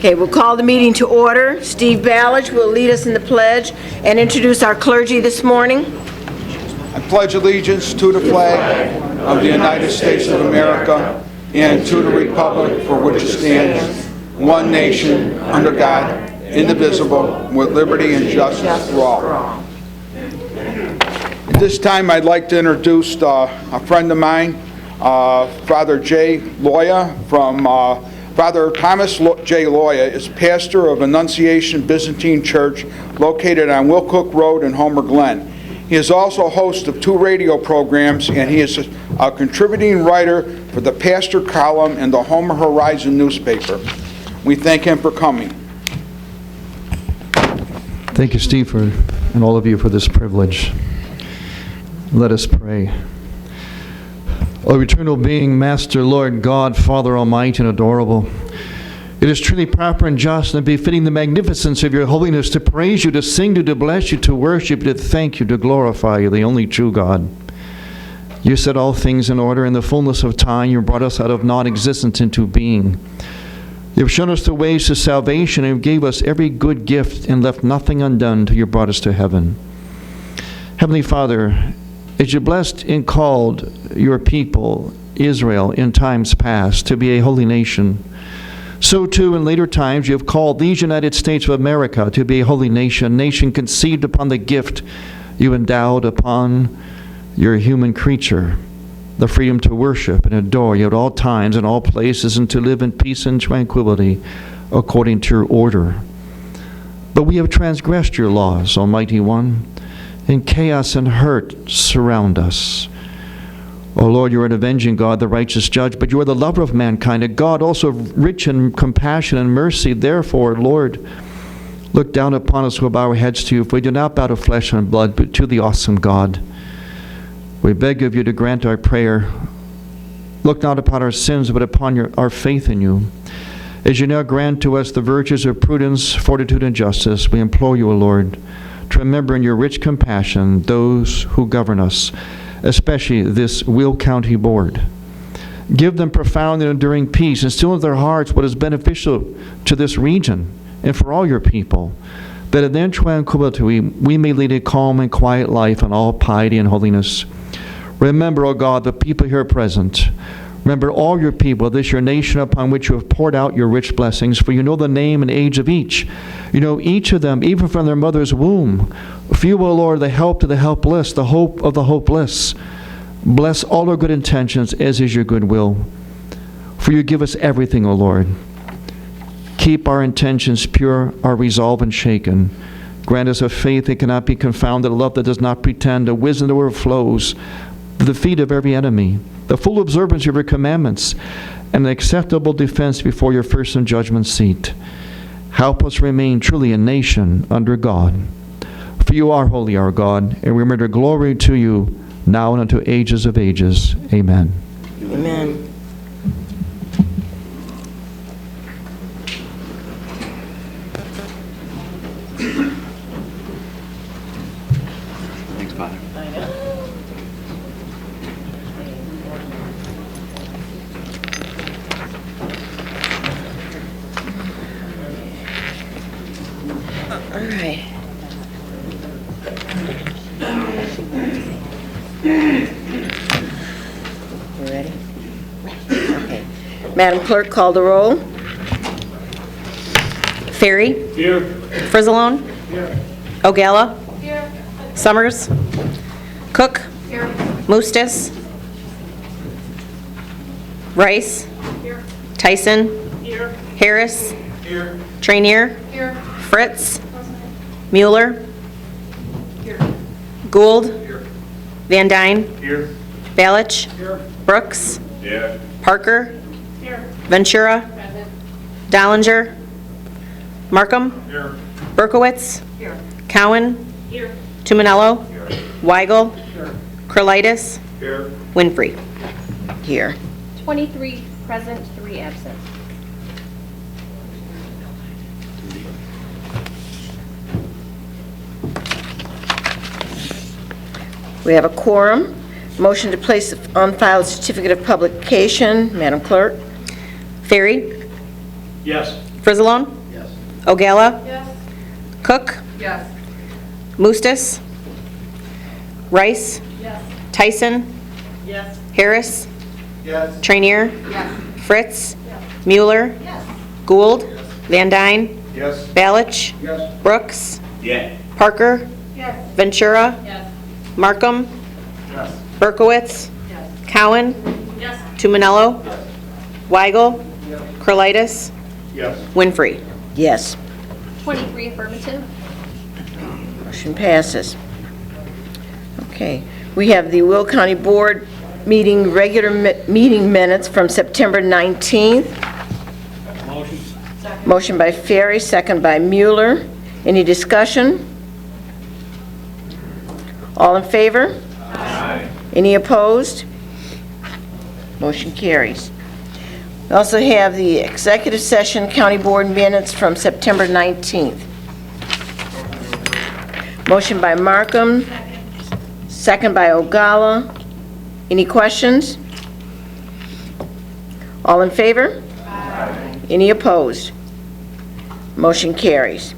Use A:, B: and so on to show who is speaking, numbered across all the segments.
A: Okay, we'll call the meeting to order. Steve Ballage will lead us in the pledge and introduce our clergy this morning.
B: I pledge allegiance to the flag of the United States of America and to the republic for which it stands, one nation, under God, indivisible, with liberty and justice for all. At this time, I'd like to introduce a friend of mine, Father J. Loya from Father Thomas J. Loya is pastor of Annunciation Byzantine Church located on Wilcook Road in Homer Glen. He is also host of 2 radio programs, and he is a contributing writer for the pastor column in the Homer Horizon newspaper. We thank him for coming.
C: Thank you, Steve, and all of you for this privilege. Let us pray. O eternal being, Master, Lord, God, Father Almighty and adorable, it is truly proper and just and befitting the magnificence of your holiness to praise you, to sing you, to bless you, to worship you, to thank you, to glorify you, the only true God. You set all things in order. In the fullness of time, you brought us out of non-existence into being. You have shown us the ways to salvation and gave us every good gift and left nothing undone till you brought us to heaven. Heavenly Father, as you blessed and called your people, Israel, in times past to be a holy nation, so too in later times you have called these United States of America to be a holy nation, nation conceived upon the gift you endowed upon your human creature, the freedom to worship and adore you at all times and all places, and to live in peace and tranquility according to your order. But we have transgressed your laws, Almighty One, and chaos and hurt surround us. O Lord, you are an avenging God, the righteous judge, but you are the lover of mankind, a God also rich in compassion and mercy. Therefore, Lord, look down upon us who bow our heads to you, for we do not bow to flesh and blood, but to the awesome God. We beg of you to grant our prayer. Look not upon our sins, but upon our faith in you. As you now grant to us the virtues of prudence, fortitude, and justice, we implore you, O Lord, to remember in your rich compassion those who govern us, especially this Will County Board. Give them profound and enduring peace, instill in their hearts what is beneficial to this region and for all your people, that in their tranquility we may lead a calm and quiet life in all piety and holiness. Remember, O God, the people here present. Remember all your people, this your nation upon which you have poured out your rich blessings, for you know the name and age of each. You know each of them, even from their mother's womb. For you, O Lord, the help to the helpless, the hope of the hopeless. Bless all our good intentions, as is your good will. For you give us everything, O Lord. Keep our intentions pure, our resolve unshaken. Grant us a faith that cannot be confounded, a love that does not pretend, a wisdom that overflows, the defeat of every enemy, the full observance of your commandments, and an acceptable defense before your first and judgment seat. Help us remain truly a nation under God. For you are holy, our God, and we render glory to you now and unto ages of ages. Amen.
A: Amen.
D: Thanks, Father.
A: I know. All right. You ready? Okay. Madam Clerk, call the roll.
E: Ferry.
D: Here.
E: Frizzalone.
D: Here.
E: Ogalla. Summers. Cook. Moostis. Rice. Tyson. Harris.
D: Here.
E: Trainier. Fritz. Mueller. Gould. Van Dyne.
D: Here.
E: Balich.
D: Here.
E: Brooks.
D: Yeah.
E: Parker. Ventura. Dollinger. Markham.
D: Here.
E: Berkowitz. Cowan. Tuminello. Weigel. Krolitis.
D: Here.
E: Winfrey.
A: Here.
F: 23 present, 3 absent.
A: We have a quorum. Motion to place on file a certificate of publication. Madam Clerk.
E: Ferry.
D: Yes.
E: Frizzalone? Yes. Ogala? Yes. Cook?
D: Yes.
E: Mustis? Rice?
D: Yes.
E: Tyson?
D: Yes.
E: Harris?
B: Yes.
E: Trainier?
D: Yes.
E: Fritz? Mueller?
D: Yes.
E: Gould? Van Dyne?
B: Yes.
E: Balich?
B: Yes.
E: Brooks?
B: Yeah.
E: Parker?
D: Yes.
E: Ventura?
D: Yes.
E: Markham?
B: Yes.
E: Berkowitz?
D: Yes.
E: Cowan?
D: Yes.
E: Tumanello? Weigel? Curlitis?
B: Yes.
E: Winfrey?
A: Yes.
F: 23 affirmative.
A: Motion passes. Okay. We have the Will County Board meeting, meeting minutes from September 19th. Motion by Ferry, second by Mueller. Any discussion? All in favor? Aye. Any opposed? Motion carries. We also have the executive session county board minutes from September 19th. Motion by Markham, second by Ogala. Any questions? All in favor? Aye. Any opposed? Motion carries.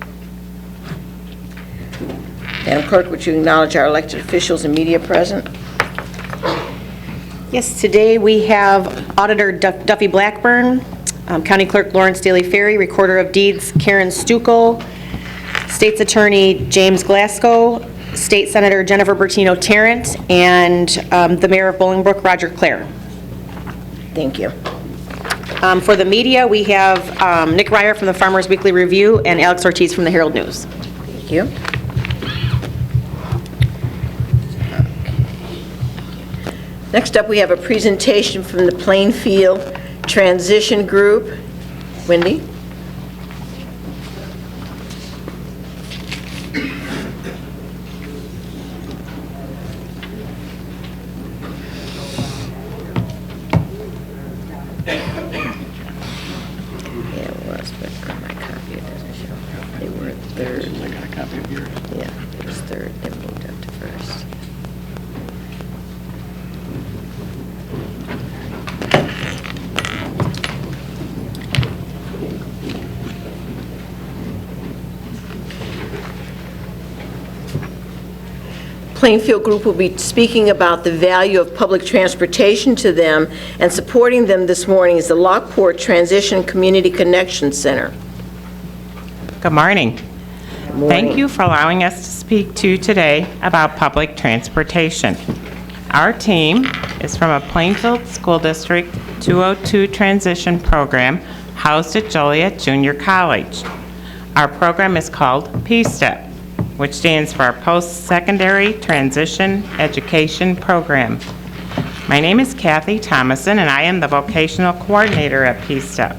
A: Madam Clerk, would you acknowledge our elected officials and media present?
E: Yes, today we have Auditor Duffy Blackburn, County Clerk Lawrence Daly Ferry, Recorder of Deeds Karen Stucco, State's Attorney James Glasgow, State Senator Jennifer Bertino Tarrant, and the Mayor of Bolingbrook, Roger Clare.
A: Thank you.
E: For the media, we have Nick Ryer from the Farmers Weekly Review and Alex Ortiz from the Herald News.
A: Thank you. Next up, we have a presentation from the Plainfield Transition Group. Wendy? Yeah, it was, but on my copy it doesn't show. They were third. I got a copy of yours. Yeah, it was third, then moved up to first. Plainfield Group will be speaking about the value of public transportation to them, and supporting them this morning is the Lockport Transition Community Connection Center.
G: Good morning.
A: Morning.
G: Thank you for allowing us to speak to you today about public transportation. Our team is from a Plainfield School District 202 transition program housed at Joliet Junior College. Our program is called PSTEP, which stands for Post-Secondary Transition Education Program. My name is Kathy Thomason, and I am the Vocational Coordinator at PSTEP.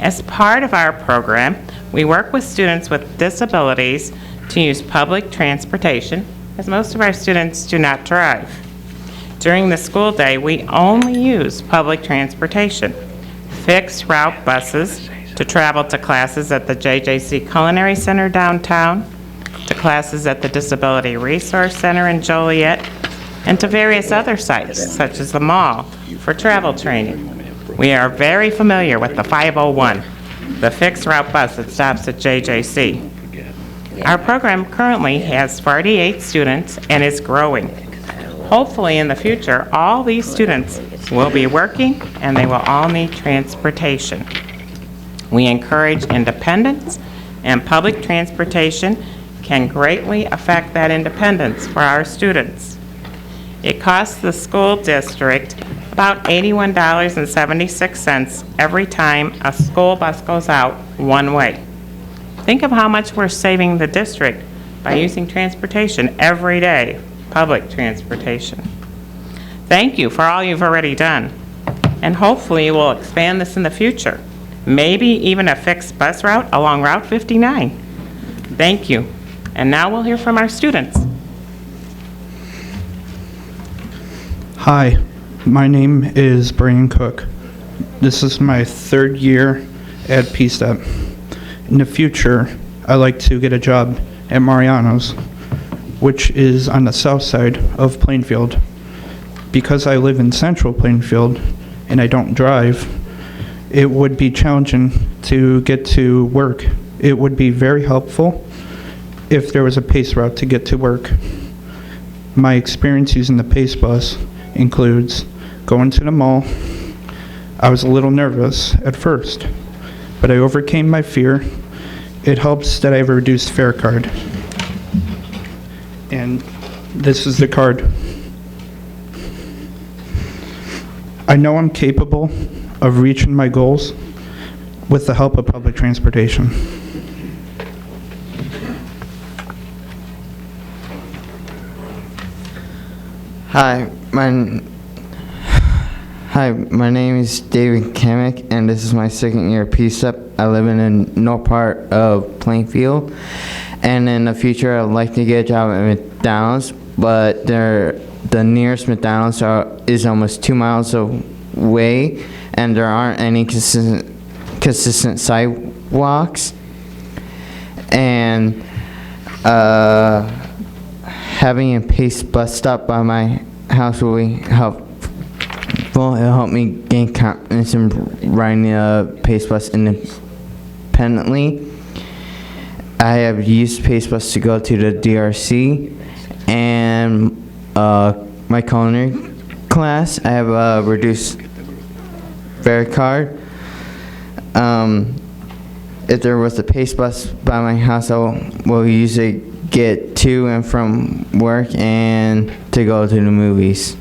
G: As part of our program, we work with students with disabilities to use public transportation, as most of our students do not drive. During the school day, we only use public transportation, fixed route buses to travel to classes at the JJC Culinary Center downtown, to classes at the Disability Resource Center in Joliet, and to various other sites, such as the mall, for travel training. We are very familiar with the 501, the fixed route bus that stops at JJC. Our program currently has 48 students and is growing. Hopefully, in the future, all these students will be working and they will all need transportation. We encourage independence, and public transportation can greatly affect that independence for our students. It costs the school district about $81.76 every time a school bus goes out one way. Think of how much we're saving the district by using transportation every day, public transportation. Thank you for all you've already done, and hopefully we'll expand this in the future, maybe even a fixed bus route along Route 59. Thank you. And now we'll hear from our students.
H: Hi, my name is Brian Cook. This is my third year at PSTEP. In the future, I'd like to get a job at Mariano's, which is on the south side of Plainfield. Because I live in central Plainfield and I don't drive, it would be challenging to get to work. It would be very helpful if there was a PACE route to get to work. My experience using the PACE bus includes going to the mall. I was a little nervous at first, but I overcame my fear. It helps that I have a reduced fare card. And this is the card. I know I'm capable of reaching my goals with the help of public transportation.
D: Hi, my name is David Kamek, and this is my second year PSEP. I live in the north part of Plainfield, and in the future, I'd like to get a job at McDonald's, but the nearest McDonald's is almost 2 miles away, and there aren't any consistent sidewalks, and having a PACE bus stop by my house will be helpful. It'll help me gain confidence in riding the PACE bus independently. I have used PACE bus to go to the DRC and my culinary class. I have a reduced fare card. If there was a PACE bus by my house, I will usually get to and from work and to go to the movies.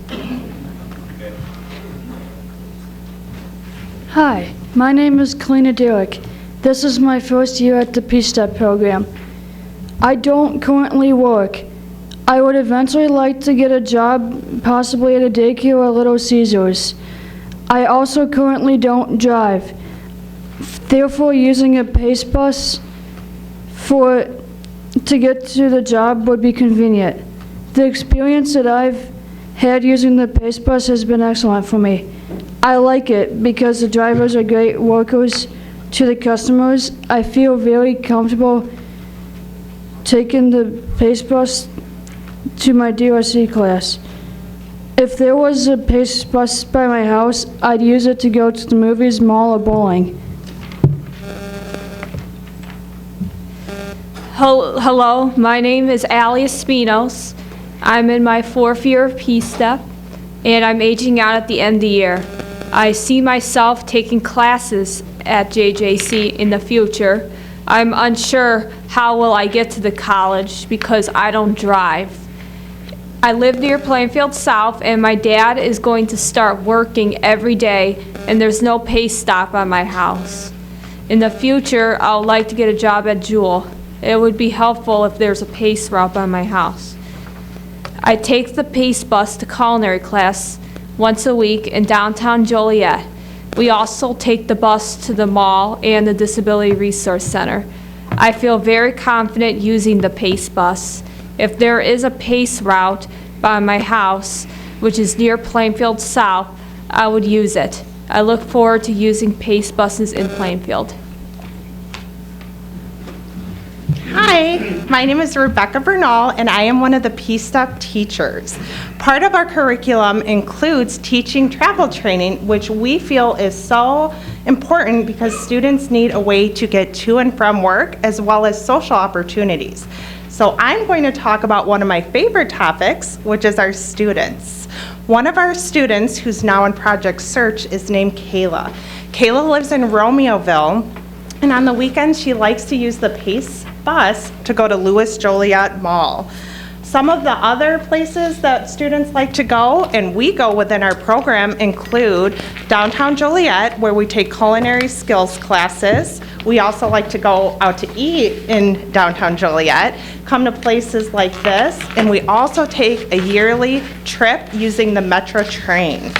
I: Hi, my name is Kalina Derrick. This is my first year at the PSTEP program. I don't currently work. I would eventually like to get a job, possibly at a daycare or Little Caesars. I also currently don't drive. Therefore, using a PACE bus to get to the job would be convenient. The experience that I've had using the PACE bus has been excellent for me. I like it because the drivers are great workers to the customers. I feel very comfortable taking the PACE bus to my DRC class. If there was a PACE bus by my house, I'd use it to go to the movies, mall, or bowling.
F: Hello, my name is Allie Espinos. I'm in my 4th year of PSTEP, and I'm aging out at the end of the year. I see myself taking classes at JJC in the future. I'm unsure how will I get to the college because I don't drive. I live near Plainfield South, and my dad is going to start working every day, and there's no PACE stop on my house. In the future, I would like to get a job at Jewel. It would be helpful if there's a PACE route by my house. I take the PACE bus to culinary class once a week in downtown Joliet. We also take the bus to the mall and the Disability Resource Center. I feel very confident using the PACE bus. If there is a PACE route by my house, which is near Plainfield South, I would use it. I look forward to using PACE buses in Plainfield.
G: Hi, my name is Rebecca Bernal, and I am one of the PSTEP teachers. Part of our curriculum includes teaching travel training, which we feel is so important because students need a way to get to and from work as well as social opportunities. So I'm going to talk about one of my favorite topics, which is our students. One of our students who's now in Project Search is named Kayla. Kayla lives in Romeoville, and on the weekends she likes to use the PACE bus to go to Louis Joliet Mall. Some of the other places that students like to go, and we go within our program, include downtown Joliet, where we take culinary skills classes. We also like to go out to eat in downtown Joliet, come to places like this, and we also take a yearly trip using the Metra train.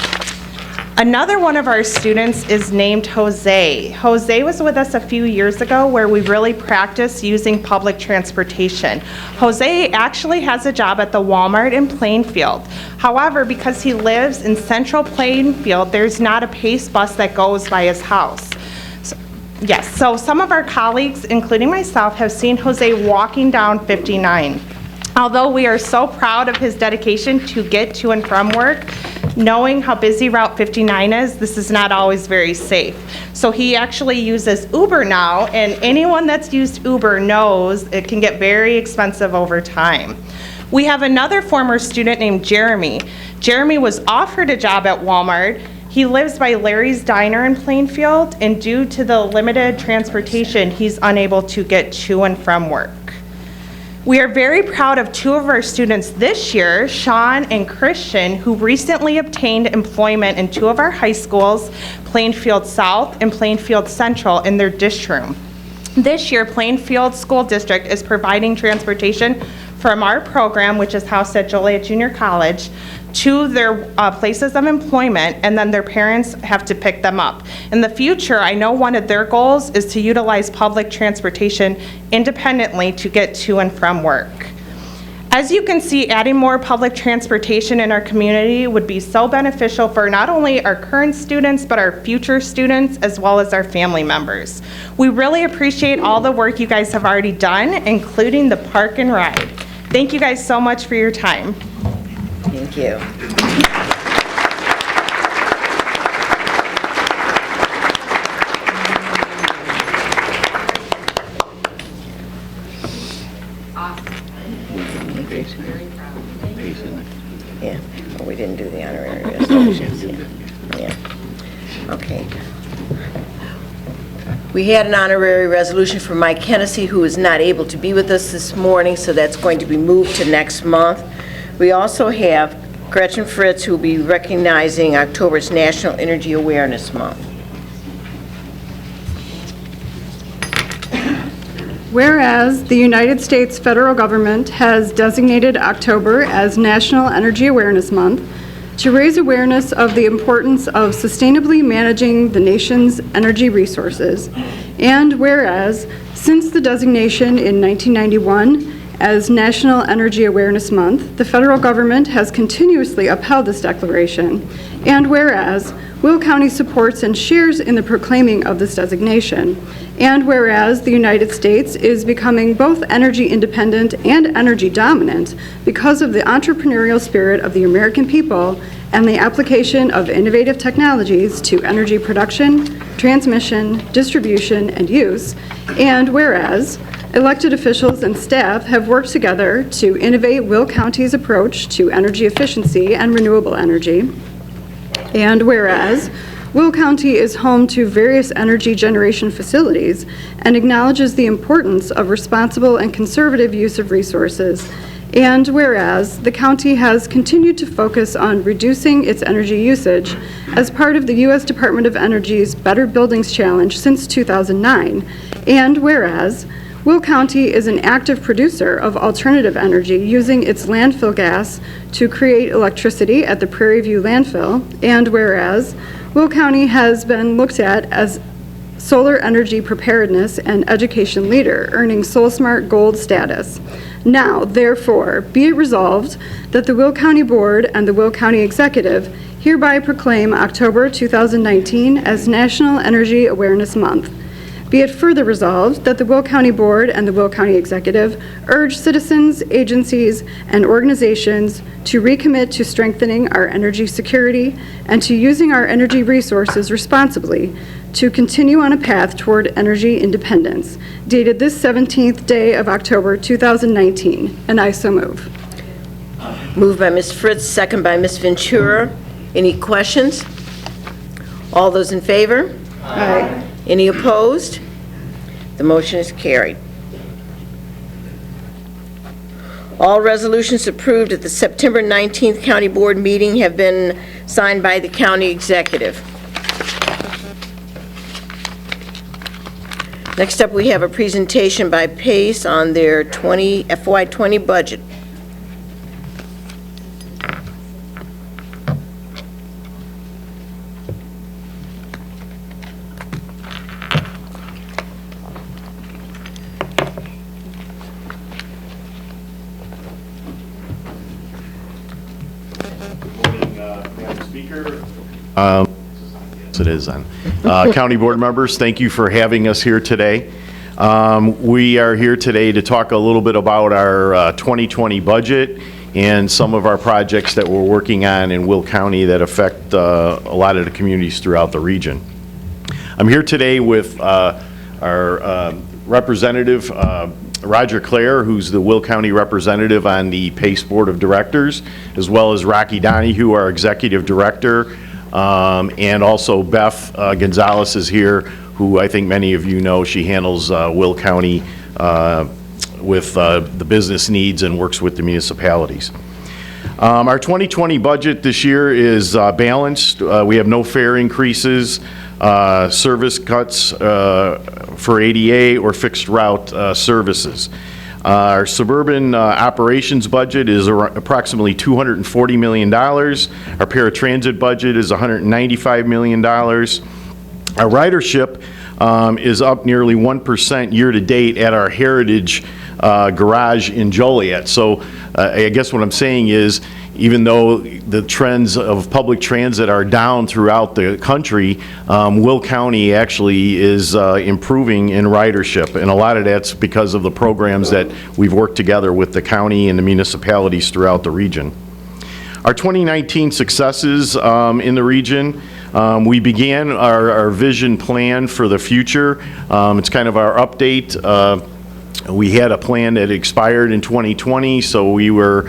G: Another one of our students is named Jose. Jose was with us a few years ago where we really practiced using public transportation. Jose actually has a job at the Walmart in Plainfield. However, because he lives in central Plainfield, there's not a PACE bus that goes by his house. So some of our colleagues, including myself, have seen Jose walking down 59. Although we are so proud of his dedication to get to and from work, knowing how busy Route 59 is, this is not always very safe. So he actually uses Uber now, and anyone that's used Uber knows it can get very expensive over time. We have another former student named Jeremy. Jeremy was offered a job at Walmart. He lives by Larry's Diner in Plainfield, and due to the limited transportation, he's unable to get to and from work. We are very proud of two of our students this year, Sean and Christian, who recently obtained employment in two of our high schools, Plainfield South and Plainfield Central, in their dish room. This year, Plainfield School District is providing transportation from our program, which is housed at Joliet Junior College, to their places of employment, and then their parents have to pick them up. In the future, I know one of their goals is to utilize public transportation independently to get to and from work. As you can see, adding more public transportation in our community would be so beneficial for not only our current students, but our future students, as well as our family members. We really appreciate all the work you guys have already done, including the park and ride. Thank you guys so much for your time.
A: Thank you. Yeah, well, we didn't do the honorary resolutions. Yeah. Okay. We had an honorary resolution for Mike Hennessy, who is not able to be with us this morning, so that's going to be moved to next month. We also have Gretchen Fritz, who will be recognizing October's National Energy Awareness Month.
J: Whereas the United States federal government has designated October as National Energy Awareness Month to raise awareness of the importance of sustainably managing the nation's energy resources, and whereas since the designation in 1991 as National Energy Awareness Month, the federal government has continuously upheld this declaration, and whereas Will County supports and shares in the proclaiming of this designation, and whereas the United States is becoming both energy independent and energy dominant because of the entrepreneurial spirit of the American people and the application of innovative technologies to energy production, transmission, distribution, and use, and whereas elected officials and staff have worked together to innovate Will County's approach to energy efficiency and renewable energy, and whereas Will County is home to various energy generation facilities and acknowledges the importance of responsible and conservative use of resources, and whereas the county has continued to focus on reducing its energy usage as part of the U.S. Department of Energy's Better Buildings Challenge since 2009, and whereas Will County is an active producer of alternative energy using its landfill gas to create electricity at the Prairie View landfill, and whereas Will County has been looked at as solar energy preparedness and education leader, earning SoulSmart Gold status. Now, therefore, be it resolved that the Will County Board and the Will County Executive hereby proclaim October 2019 as National Energy Awareness Month. Be it further resolved that the Will County Board and the Will County Executive urge citizens, agencies, and organizations to recommit to strengthening our energy security and to using our energy resources responsibly to continue on a path toward energy independence, dated this 17th day of October 2019, and I so move.
A: Moved by Ms. Fritz, second by Ms. Ventura. Any questions? All those in favor?
J: Aye.
A: Any opposed? The motion is carried. All resolutions approved at the September 19th County Board meeting have been signed by the County Executive. Next up, we have a presentation by PACE on their FY20 budget.
K: Madam Speaker. Yes, it is on. County Board members, thank you for having us here today. We are here today to talk a little bit about our 2020 budget and some of our projects that we're working on in Will County that affect a lot of the communities throughout the region. I'm here today with our representative, Roger Clare, who's the Will County representative on the PACE Board of Directors, as well as Rocky Donahue, our executive director, and also Beth Gonzalez is here, who I think many of you know. She handles Will County with the business needs and works with the municipalities. Our 2020 budget this year is balanced. We have no fare increases, service cuts for ADA or fixed route services. Our suburban operations budget is approximately $240 million. Our paratransit budget is $195 million. Our ridership is up nearly 1% year-to-date at our Heritage garage in Joliet. So I guess what I'm saying is, even though the trends of public transit are down throughout the country, Will County actually is improving in ridership, and a lot of that's because of the programs that we've worked together with the county and the municipalities throughout the region. Our 2019 successes in the region, we began our vision plan for the future. It's kind of our update. We had a plan that expired in 2020, so we are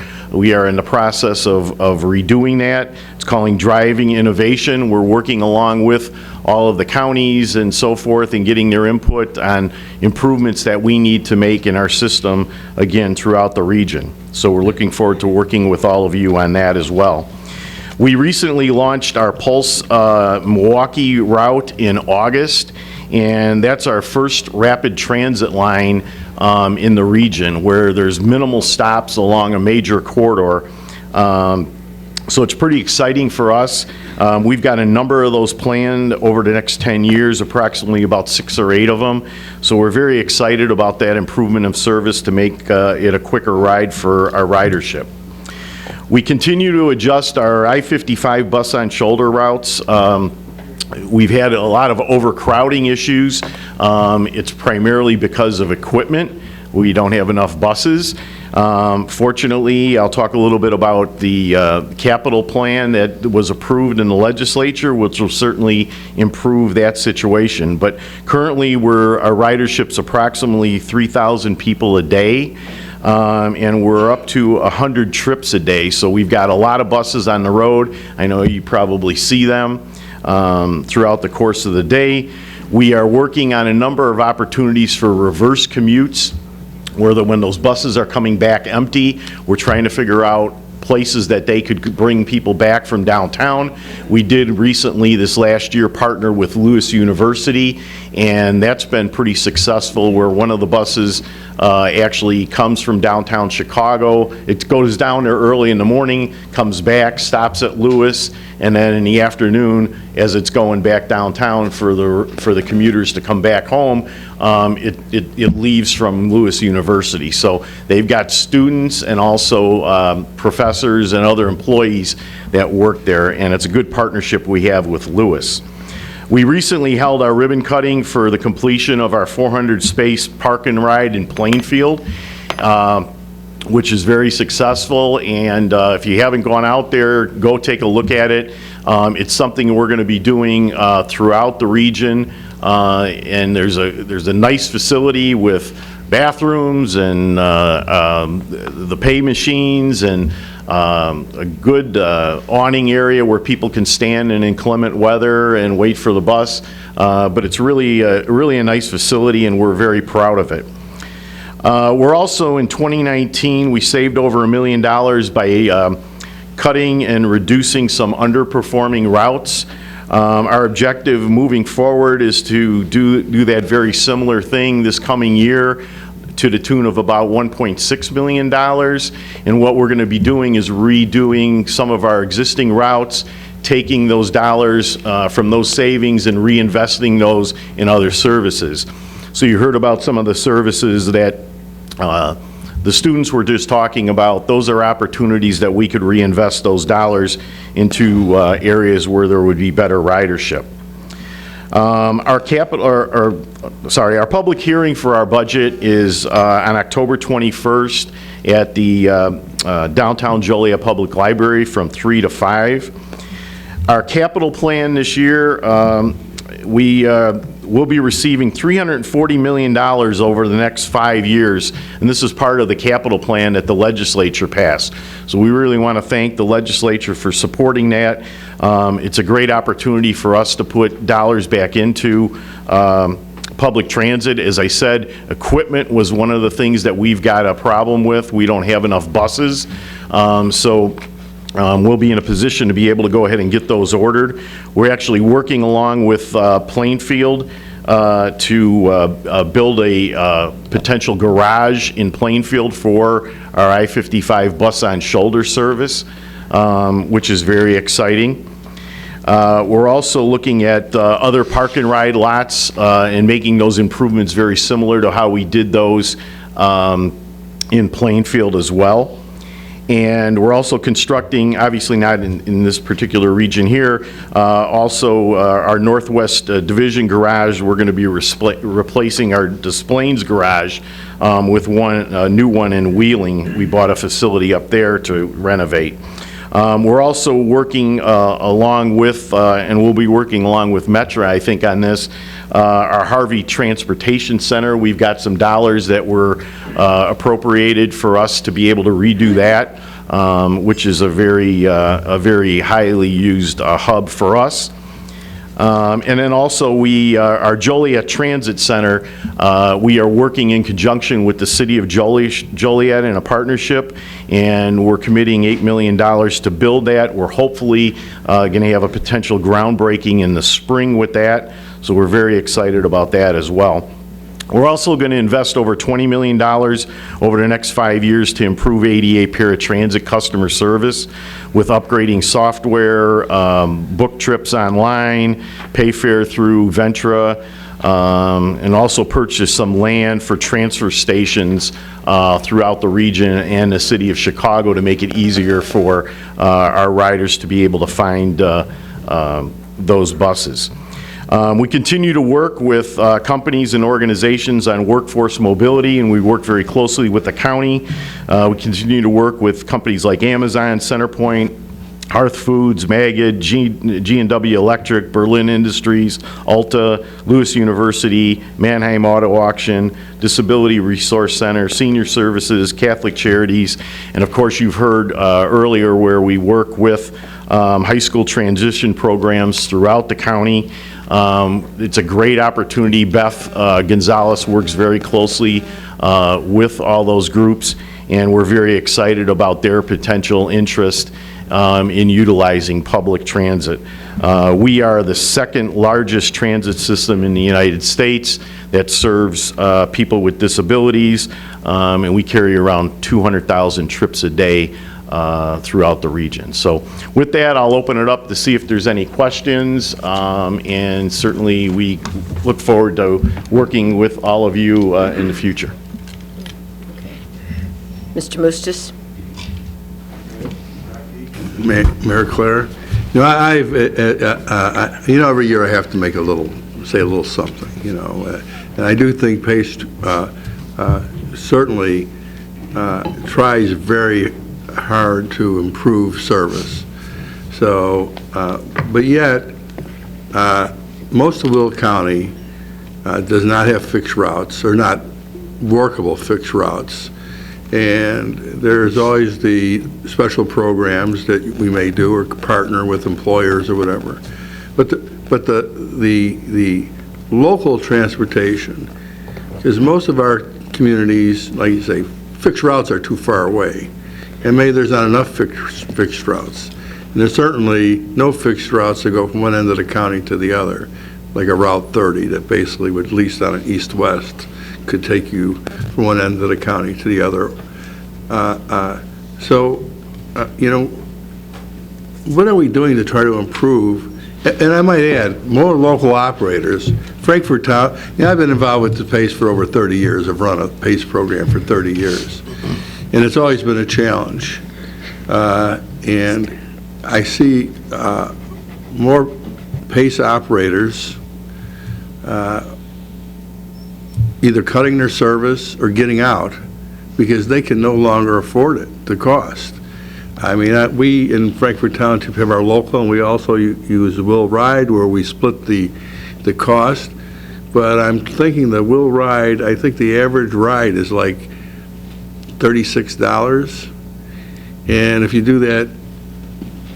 K: in the process of redoing that. It's calling Driving Innovation. We're working along with all of the counties and so forth and getting their input on improvements that we need to make in our system, again, throughout the region. So we're looking forward to working with all of you on that as well. We recently launched our Pulse Milwaukee route in August, and that's our first rapid transit line in the region, where there's minimal stops along a major corridor. So it's pretty exciting for us. We've got a number of those planned over the next 10 years, approximately about 6 or 8 of them. So we're very excited about that improvement of service to make it a quicker ride for our ridership. We continue to adjust our I-55 bus on shoulder routes. We've had a lot of overcrowding issues. It's primarily because of equipment. We don't have enough buses. Fortunately, I'll talk a little bit about the capital plan that was approved in the legislature, which will certainly improve that situation. But currently, our ridership's approximately 3,000 people a day. And we're up to 100 trips a day, so we've got a lot of buses on the road. I know you probably see them throughout the course of the day. We are working on a number of opportunities for reverse commutes, where when those buses are coming back empty, we're trying to figure out places that they could bring people back from downtown. We did recently, this last year, partner with Lewis University, and that's been pretty successful, where one of the buses actually comes from downtown Chicago. It goes down there early in the morning, comes back, stops at Lewis, and then in the afternoon, as it's going back downtown for the commuters to come back home, it leaves from Lewis University. So they've got students and also professors and other employees that work there, and it's a good partnership we have with Lewis. We recently held our ribbon cutting for the completion of our 400-space park and ride in Plainfield, which is very successful, and if you haven't gone out there, go take a look at it. It's something we're going to be doing throughout the region, and there's a nice facility with bathrooms and the pay machines and a good awning area where people can stand in inclement weather and wait for the bus. But it's really a nice facility, and we're very proud of it. We're also, in 2019, we saved over $1 million by cutting and reducing some underperforming routes. Our objective moving forward is to do that very similar thing this coming year, to the tune of about $1.6 million. And what we're going to be doing is redoing some of our existing routes, taking those dollars from those savings and reinvesting those in other services. So you heard about some of the services that the students were just talking about. Those are opportunities that we could reinvest those dollars into areas where there would be better ridership. Our our public hearing for our budget is on October 21st at the downtown Joliet Public Library from 3 to 5. Our capital plan this year, we'll be receiving $340 million over the next 5 years, and this is part of the capital plan that the legislature passed. So we really want to thank the legislature for supporting that. It's a great opportunity for us to put dollars back into public transit. As I said, equipment was one of the things that we've got a problem with. We don't have enough buses. We'll be in a position to be able to go ahead and get those ordered. We're actually working along with Plainfield to build a potential garage in Plainfield for our I-55 bus on shoulder service, which is very exciting. We're also looking at other park and ride lots and making those improvements very similar to how we did those in Plainfield as well. And we're also constructing, obviously not in this particular region here, also our Northwest Division garage. We're going to be replacing our Des Plaines garage with a new one in Wheeling. We bought a facility up there to renovate. We're also working along with, and we'll be working along with Metra, I think, on this, our Harvey Transportation Center. We've got some dollars that were appropriated for us to be able to redo that, which is a very highly used hub for us. And then also our Joliet Transit Center, we are working in conjunction with the city of Joliet in a partnership, and we're committing $8 million to build that. We're hopefully going to have a potential groundbreaking in the spring with that, so we're very excited about that as well. We're also going to invest over $20 million over the next 5 years to improve ADA paratransit customer service with upgrading software, book trips online, pay fare through Metra, and also purchase some land for transfer stations throughout the region and the city of Chicago to make it easier for our riders to be able to find those buses. We continue to work with companies and organizations on workforce mobility, and we work very closely with the county. We continue to work with companies like Amazon, Centerpoint, Hearth Foods, Magid, G&W Electric, Berlin Industries, Alta, Lewis University, Mannheim Auto Auction, Disability Resource Center, Senior Services, Catholic Charities, and of course you've heard earlier where we work with high school transition programs throughout the county. It's a great opportunity. Beth Gonzalez works very closely with all those groups, and we're very excited about their potential interest in utilizing public transit. We are the second largest transit system in the United States that serves people with disabilities, and we carry around 200,000 trips a day throughout the region. So with that, I'll open it up to see if there's any questions, and certainly we look forward to working with all of you in the future.
A: Mr. Mustis?
L: Mayor Claire, you know, every year I have to make say a little something, and I do think PACE certainly tries very hard to improve service. So, but yet, most of Will County does not have fixed routes, or not workable fixed routes. And there's always the special programs that we may do or partner with employers or whatever. But the local transportation, because most of our communities, like you say, fixed routes are too far away. And maybe there's not enough fixed routes. And there's certainly no fixed routes that go from one end of the county to the other, like a Route 30 that basically would, at least on an east-west, could take you from one end of the county to the other. What are we doing to try to improve? And I might add, more local operators. Frankfort Town, I've been involved with the PACE for over 30 years. I've run a PACE program for 30 years. And it's always been a challenge. And I see more PACE operators either cutting their service or getting out because they can no longer afford it, the cost. I mean, we in Frankfort Township have our local, and we also use the Will Ride where we split the cost. But I'm thinking the Will Ride, I think the average ride is like $36. And if you do that,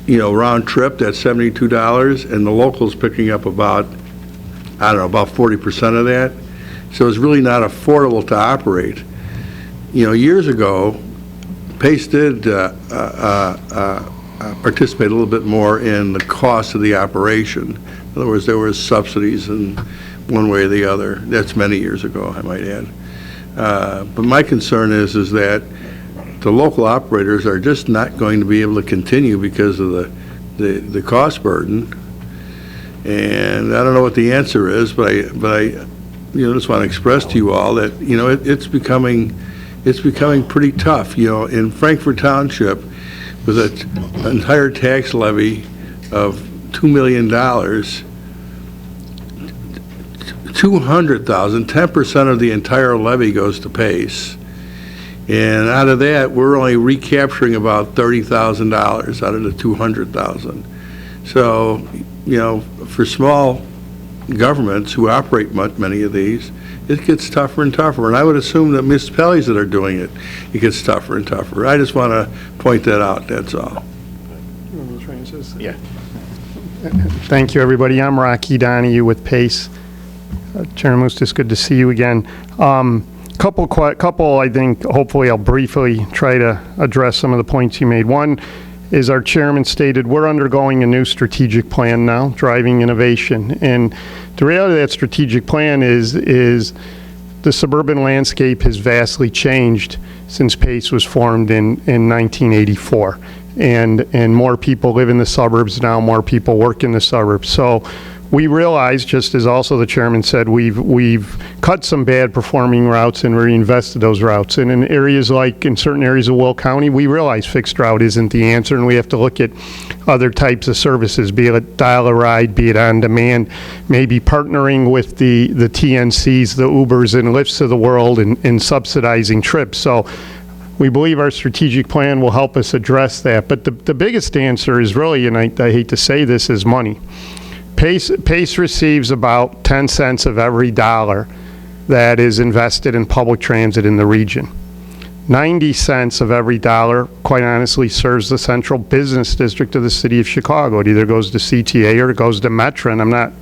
L: round trip, that's $72, and the local's picking up about 40% of that. So it's really not affordable to operate. Years ago, Pace did participate a little bit more in the cost of the operation. In other words, there was subsidies in one way or the other. That's many years ago, I might add. But my concern is that the local operators are just not going to be able to continue because of the cost burden. And I don't know what the answer is, but I just want to express to you all that it's becoming pretty tough. In Frankfort Township, with an entire tax levy of $2 million, 200,000, 10% of the entire levy goes to Pace. And out of that, we're only recapturing about $30,000 out of the 200,000. So, for small governments who operate many of these, it gets tougher and tougher. And I would assume that municipalities that are doing it, it gets tougher and tougher. I just want to point that out, that's all.
K: Yeah.
M: Thank you, everybody. I'm Rocky Donahue with PACE. Chairman Moostis, good to see you again. Couple, I think, hopefully I'll briefly try to address some of the points you made. One is our chairman stated we're undergoing a new strategic plan now, driving innovation. And the reality of that strategic plan is the suburban landscape has vastly changed since PACE was formed in 1984. And more people live in the suburbs now, more people work in the suburbs. So we realize, just as also the chairman said, we've cut some bad performing routes and reinvested those routes. And in certain areas of Will County, we realize fixed route isn't the answer, and we have to look at other types of services, be it dial-a-ride, be it on demand, maybe partnering with the TNCs, the Ubers and Lyfts of the world, and subsidizing trips. So we believe our strategic plan will help us address that. But the biggest answer is really, and I hate to say this, is money. PACE receives about 10 cents of every dollar that is invested in public transit in the region. 90 cents of every dollar, quite honestly, serves the central business district of the city of Chicago. It either goes to CTA or it goes to Metra, and I'm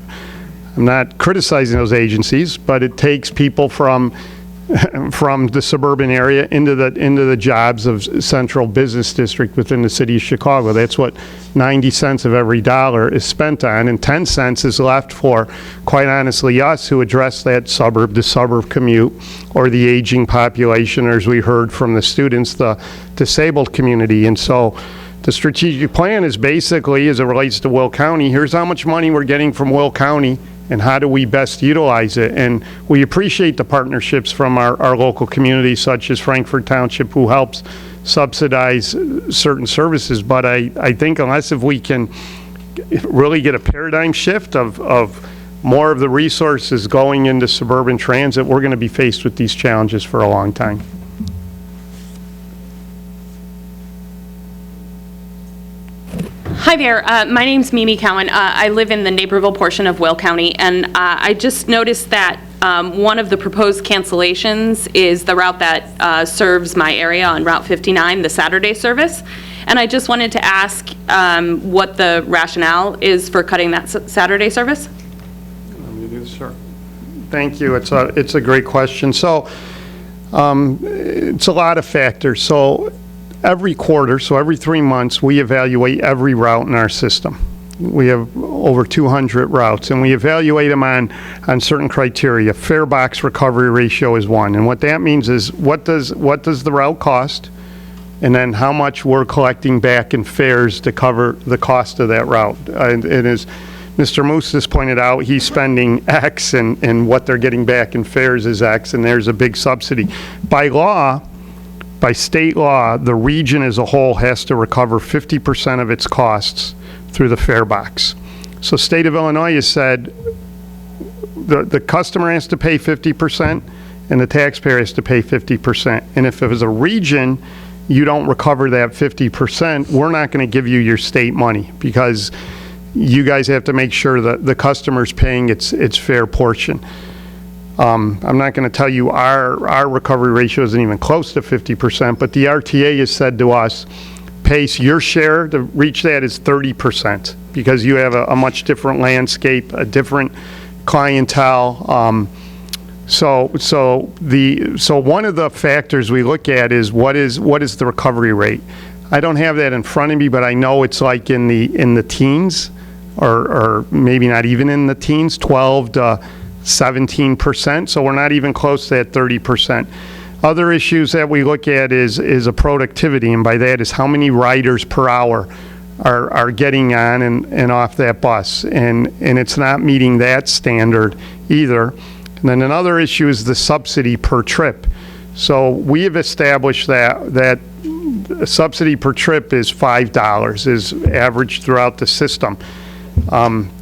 M: not criticizing those agencies, but it takes people from the suburban area into the jobs of central business district within the city of Chicago. That's what 90 cents of every dollar is spent on, and 10 cents is left for, quite honestly, us who address that suburb-to-suburb commute, or the aging population, or as we heard from the students, the disabled community. And so the strategic plan is basically, as it relates to Will County, here's how much money we're getting from Will County, and how do we best utilize it. And we appreciate the partnerships from our local communities, such as Frankfort Township, who helps subsidize certain services. But I think unless if we can really get a paradigm shift of more of the resources going into suburban transit, we're going to be faced with these challenges for a long time.
N: Hi there, my name's Mimi Cowan. I live in the Naperville portion of Will County, and I just noticed that one of the proposed cancellations is the route that serves my area on Route 59, the Saturday service. And I just wanted to ask what the rationale is for cutting that Saturday service?
M: Sure. Thank you. It's a great question. So it's a lot of factors. So every quarter, so every 3 months, we evaluate every route in our system. We have over 200 routes, and we evaluate them on certain criteria. Fare box recovery ratio is one, and what that means is what does the route cost, and then how much we're collecting back in fares to cover the cost of that route. And as Mr. Moose has pointed out, he's spending X, and what they're getting back in fares is X, and there's a big subsidy. By state law, the region as a whole has to recover 50% of its costs through the fare box. So state of Illinois has said the customer has to pay 50% and the taxpayer has to pay 50%. And if it was a region, you don't recover that 50%, we're not going to give you your state money because you guys have to make sure that the customer's paying its fair portion. I'm not going to tell you our recovery ratio isn't even close to 50%, but the RTA has said to us, Pace, your share to reach that is 30% because you have a much different landscape, a different clientele. So one of the factors we look at is what is the recovery rate. I don't have that in front of me, but I know it's like in the teens, or maybe not even in the teens, 12 to 17%. So we're not even close to that 30%. Other issues that we look at is a productivity, and by that is how many riders per hour are getting on and off that bus, and it's not meeting that standard either. And then another issue is the subsidy per trip. So we have established that subsidy per trip is $5, is average throughout the system.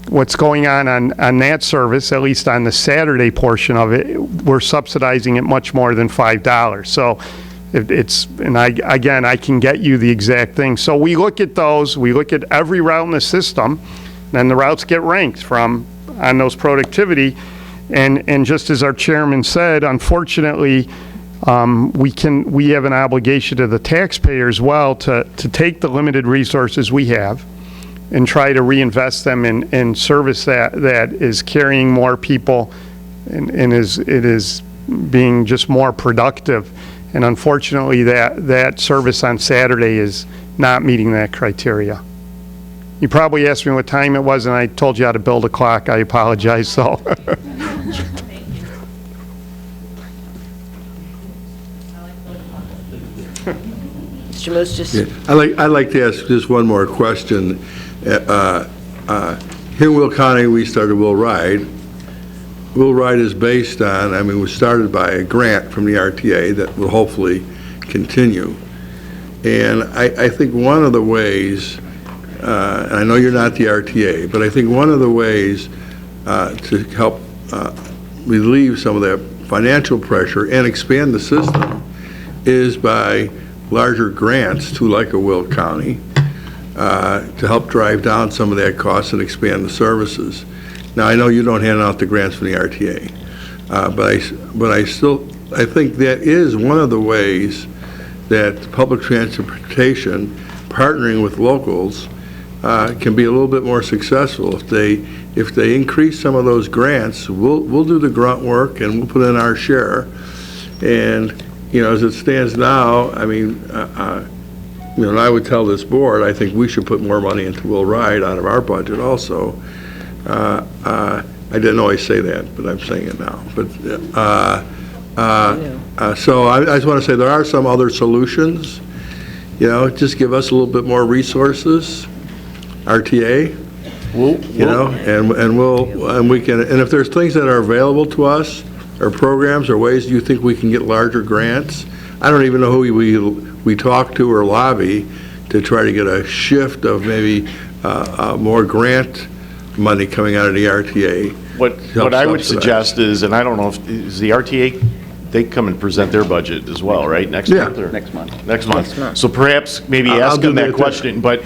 M: What's going on that service, at least on the Saturday portion of it, we're subsidizing it much more than $5. So I can get you the exact thing. So we look at those, we look at every route in the system, and the routes get ranked on those productivity. And just as our chairman said, unfortunately, we have an obligation to the taxpayer as well to take the limited resources we have and try to reinvest them in service that is carrying more people and it is being just more productive. And unfortunately, that service on Saturday is not meeting that criteria. You probably asked me what time it was, and I told you how to build a clock. I apologize, so.
A: Mr. Moose, just...
L: Yeah. I'd like to ask just one more question. Here in Will County, we started Will Ride. Will Ride is based on, it was started by a grant from the RTA that will hopefully continue. And I think one of the ways, and I know you're not the RTA, but I think one of the ways to help relieve some of that financial pressure and expand the system is by larger grants to like a Will County to help drive down some of that cost and expand the services. Now, I know you don't hand out the grants from the RTA, but I think that is one of the ways that public transportation, partnering with locals, can be a little bit more successful. If they increase some of those grants, we'll do the grunt work and we'll put in our share. And as it stands now, I would tell this board, I think we should put more money into Will Ride out of our budget also. I didn't always say that, but I'm saying it now. But so I just want to say there are some other solutions. Just give us a little bit more resources, RTA. And we can. And if there's things that are available to us, or programs, or ways you think we can get larger grants, I don't even know who we talk to or lobby to try to get a shift of maybe more grant money coming out of the RTA.
K: What I would suggest is, and I don't know if is the RTA, they come and present their budget as well, right? Next month or
O: Next month.
K: Next month. So perhaps maybe ask them that question. But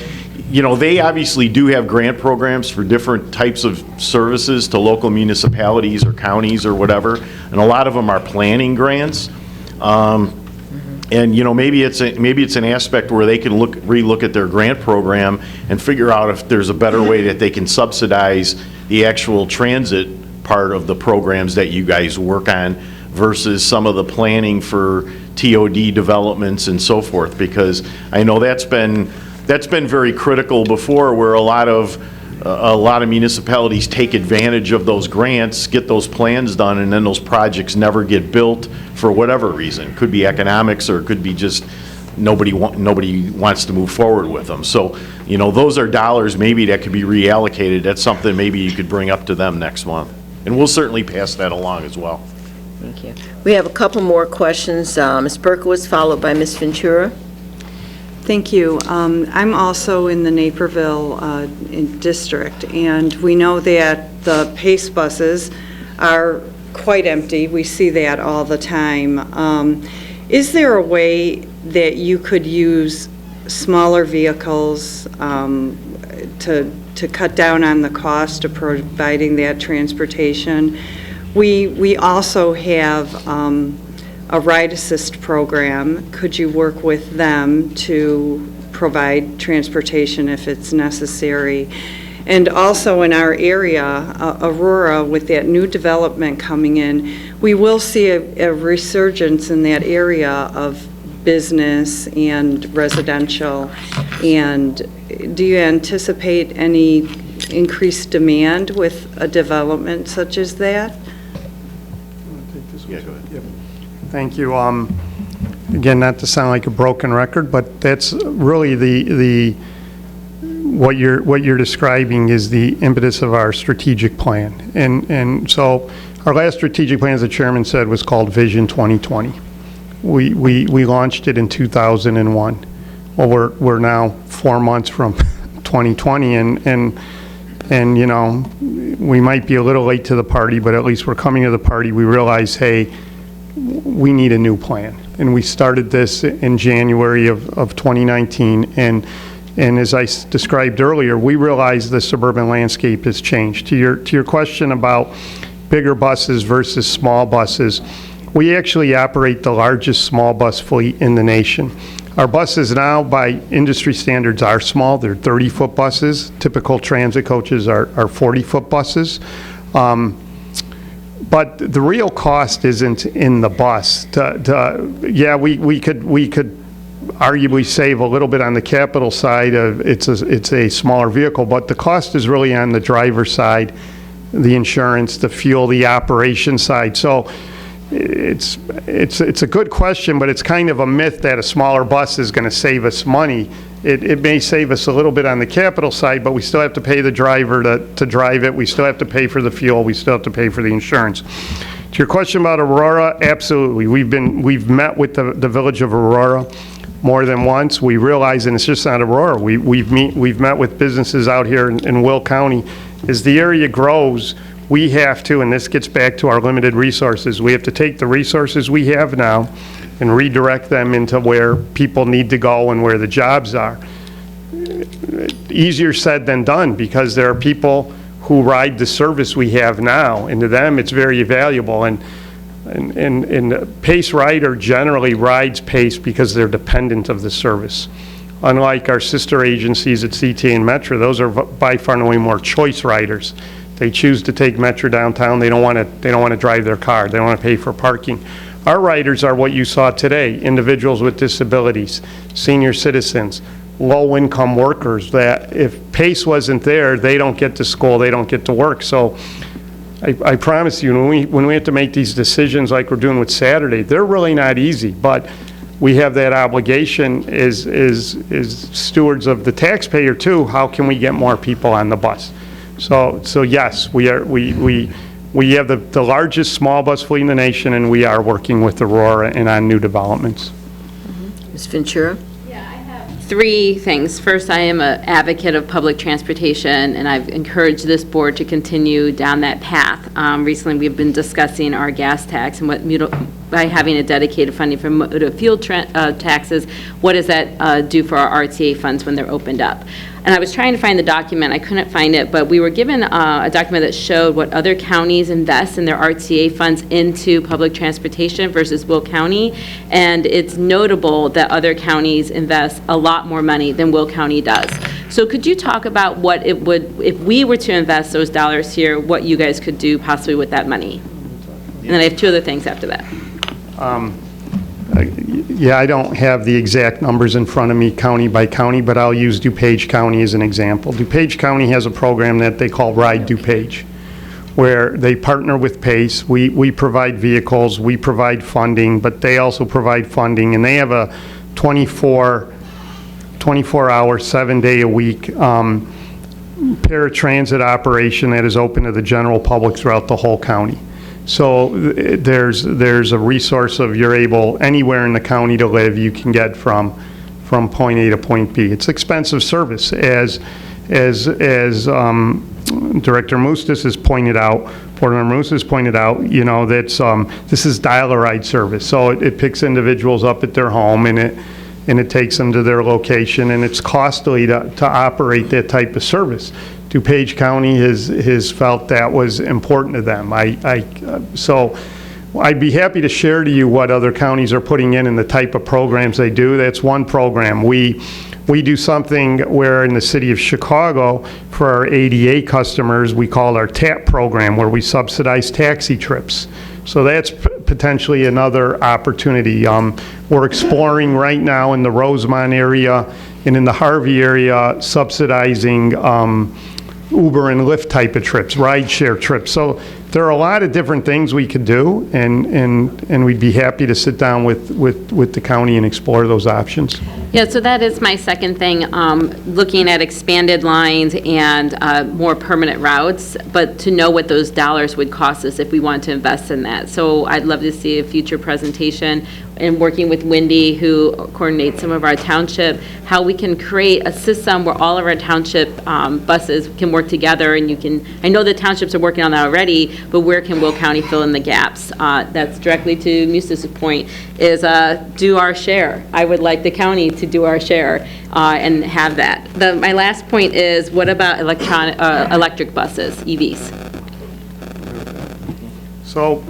K: they obviously do have grant programs for different types of services to local municipalities or counties or whatever, and a lot of them are planning grants. And maybe it's an aspect where they can relook at their grant program and figure out if there's a better way that they can subsidize the actual transit part of the programs that you guys work on versus some of the planning for TOD developments and so forth. Because I know that's been very critical before, where a lot of municipalities take advantage of those grants, get those plans done, and then those projects never get built for whatever reason. Could be economics, or it could be just nobody wants to move forward with them. So, those are dollars maybe that could be reallocated. That's something maybe you could bring up to them next month. And we'll certainly pass that along as well.
A: Thank you. We have a couple more questions. Ms. Berkowitz, followed by Ms. Ventura.
P: Thank you. I'm also in the Naperville district, and we know that the PACE buses are quite empty. We see that all the time. Is there a way that you could use smaller vehicles to cut down on the cost of providing that transportation? We also have a ride assist program. Could you work with them to provide transportation if it's necessary? And also in our area, Aurora, with that new development coming in, we will see a resurgence in that area of business and residential. And do you anticipate any increased demand with a development such as that?
K: Yeah, go ahead.
M: Thank you. Again, not to sound like a broken record, but that's really what you're describing is the impetus of our strategic plan. And so our last strategic plan, as the chairman said, was called Vision 2020. We launched it in 2001. Well, we're now 4 months from 2020, and you know, we might be a little late to the party, but at least we're coming to the party. We realize, hey, we need a new plan. And we started this in January of 2019, and as I described earlier, we realize the suburban landscape has changed. To your question about bigger buses versus small buses, we actually operate the largest small bus fleet in the nation. Our buses now, by industry standards, are small. They're 30-foot buses. Typical transit coaches are 40-foot buses. But the real cost isn't in the bus. Yeah, we could arguably save a little bit on the capital side of it's a smaller vehicle, but the cost is really on the driver side, the insurance, the fuel, the operation side. So it's a good question, but it's kind of a myth that a smaller bus is going to save us money. It may save us a little bit on the capital side, but we still have to pay the driver to drive it. We still have to pay for the fuel. We still have to pay for the insurance. To your question about Aurora, absolutely. We've met with the village of Aurora more than once. We realize, and it's just not Aurora, we've met with businesses out here in Will County. As the area grows, we have to, and this gets back to our limited resources, we have to take the resources we have now and redirect them into where people need to go and where the jobs are. Easier said than done, because there are people who ride the service we have now, and to them it's very valuable. And Pace Rider generally rides Pace because they're dependent of the service. Unlike our sister agencies at CTA and Metra, those are by far and away more choice riders. They choose to take Metra downtown. They don't want to drive their car. They don't want to pay for parking. Our riders are what you saw today: individuals with disabilities, senior citizens, low-income workers. That if Pace wasn't there, they don't get to school, they don't get to work. So I promise you, when we have to make these decisions like we're doing with Saturday, they're really not easy. But we have that obligation as stewards of the taxpayer too. How can we get more people on the bus? So yes, we have the largest small bus fleet in the nation, and we are working with Aurora and on new developments.
A: Ms. Ventura?
O: Three things. First, I am an advocate of public transportation, and I've encouraged this board to continue down that path. Recently, we've been discussing our gas tax and what by having a dedicated funding for motor fuel taxes, what does that do for our RTA funds when they're opened up? And I was trying to find the document. I couldn't find it, but we were given a document that showed what other counties invest in their RTA funds into public transportation versus Will County. And it's notable that other counties invest a lot more money than Will County does. So could you talk about what it would, if we were to invest those dollars here, what you guys could do possibly with that money? And then I have two other things after that.
M: Yeah, I don't have the exact numbers in front of me county by county, but I'll use DuPage County as an example. DuPage County has a program that they call Ride DuPage, where they partner with Pace. We provide vehicles, we provide funding, but they also provide funding, and they have a 24-hour, 7-day-a-week paratransit operation that is open to the general public throughout the whole county. So there's a resource of you're able anywhere in the county to live, you can get from point A to point B. It's expensive service, as as Director Mustis has pointed out, Board Member Mustis has pointed out, you know, that's, this is dial-a-ride service. So it picks individuals up at their home, and it takes them to their location, and it's costly to operate that type of service. DuPage County has felt that was important to them. So I'd be happy to share to you what other counties are putting in and the type of programs they do. That's one program. We do something where in the city of Chicago, for our ADA customers, we call our TAP program, where we subsidize taxi trips. So that's potentially another opportunity. We're exploring right now in the Rosemont area and in the Harvey area subsidizing Uber and Lyft type of trips, rideshare trips. So there are a lot of different things we could do, and we'd be happy to sit down with the county and explore those options.
O: Yeah, so that is my second thing, looking at expanded lines and more permanent routes, but to know what those dollars would cost us if we want to invest in that. So I'd love to see a future presentation and working with Wendy, who coordinates some of our township, how we can create a system where all of our township buses can work together, and you can, I know the townships are working on that already, but where can Will County fill in the gaps? That's directly to Mustis' point, is do our share. I would like the county to do our share and have that. My last point is, what about electric buses, EVs?
M: So,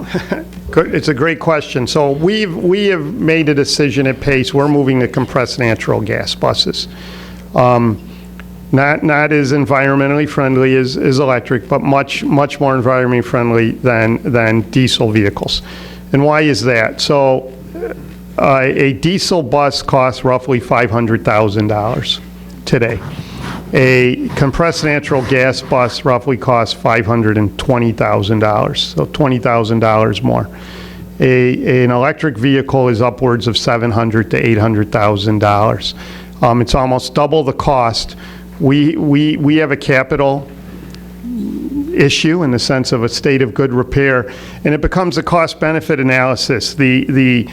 M: it's a great question. So we have made a decision at Pace. We're moving to compressed natural gas buses. Not as environmentally friendly as electric, but much more environmentally friendly than diesel vehicles. And why is that? So a diesel bus costs roughly $500,000 today. A compressed natural gas bus roughly costs $520,000, so $20,000 more. An electric vehicle is upwards of $700,000 to $800,000. It's almost double the cost. We have a capital issue in the sense of a state of good repair, and it becomes a cost-benefit analysis. The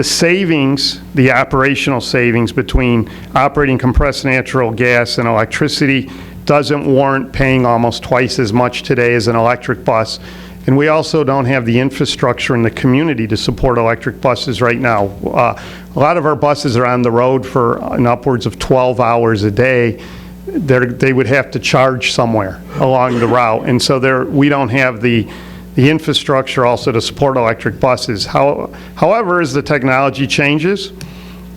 M: savings, the operational savings between operating compressed natural gas and electricity doesn't warrant paying almost twice as much today as an electric bus. And we also don't have the infrastructure in the community to support electric buses right now. A lot of our buses are on the road for upwards of 12 hours a day. They would have to charge somewhere along the route. And so we don't have the infrastructure also to support electric buses. However, as the technology changes,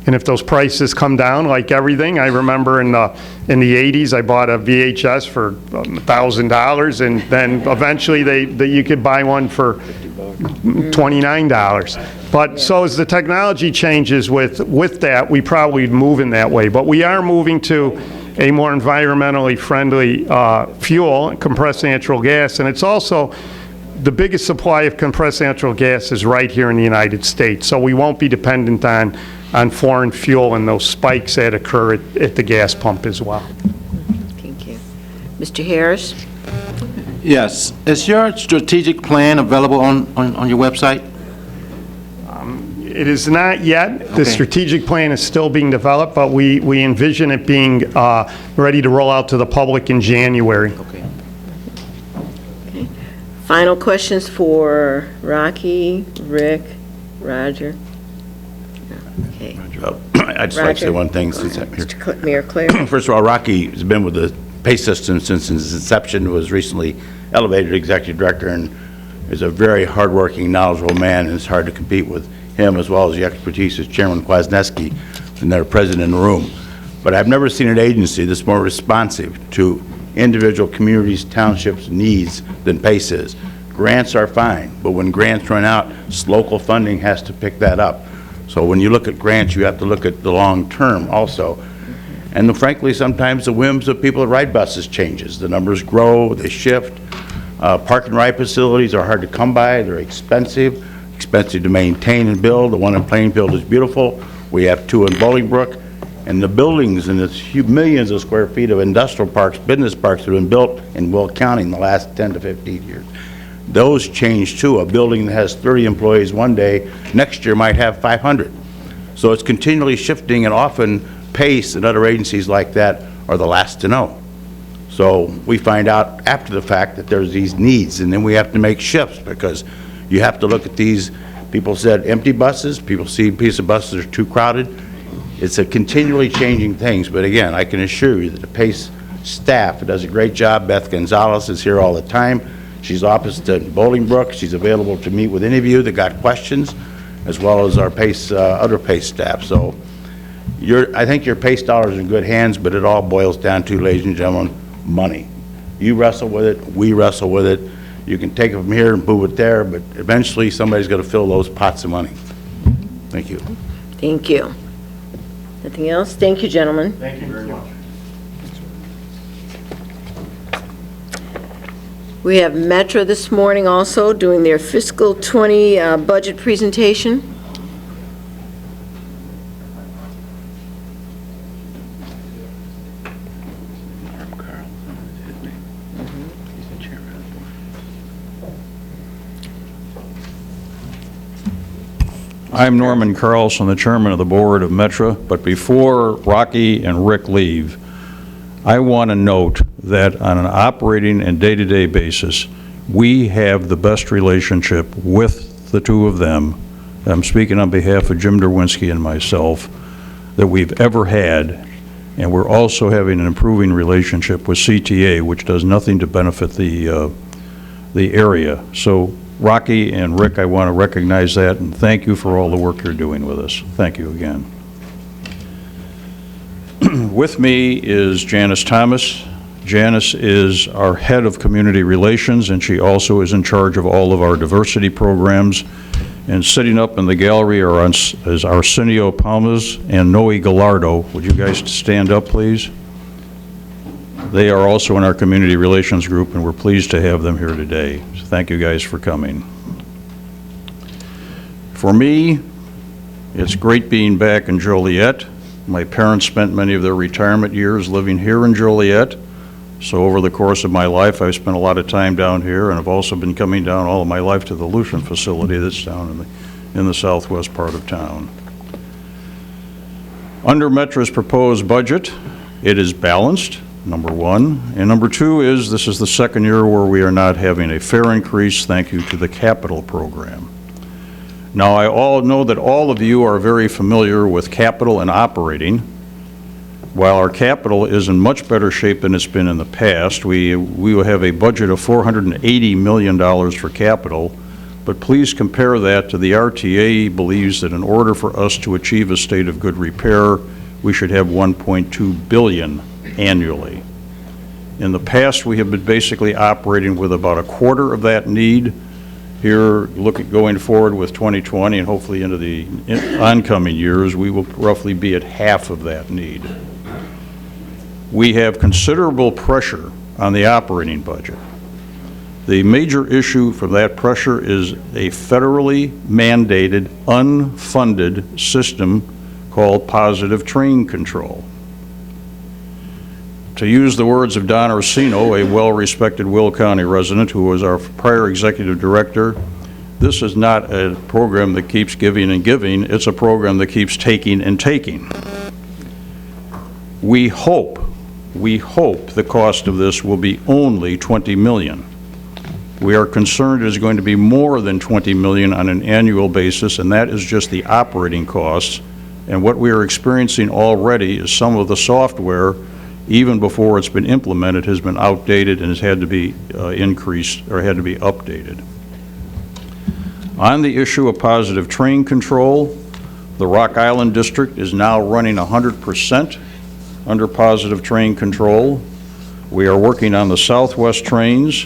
M: and if those prices come down, like everything, I remember in the 80s, I bought a VHS for $1,000, and then eventually you could buy one for $29. But so as the technology changes with that, we probably move in that way. But we are moving to a more environmentally friendly fuel, compressed natural gas, and it's also the biggest supply of compressed natural gas is right here in the United States, so we won't be dependent on foreign fuel and those spikes that occur at the gas pump as well.
A: Thank you. Mr. Harris?
Q: Yes. Is your strategic plan available on your website?
M: It is not yet. The
Q: Okay.
M: strategic plan is still being developed, but we envision it being ready to roll out to the public in January.
Q: Okay.
A: Final questions for Rocky, Rick, Roger? Okay.
R: I'd just like to say one thing since I'm here.
A: Mr. Mayor Claire?
R: First of all, Rocky has been with the pay system since its inception, was recently elevated executive director, and is a very hardworking, knowledgeable man, and it's hard to compete with him, as well as the expertise of Chairman Kwasniewski and their president in the room. But I've never seen an agency that's more responsive to individual communities, townships' needs than PACE is. Grants are fine, but when grants run out, local funding has to pick that up. So when you look at grants, you have to look at the long term also. And frankly, sometimes the whims of people that ride buses changes. The numbers grow, they shift. Park and ride facilities are hard to come by, they're expensive to maintain and build. The one in Plainfield is beautiful. We have two in Bolingbrook. And the buildings and the millions of square feet of industrial parks, business parks that have been built in Will County in the last 10 to 15 years. Those change too. A building that has 30 employees one day, next year might have 500. So it's continually shifting, and often PACE and other agencies like that are the last to know. So we find out after the fact that there's these needs, and then we have to make shifts, because you have to look at these, people said empty buses, people see a piece of buses are too crowded. It's a continually changing things, but again, I can assure you that the PACE staff does a great job. Beth Gonzalez is here all the time. She's opposite Bolingbrook. She's available to meet with any of you that got questions, as well as our PACE, other PACE staff. So I think your PACE dollars are in good hands, but it all boils down to, ladies and gentlemen, money. You wrestle with it, we wrestle with it. You can take it from here and move it there, but eventually somebody's got to fill those pots of money. Thank you.
A: Thank you. Anything else? Thank you, gentlemen.
R: Thank you very much.
A: We have Metra this morning also doing their fiscal 20 budget presentation.
S: I'm Norman Carlson, the chairman of the board of Metra, but before Rocky and Rick leave, I want to note that on an operating and day-to-day basis, we have the best relationship with the two of them, I'm speaking on behalf of Jim Derwinski and myself, that we've ever had, and we're also having an improving relationship with CTA, which does nothing to benefit the area. So Rocky and Rick, I want to recognize that and thank you for all the work you're doing with us. Thank you again. With me is Janice Thomas. Janice is our head of community relations, and she also is in charge of all of our diversity programs. And sitting up in the gallery is Arsenio Palmas and Noe Gallardo. Would you guys stand up, please? They are also in our community relations group, and we're pleased to have them here today. So thank you guys for coming. For me, it's great being back in Joliet. My parents spent many of their retirement years living here in Joliet. So over the course of my life, I've spent a lot of time down here, and I've also been coming down all of my life to the Lutheran facility that's down in the southwest part of town. Under Metra's proposed budget, it is balanced, number one. And number two is this is the second year where we are not having a fare increase, thank you to the capital program. Now, I all know that all of you are very familiar with capital and operating. While our capital is in much better shape than it's been in the past, we will have a budget of $480 million for capital, but please compare that to the RTA believes that in order for us to achieve a state of good repair, we should have $1.2 billion annually. In the past, we have been basically operating with about a quarter of that need. Here, going forward with 2020 and hopefully into the oncoming years, we will roughly be at half of that need. We have considerable pressure on the operating budget. The major issue for that pressure is a federally mandated, unfunded system called positive train control. To use the words of Don Orsino, a well-respected Will County resident who was our prior executive director, this is not a program that keeps giving and giving, it's a program that keeps taking and taking. We hope the cost of this will be only $20 million. We are concerned it is going to be more than $20 million on an annual basis, and that is just the operating costs. And what we are experiencing already is some of the software, even before it's been implemented, has been outdated and has had to be increased or had to be updated. On the issue of positive train control, the Rock Island District is now running 100% under positive train control. We are working on the Southwest trains.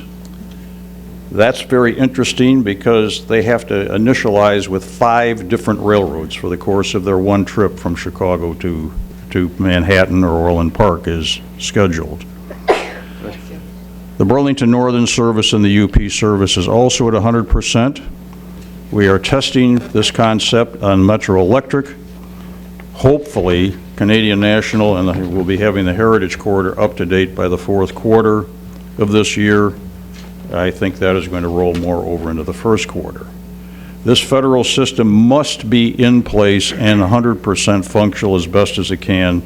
S: That's very interesting because they have to initialize with 5 different railroads for the course of their one trip from Chicago to Manhattan or Orland Park is scheduled. The Burlington Northern service and the UP service is also at 100%. We are testing this concept on Metro Electric. Hopefully, Canadian National and we'll be having the Heritage Corridor up to date by the 4th quarter of this year. I think that is going to roll more over into the 1st quarter. This federal system must be in place and 100% functional as best as it can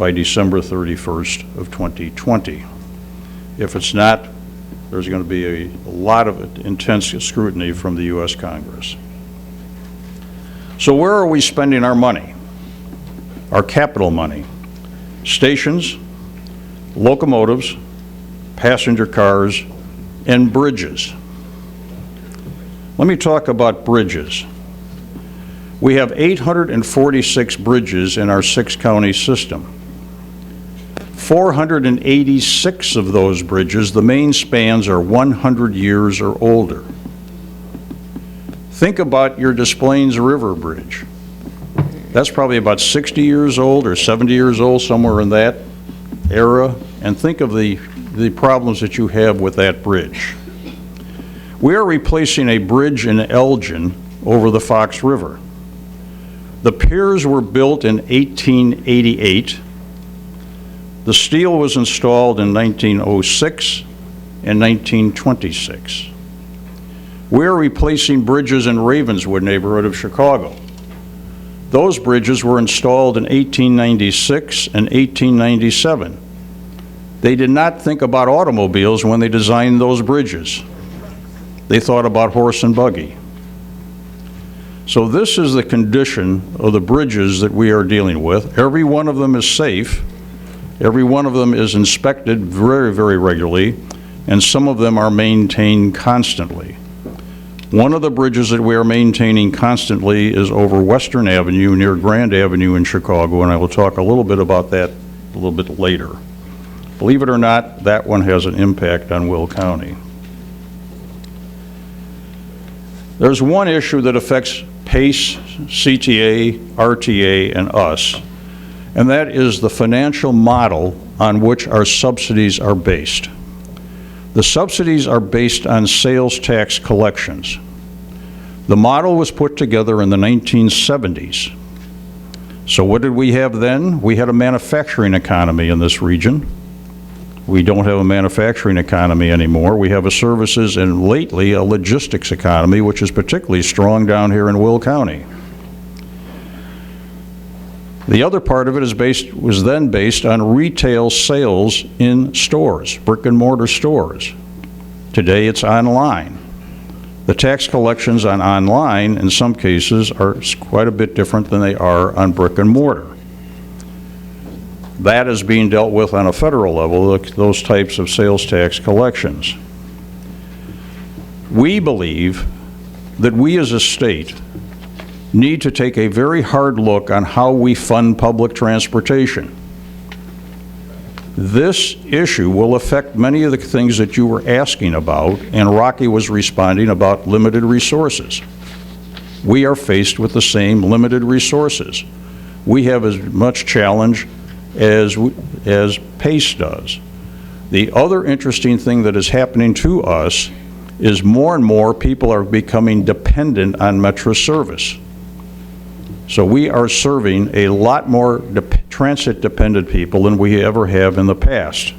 S: by December 31st of 2020. If it's not, there's going to be a lot of intense scrutiny from the U.S. Congress. So where are we spending our money? Our capital money? Stations, locomotives, passenger cars, and bridges. Let me talk about bridges. We have 846 bridges in our 6-county system. 486 of those bridges, the main spans are 100 years or older. Think about your Des Plaines River Bridge. That's probably about 60 years old or 70 years old, somewhere in that era, and think of the problems that you have with that bridge. We are replacing a bridge in Elgin over the Fox River. The piers were built in 1888. The steel was installed in 1906 and 1926. We are replacing bridges in Ravenswood neighborhood of Chicago. Those bridges were installed in 1896 and 1897. They did not think about automobiles when they designed those bridges. They thought about horse and buggy. So this is the condition of the bridges that we are dealing with. Every one of them is safe. Every one of them is inspected very, very regularly, and some of them are maintained constantly. One of the bridges that we are maintaining constantly is over Western Avenue near Grand Avenue in Chicago, and I will talk a little bit about that a little bit later. Believe it or not, that one has an impact on Will County. There's one issue that affects PACE, CTA, RTA, and us, and that is the financial model on which our subsidies are based. The subsidies are based on sales tax collections. The model was put together in the 1970s. So what did we have then? We had a manufacturing economy in this region. We don't have a manufacturing economy anymore. We have a services and lately a logistics economy, which is particularly strong down here in Will County. The other part of it was then based on retail sales in stores, brick and mortar stores. Today it's online. The tax collections on online, in some cases, are quite a bit different than they are on brick and mortar. That is being dealt with on a federal level, those types of sales tax collections. We believe that we as a state need to take a very hard look on how we fund public transportation. This issue will affect many of the things that you were asking about, and Rocky was responding about limited resources. We are faced with the same limited resources. We have as much challenge as PACE does. The other interesting thing that is happening to us is more and more people are becoming dependent on Metra service. So we are serving a lot more transit-dependent people than we ever have in the past.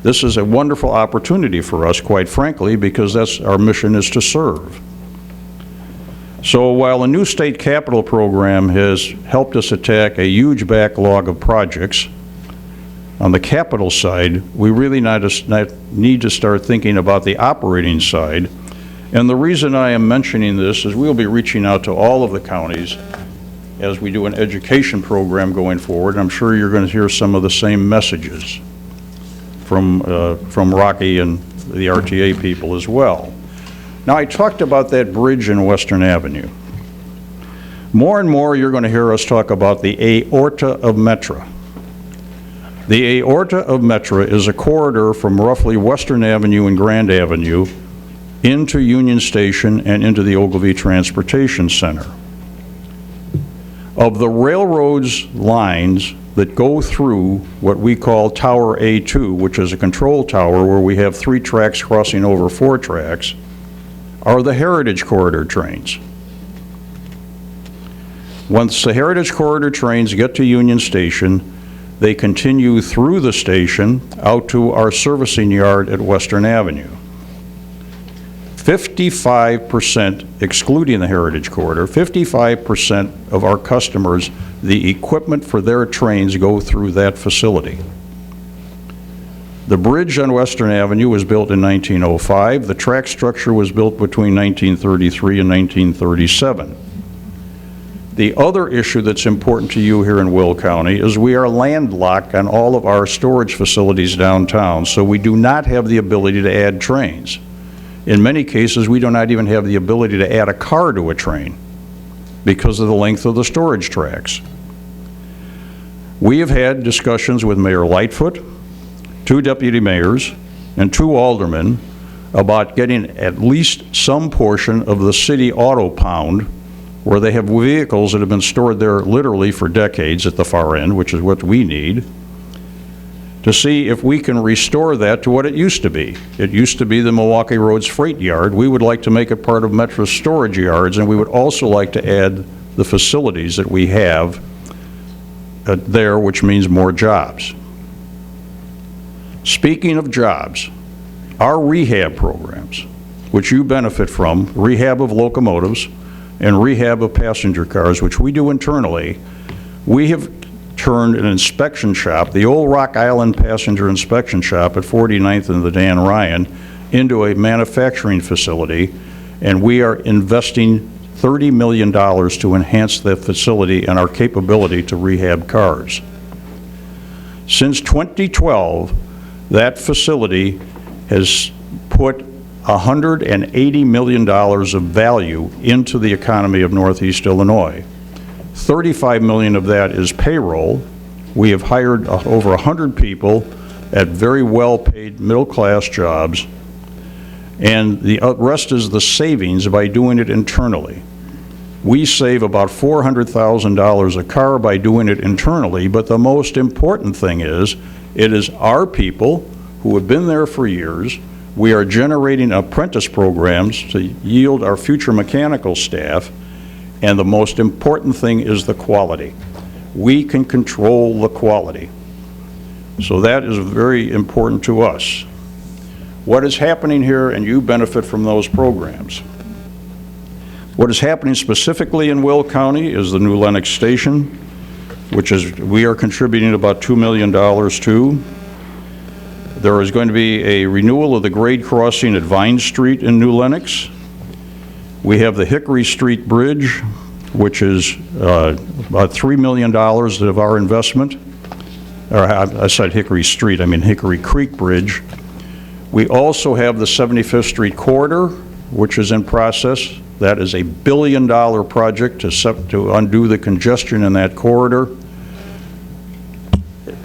S: This is a wonderful opportunity for us, quite frankly, because that's our mission is to serve. So while the new state capital program has helped us attack a huge backlog of projects, on the capital side, we really need to start thinking about the operating side. And the reason I am mentioning this is we'll be reaching out to all of the counties as we do an education program going forward. I'm sure you're going to hear some of the same messages from Rocky and the RTA people as well. Now, I talked about that bridge in Western Avenue. More and more, you're going to hear us talk about the aorta of Metra. The aorta of Metra is a corridor from roughly Western Avenue and Grand Avenue into Union Station and into the Ogilvie Transportation Center. Of the railroad's lines that go through what we call Tower A2, which is a control tower where we have 3 tracks crossing over 4 tracks, are the Heritage Corridor trains. Once the Heritage Corridor trains get to Union Station, they continue through the station out to our servicing yard at Western Avenue. 55%, excluding the Heritage Corridor, 55% of our customers, the equipment for their trains go through that facility. The bridge on Western Avenue was built in 1905. The track structure was built between 1933 and 1937. The other issue that's important to you here in Will County is we are landlocked on all of our storage facilities downtown, so we do not have the ability to add trains. In many cases, we do not even have the ability to add a car to a train because of the length of the storage tracks. We have had discussions with Mayor Lightfoot, 2 deputy mayors, and 2 aldermen about getting at least some portion of the city auto pound where they have vehicles that have been stored there literally for decades at the far end, which is what we need, to see if we can restore that to what it used to be. It used to be the Milwaukee Roads Freight Yard. We would like to make it part of Metra's storage yards, and we would also like to add the facilities that we have there, which means more jobs. Speaking of jobs, our rehab programs, which you benefit from, rehab of locomotives and rehab of passenger cars, which we do internally, we have turned an inspection shop, the old Rock Island passenger inspection shop at 49th and the Dan Ryan, into a manufacturing facility, and we are investing $30 million to enhance that facility and our capability to rehab cars. Since 2012, that facility has put $180 million of value into the economy of Northeast Illinois. 35 million of that is payroll. We have hired over 100 people at very well-paid middle-class jobs, and the rest is the savings by doing it internally. We save about $400,000 a car by doing it internally, but the most important thing is, it is our people who have been there for years. We are generating apprentice programs to yield our future mechanical staff, and the most important thing is the quality. We can control the quality. So that is very important to us. What is happening here, and you benefit from those programs. What is happening specifically in Will County is the new Lennox Station, which is, we are contributing about $2 million to. There is going to be a renewal of the grade crossing at Vine Street in New Lenox. We have the Hickory Street Bridge, which is about $3 million of our investment. Or I said Hickory Street, I mean Hickory Creek Bridge. We also have the 75th Street Corridor, which is in process. That is a $1 billion project to undo the congestion in that corridor.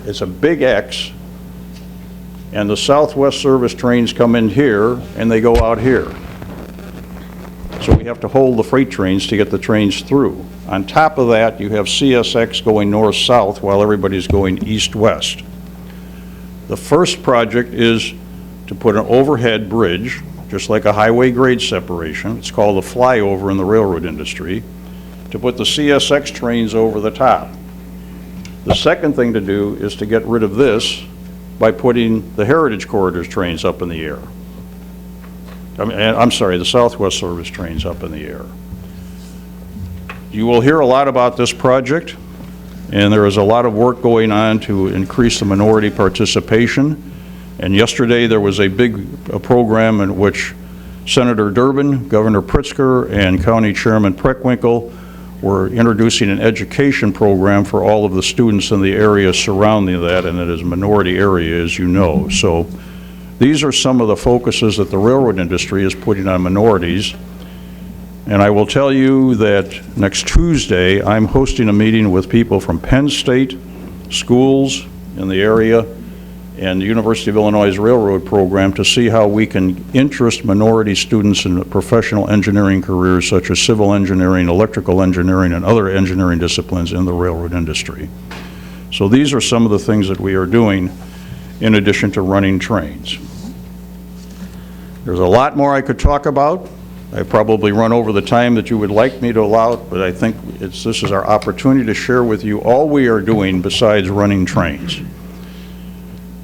S: It's a big X, and the Southwest service trains come in here and they go out here. So we have to hold the freight trains to get the trains through. On top of that, you have CSX going north-south while everybody's going east-west. The first project is to put an overhead bridge, just like a highway grade separation. It's called a flyover in the railroad industry, to put the CSX trains over the top. The second thing to do is to get rid of this by putting the Heritage Corridors trains up in the air. I'm sorry, the Southwest Service trains up in the air. You will hear a lot about this project, and there is a lot of work going on to increase the minority participation. And yesterday there was a big program in which Senator Durbin, Governor Pritzker, and County Chairman Preckwinkle were introducing an education program for all of the students in the area surrounding that, and it is a minority area, as you know. So these are some of the focuses that the railroad industry is putting on minorities. And I will tell you that next Tuesday, I'm hosting a meeting with people from Penn State, schools in the area, and the University of Illinois' railroad program to see how we can interest minority students in professional engineering careers such as civil engineering, electrical engineering, and other engineering disciplines in the railroad industry. So these are some of the things that we are doing in addition to running trains. There's a lot more I could talk about. I probably run over the time that you would like me to allow, but I think this is our opportunity to share with you all we are doing besides running trains.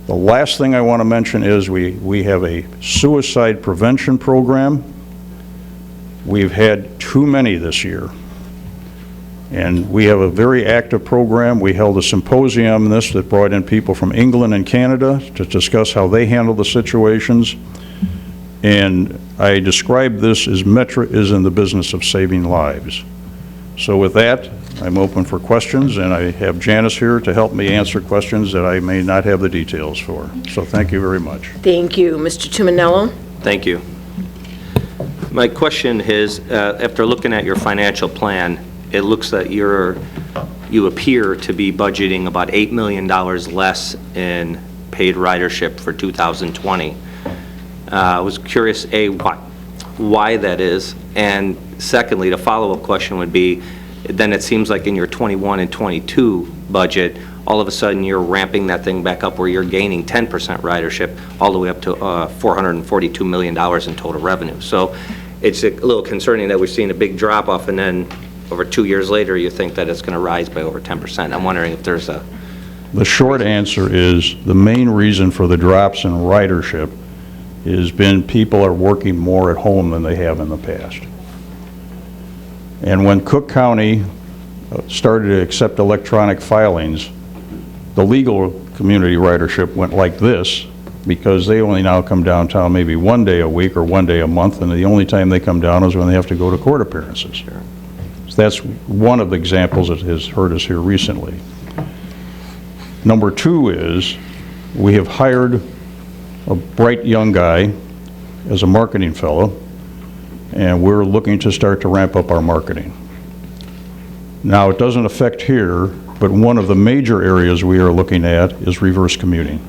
S: The last thing I want to mention is we have a suicide prevention program. We've had too many this year. And we have a very active program. We held a symposium on this that brought in people from England and Canada to discuss how they handle the situations. And I described this as Metra is in the business of saving lives. So with that, I'm open for questions, and I have Janice here to help me answer questions that I may not have the details for. So thank you very much.
A: Thank you. Mr. Tuminello?
T: Thank you. My question is, after looking at your financial plan, it looks that you appear to be budgeting about $8 million less in paid ridership for 2020. I was curious, A, why that is, and secondly, the follow-up question would be, then it seems like in your 21 and 22 budget, all of a sudden you're ramping that thing back up where you're gaining 10% ridership all the way up to $442 million in total revenue. So it's a little concerning that we're seeing a big drop off, and then over 2 years later you think that it's going to rise by over 10%. I'm wondering if there's a...
S: The short answer is the main reason for the drops in ridership has been people are working more at home than they have in the past. And when Cook County started to accept electronic filings, the legal community ridership went like this, because they only now come downtown maybe 1 day a week or 1 day a month, and the only time they come down is when they have to go to court appearances. Sure. So that's one of the examples that has hurt us here recently. Number two is we have hired a bright young guy as a marketing fellow, and we're looking to start to ramp up our marketing. Now, it doesn't affect here, but one of the major areas we are looking at is reverse commuting.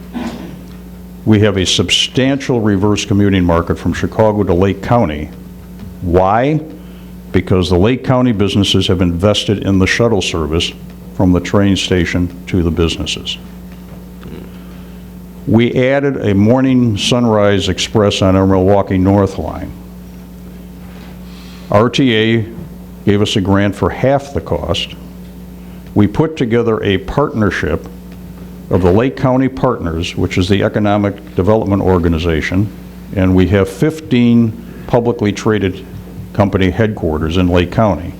S: We have a substantial reverse commuting market from Chicago to Lake County. Why? Because the Lake County businesses have invested in the shuttle service from the train station to the businesses. We added a morning sunrise express on our Milwaukee North line. RTA gave us a grant for half the cost. We put together a partnership of the Lake County Partners, which is the economic development organization, and we have 15 publicly traded company headquarters in Lake County.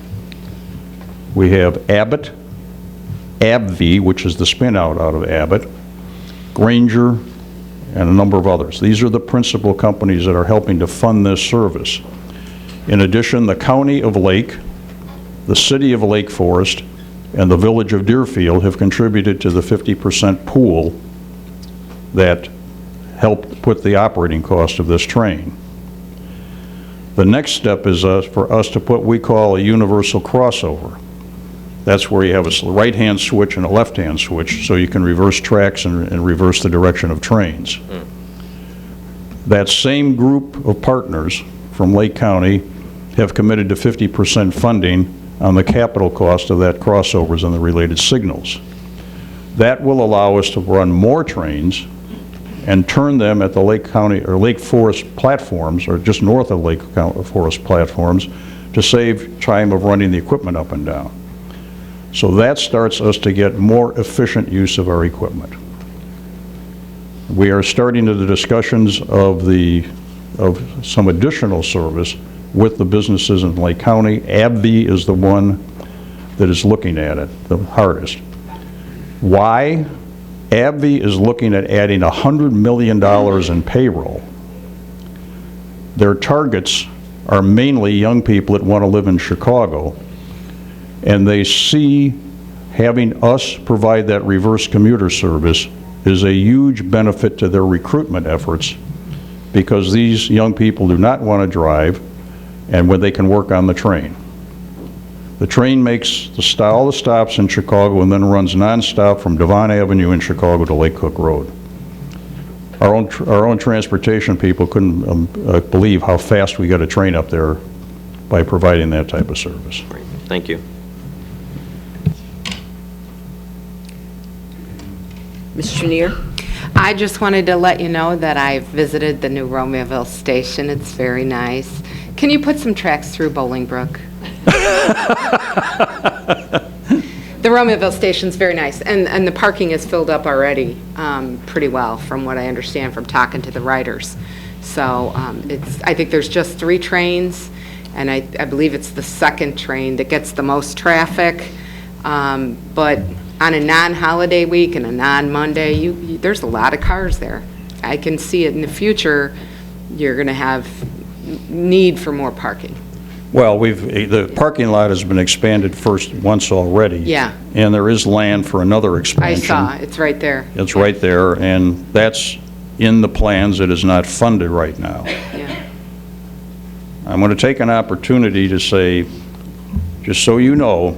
S: We have Abbott, AbbVie, which is the spin-out out of Abbott, Granger, and a number of others. These are the principal companies that are helping to fund this service. In addition, the County of Lake, the City of Lake Forest, and the Village of Deerfield have contributed to the 50% pool that helped put the operating cost of this train. The next step is for us to put what we call a universal crossover. That's where you have a right-hand switch and a left-hand switch, so you can reverse tracks and reverse the direction of trains. That same group of partners from Lake County have committed to 50% funding on the capital cost of that crossovers and the related signals. That will allow us to run more trains and turn them at the Lake County or Lake Forest platforms, or just north of Lake Forest platforms, to save time of running the equipment up and down. So that starts us to get more efficient use of our equipment. We are starting to the discussions of some additional service with the businesses in Lake County. AbbVie is the one that is looking at it the hardest. Why? AbbVie is looking at adding $100 million in payroll. Their targets are mainly young people that want to live in Chicago, and they see having us provide that reverse commuter service is a huge benefit to their recruitment efforts, because these young people do not want to drive, and when they can work on the train. The train makes all the stops in Chicago and then runs nonstop from Devon Avenue in Chicago to Lake Cook Road. Our own transportation people couldn't believe how fast we got a train up there by providing that type of service.
T: Great. Thank you.
A: Ms. Trenier?
U: I just wanted to let you know that I visited the new Romeoville station. It's very nice. Can you put some tracks through Bolingbrook? The Romeoville station's very nice, and the parking is filled up already pretty well, from what I understand from talking to the riders. So I think there's just 3 trains, and I believe it's the second train that gets the most traffic. But on a non-holiday week and a non-Monday, there's a lot of cars there. I can see it in the future, you're going to have need for more parking.
S: Well, the parking lot has been expanded once already.
U: Yeah.
S: And there is land for another
U: I
S: expansion.
U: saw, it's right there.
S: It's right there, and that's in the plans. It is not funded right now.
U: Yeah.
S: I'm going to take an opportunity to say, just so you know,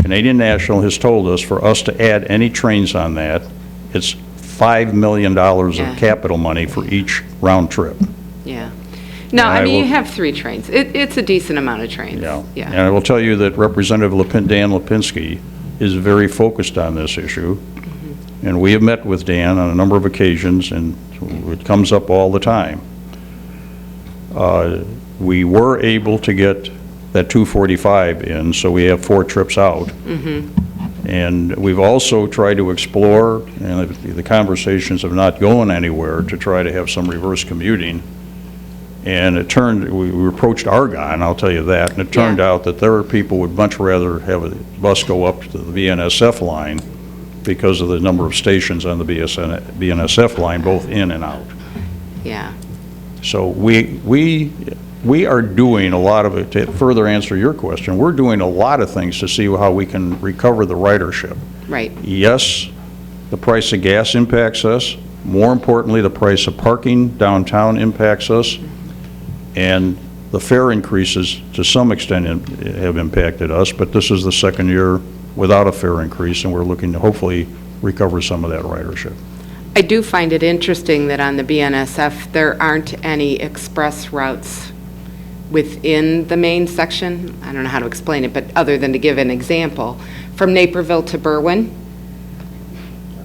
S: Canadian National has told us for us to add any trains on that, it's $5 million of capital money for each round trip.
U: Yeah. No,
S: And
U: I mean,
S: will-
U: you have 3 trains. It's a decent amount of trains.
S: Yeah.
U: Yeah.
S: And I will tell you that Representative Dan Lipinski is very focused on this issue. And we have met with Dan on a number of occasions, and it comes up all the time. We were able to get that 245 in, so we have 4 trips out. And we've also tried to explore, and the conversations have not gone anywhere, to try to have some reverse commuting. And we approached Argonne, I'll tell you that, and it turned out that there are people who would much rather have a bus go up to the BNSF line because of the number of stations on the BNSF line, both in and out.
U: Yeah.
S: So we are doing a lot of it. To further answer your question, we're doing a lot of things to see how we can recover the ridership.
U: Right.
S: Yes, the price of gas impacts us. More importantly, the price of parking downtown impacts us. And the fare increases, to some extent, have impacted us, but this is the second year without a fare increase, and we're looking to hopefully recover some of that ridership.
U: I do find it interesting that on the BNSF, there aren't any express routes within the main section. I don't know how to explain it, but other than to give an example, from Naperville to Berwyn,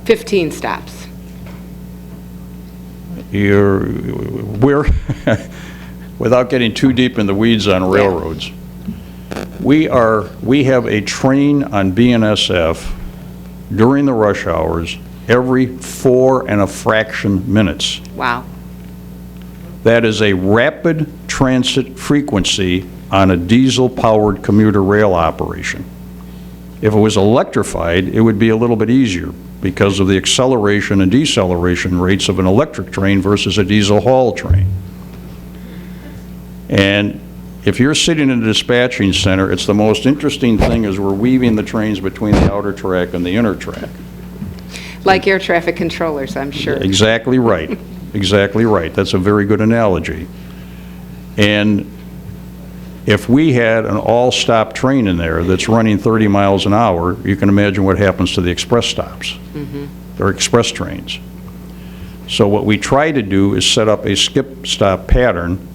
U: 15 stops.
S: We're, without getting too deep in the weeds on railroads, we have a train on BNSF during the rush hours every 4 and a fraction minutes.
U: Wow.
S: That is a rapid transit frequency on a diesel-powered commuter rail operation. If it was electrified, it would be a little bit easier because of the acceleration and deceleration rates of an electric train versus a diesel haul train. And if you're sitting in a dispatching center, it's the most interesting thing is we're weaving the trains between the outer track and the inner track.
U: Like air traffic controllers, I'm sure.
S: Exactly right. Exactly right. That's a very good analogy. And if we had an all-stop train in there that's running 30 miles an hour, you can imagine what happens to the express stops. They're express trains. So what we try to do is set up a skip-stop pattern,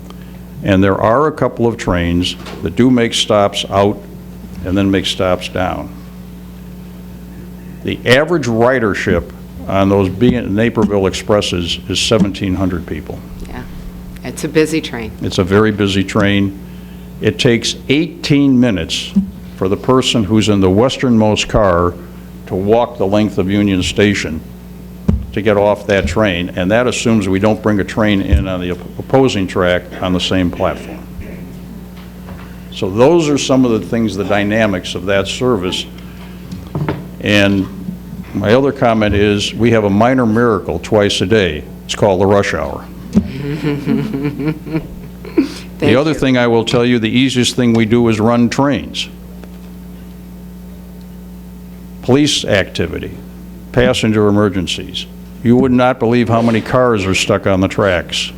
S: and there are a couple of trains that do make stops out and then make stops down. The average ridership on those Naperville Expresses is 1,700 people.
U: Yeah. It's a busy train.
S: It's a very busy train. It takes 18 minutes for the person who's in the westernmost car to walk the length of Union Station to get off that train, and that assumes we don't bring a train in on the opposing track on the same platform. So those are some of the things, the dynamics of that service. And my other comment is we have a minor miracle twice a day. It's called the rush hour. The other thing I will tell you, the easiest thing we do is run trains. Police activity, passenger emergencies. You would not believe how many cars are stuck on the tracks.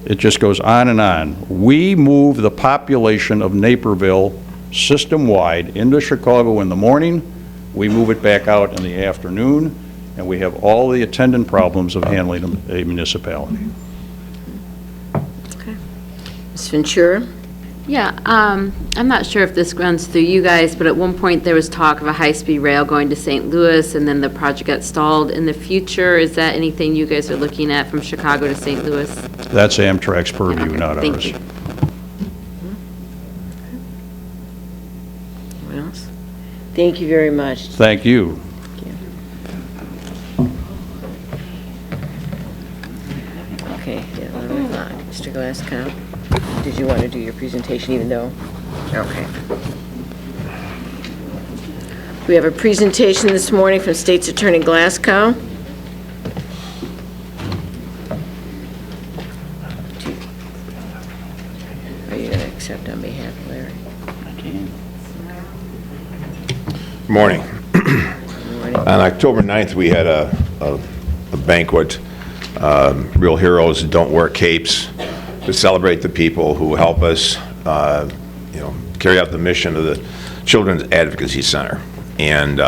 S: It just goes on and on. We move the population of Naperville system-wide into Chicago in the morning. We move it back out in the afternoon, and we have all the attendant problems of handling a municipality.
A: Ms. Ventura?
O: Yeah, I'm not sure if this runs through you guys, but at one point there was talk of a high-speed rail going to St. Louis, and then the project got stalled. In the future, is that anything you guys are looking at from Chicago to St. Louis?
S: That's Amtrak's purview, not
O: Thank
S: ours.
O: you.
A: What else? Thank you very much.
S: Thank you.
A: Okay, yeah, Mr. Glasgow. Did you want to do your presentation even though? Okay. We have a presentation this morning from State's Attorney Glasgow. Are you going to accept on behalf of Larry?
C: Good morning. On October 9th, we had a banquet, Real Heroes Don't Wear Capes, to celebrate the people who help us, carry out the mission of the Children's Advocacy Center. And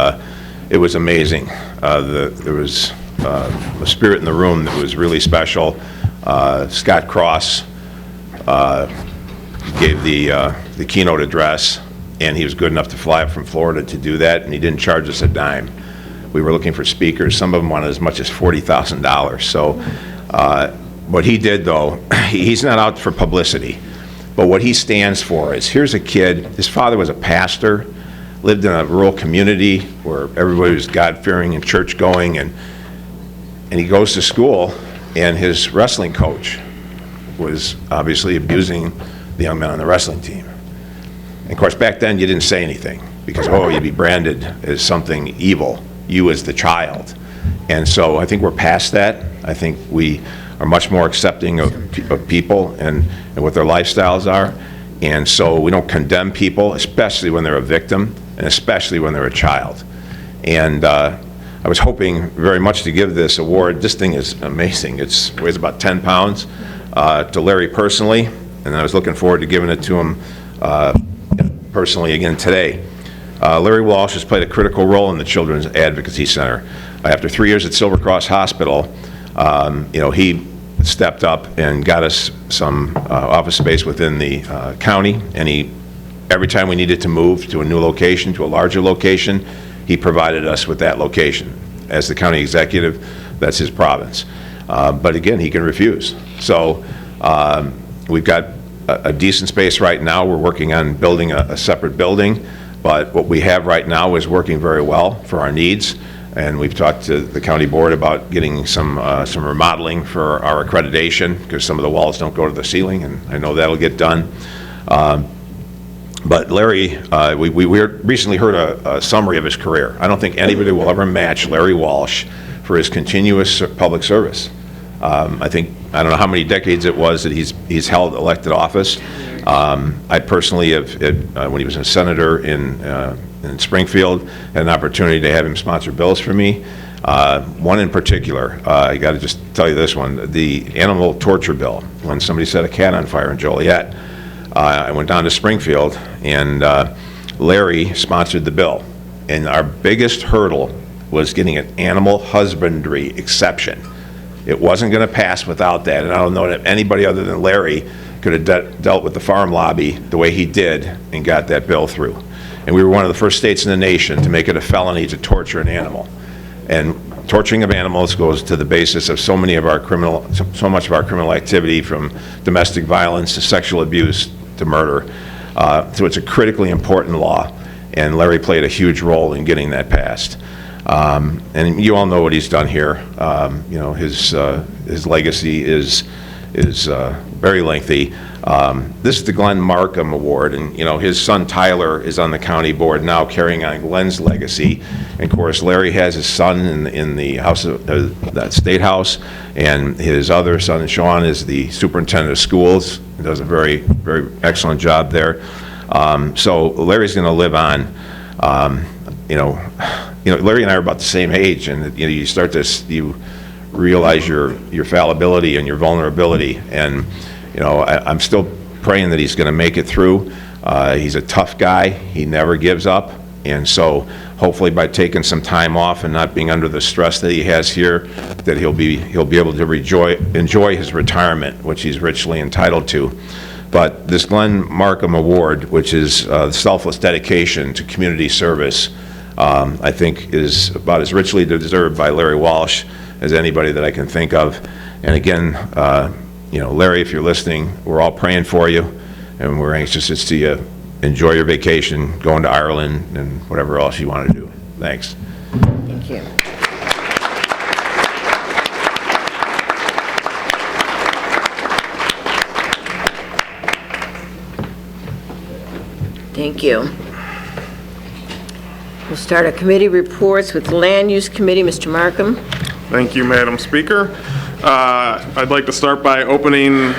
C: it was amazing. There was a spirit in the room that was really special. Scott Cross gave the keynote address, and he was good enough to fly up from Florida to do that, and he didn't charge us a dime. We were looking for speakers. Some of them wanted as much as $40,000. So what he did, though, he's not out for publicity, but what he stands for is, here's a kid, his father was a pastor, lived in a rural community where everybody was God-fearing and church-going, and he goes to school, and his wrestling coach was obviously abusing the young men on the wrestling team. And of course, back then, you didn't say anything, because, you'd be branded as something evil, you as the child. And so I think we're past that. I think we are much more accepting of people and what their lifestyles are. And so we don't condemn people, especially when they're a victim, and especially when they're a child. And I was hoping very much to give this award. This thing is amazing. It weighs about 10 pounds to Larry personally, and I was looking forward to giving it to him personally again today. Larry Walsh has played a critical role in the Children's Advocacy Center. After 3 years at Silver Cross Hospital, he stepped up and got us some office space within the county, and every time we needed to move to a new location, to a larger location, he provided us with that location. As the county executive, that's his province. But again, he can refuse. So we've got a decent space right now. We're working on building a separate building, but what we have right now is working very well for our needs. And we've talked to the county board about getting some remodeling for our accreditation, because some of the walls don't go to the ceiling, and I know that'll get done. But Larry, we recently heard a summary of his career. I don't think anybody will ever match Larry Walsh for his continuous public service. I don't know how many decades it was that he's held elected office. I personally have, when he was a senator in Springfield, had an opportunity to have him sponsor bills for me. One in particular, I got to just tell you this one, the animal torture bill, when somebody set a cat on fire in Joliet. I went down to Springfield, and Larry sponsored the bill. And our biggest hurdle was getting an animal husbandry exception. It wasn't going to pass without that, and I don't know that anybody other than Larry could have dealt with the farm lobby the way he did and got that bill through. And we were one of the first states in the nation to make it a felony to torture an animal. And torturing of animals goes to the basis of so much of our criminal activity, from domestic violence to sexual abuse to murder. So it's a critically important law, and Larry played a huge role in getting that passed. And you all know what he's done here. His legacy is very lengthy. This is the Glenn Markham Award, and his son Tyler is on the county board now, carrying on Glenn's legacy. And of course, Larry has his son in the house of that state house, and his other son Sean is the superintendent of schools. He does a very, very excellent job there. So Larry's going to live on. Larry and I are about the same age, and you start you realize your fallibility and your vulnerability, and I'm still praying that he's going to make it through. He's a tough guy. He never gives up, and so hopefully by taking some time off and not being under the stress that he has here, that he'll be able to enjoy his retirement, which he's richly entitled to. But this Glenn Markham Award, which is selfless dedication to community service, I think is about as richly deserved by Larry Walsh as anybody that I can think of. And again, Larry, if you're listening, we're all praying for you, and we're anxious to see you enjoy your vacation, going to Ireland, and whatever else you want to do. Thanks.
A: Thank you. Thank you. We'll start our committee reports with the Land Use Committee. Mr. Markham.
B: Thank you, Madam Speaker. I'd like to start by opening,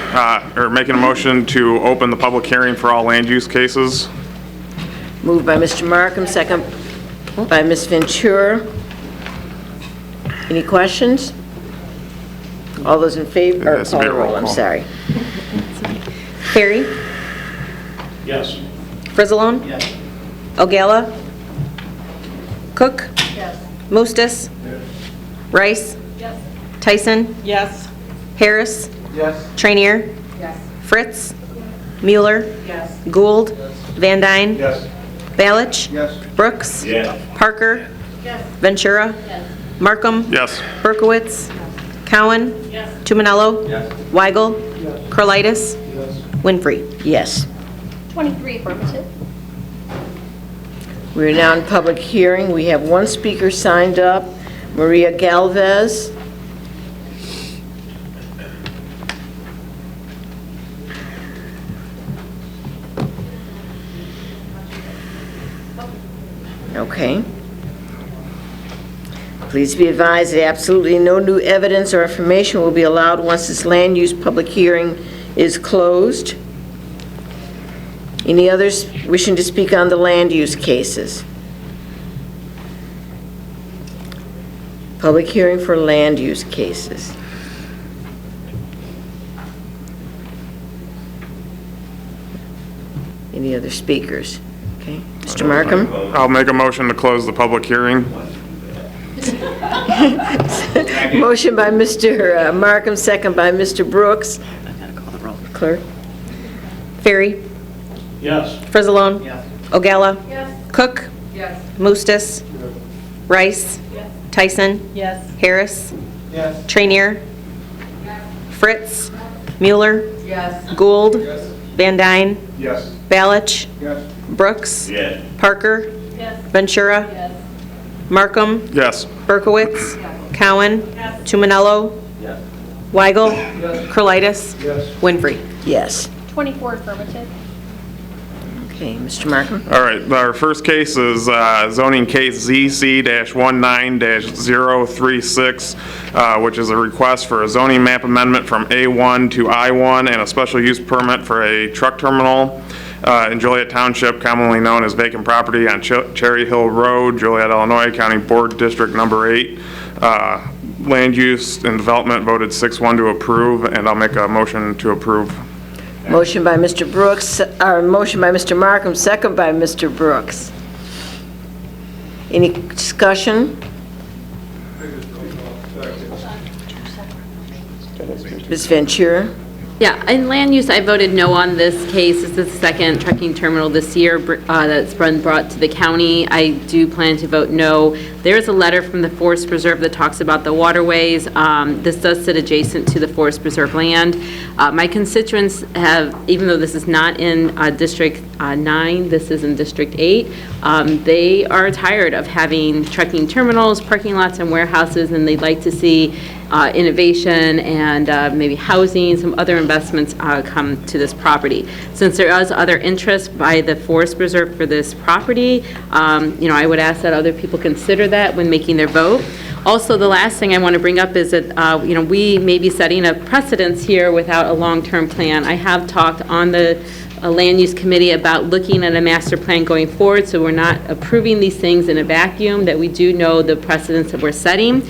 B: or making a motion to open the public hearing for all land use cases.
A: Moved by Mr. Markham, second by Ms. Ventura. Any questions? All those in favor, or call the roll, I'm sorry.
E: Ferry?
S: Yes.
E: Frizzalone? Yes. Ogala? Cook? Yes. Mostis? Yes. Rice? Yes. Tyson?
U: Yes.
E: Harris?
U: Yes.
E: Trainier?
U: Yes.
E: Fritz? Mueller?
U: Yes.
E: Gould? Van Dyne?
S: Yes.
E: Balich?
S: Yes.
E: Brooks?
S: Yes.
E: Parker?
U: Yes.
E: Ventura? Markham?
B: Yes.
E: Berkowitz? Cowan?
U: Yes.
E: Tuminello?
S: Yes.
E: Weigel? Carlitis? Winfrey?
A: Yes.
V: 23 affirmative.
A: We're now in public hearing. We have one speaker signed up, Maria Galvez. Okay. Please be advised that absolutely no new evidence or information will be allowed once this land use public hearing is closed. Any others wishing to speak on the land use cases? Public hearing for land use cases. Any other speakers? Okay, Mr. Markham?
B: I'll make a motion to close the public hearing.
A: Motion by Mr. Markham, second by Mr. Brooks. I've got to call the roll. Clerk?
E: Ferry?
S: Yes.
E: Frizzalone?
U: Yes.
E: Ogala?
U: Yes.
E: Cook?
U: Yes.
E: Mostis? Rice?
U: Yes.
E: Tyson?
U: Yes.
E: Harris?
U: Yes.
E: Trainier? Fritz? Mueller?
U: Yes.
E: Gould? Van Dyne?
S: Yes.
E: Balich?
S: Yes.
E: Brooks?
S: Yes.
E: Parker?
U: Yes.
E: Ventura?
U: Yes.
B: Markham? Yes.
E: Berkowitz? Cowan? Tuminello?
S: Yes.
E: Weigel?
S: Yes.
E: Carlitis?
S: Yes.
E: Winfrey?
A: Yes.
V: 24 affirmative.
A: Okay, Mr. Markham?
B: All right, our first case is zoning case ZC-19-036, which is a request for a zoning map amendment from A1 to I1 and a special use permit for a truck terminal in Joliet Township, commonly known as vacant property on Cherry Hill Road, Joliet, Illinois, County Board District Number 8. Land Use and Development voted 6-1 to approve, and I'll make a motion to approve.
A: Motion by Mr. Brooks, or motion by Mr. Markham, second by Mr. Brooks. Any discussion? Ms. Ventura?
O: Yeah, in land use, I voted no on this case. This is the second trucking terminal this year that's been brought to the county. I do plan to vote no. There's a letter from the Forest Preserve that talks about the waterways. This does sit adjacent to the Forest Preserve land. My constituents have, even though this is not in District 9, this is in District 8, they are tired of having trucking terminals, parking lots, and warehouses, and they'd like to see innovation and maybe housing, some other investments come to this property. Since there is other interest by the Forest Preserve for this property, I would ask that other people consider that when making their vote. Also, the last thing I want to bring up is that, we may be setting a precedence here without a long-term plan. I have talked on the Land Use Committee about looking at a master plan going forward, so we're not approving these things in a vacuum, that we do know the precedents that we're setting.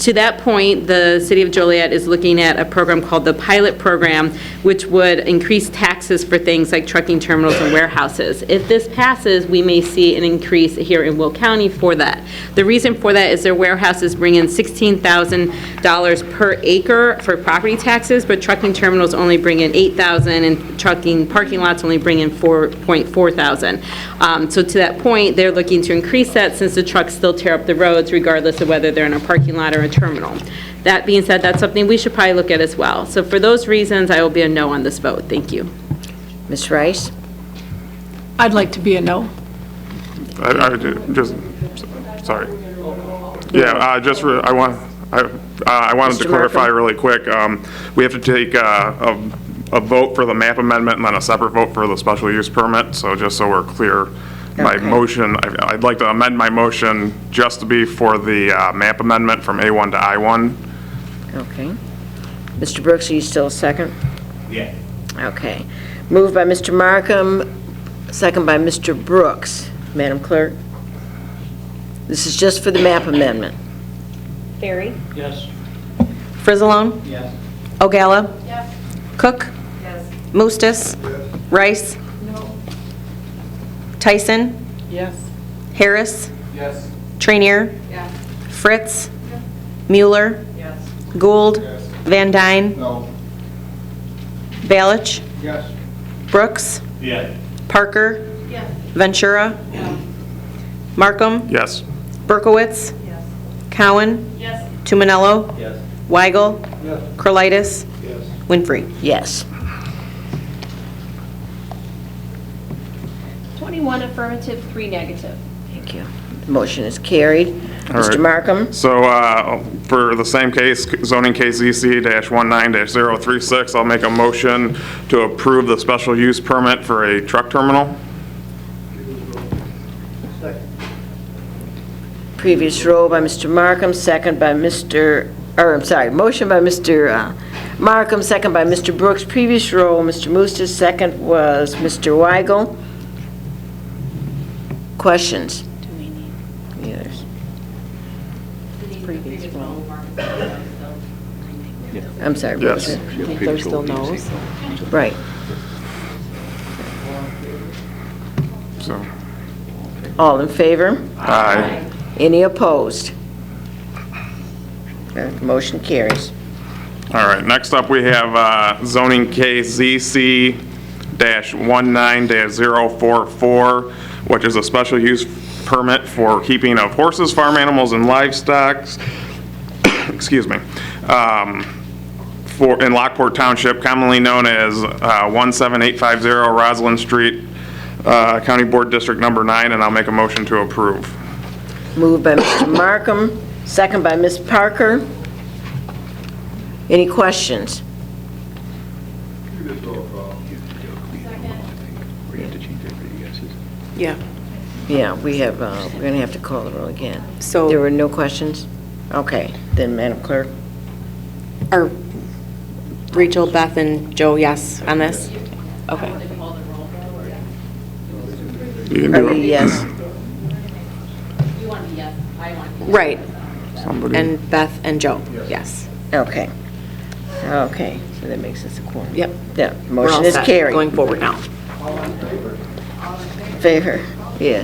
O: To that point, the City of Joliet is looking at a program called the Pilot Program, which would increase taxes for things like trucking terminals and warehouses. If this passes, we may see an increase here in Will County for that. The reason for that is their warehouses bring in $16,000 per acre for property taxes, but trucking terminals only bring in $8,000, and trucking parking lots only bring in $4,400. So to that point, they're looking to increase that, since the trucks still tear up the roads regardless of whether they're in a parking lot or a terminal. That being said, that's something we should probably look at as well. So for those reasons, I will be a no on this vote. Thank you.
A: Ms. Rice?
U: I'd like to be a no.
B: Sorry. Yeah, I wanted to clarify really quick. We have to take a vote for the map amendment and then a separate vote for the special use permit. So just so we're clear, my
A: Okay.
B: motion, I'd like to amend my motion just to be for the map amendment from A1 to I1.
A: Okay. Mr. Brooks, are you still a second?
R: Yeah.
A: Okay. Moved by Mr. Markham, second by Mr. Brooks. Madam Clerk? This is just for the map amendment.
E: Ferry.
Q: Yes.
E: Frizalone.
Q: Yes.
E: Ogalla.
V: Yes.
E: Cook.
V: Yes.
E: Mustis. Rice.
V: No.
E: Tyson.
V: Yes.
E: Harris.
Q: Yes.
E: Trainier.
V: Yes.
E: Fritz. Mueller.
V: Yes.
E: Gould. Van Dyne.
Q: No.
E: Balich.
Q: Yes.
E: Brooks.
Q: Yes.
E: Parker.
V: Yes.
E: Ventura. Markham.
B: Yes.
E: Berkowitz.
V: Yes.
E: Cowan.
V: Yes.
E: Tumanello.
Q: Yes.
E: Weigel.
Q: Yes.
E: Curlitis.
Q: Yes.
E: Winfrey.
A: Yes.
V: 21 affirmative, 3 negative.
A: Thank you. The motion is carried.
B: All
A: Mr.
B: right.
A: Markham?
B: So for the same case, zoning case ZC-19-036, I'll make a motion to approve the special use permit for a truck terminal.
A: Previous row by Mr. Markham, second by Mr., or I'm sorry, motion by Mr. Markham, second by Mr. Brooks. Previous row, Mr. Moostis, second was Mr. Weigel. Questions? Yes. I'm sorry, what was
B: Yes.
A: it? There's still no's? Right.
B: So,
A: All in favor?
B: aye.
A: Any opposed? The motion carries.
B: All right, next up, we have zoning case ZC-19-044, which is a special use permit for keeping of horses, farm animals, and livestock, excuse me, in Lockport Township, commonly known as 17850 Roslyn Street, County Board District Number 9, and I'll make a motion to approve.
A: Moved by Mr. Markham, second by Ms. Parker. Any questions?
E: Yeah.
A: Yeah, we have, we're going to have to call the roll again.
E: So-
A: There were no questions? Okay, then Madam Clerk.
E: Are Rachel, Beth, and Joe yes on this? Okay.
B: You can
A: Are
B: do
A: you
B: it.
A: yes?
V: You want to be yes, I want to be
E: Right.
B: Somebody.
E: And Beth and Joe, yes.
A: Okay. Okay, so that makes us a quorum.
E: Yep.
A: Yeah,
E: We're all
A: motion is
E: set
A: carried.
E: Going forward now.
A: Favor, yeah.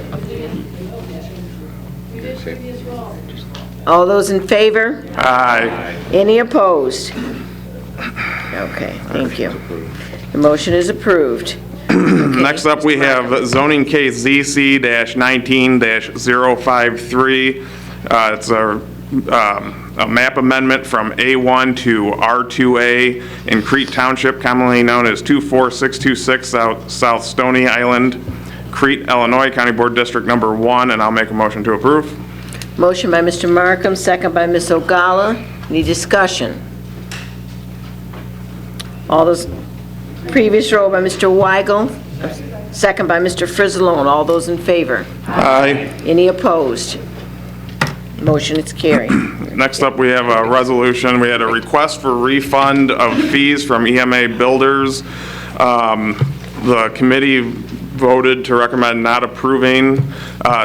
A: All those in favor?
B: Aye.
A: Any opposed? Okay, thank you. The motion is approved.
B: Next up, we have zoning case ZC-19-053. It's a map amendment from A1 to R2A in Crete Township, commonly known as 24626 South Stony Island, Crete, Illinois, County Board District Number 1, and I'll make a motion to approve.
A: Motion by Mr. Markham, second by Ms. Ogalla. Any discussion? All those, previous row by Mr. Weigel, second by Mr. Frizalone. All those in favor?
B: Aye.
A: Any opposed? Motion is carried.
B: Next up, we have a resolution. We had a request for refund of fees from EMA Builders. The committee voted to recommend not approving,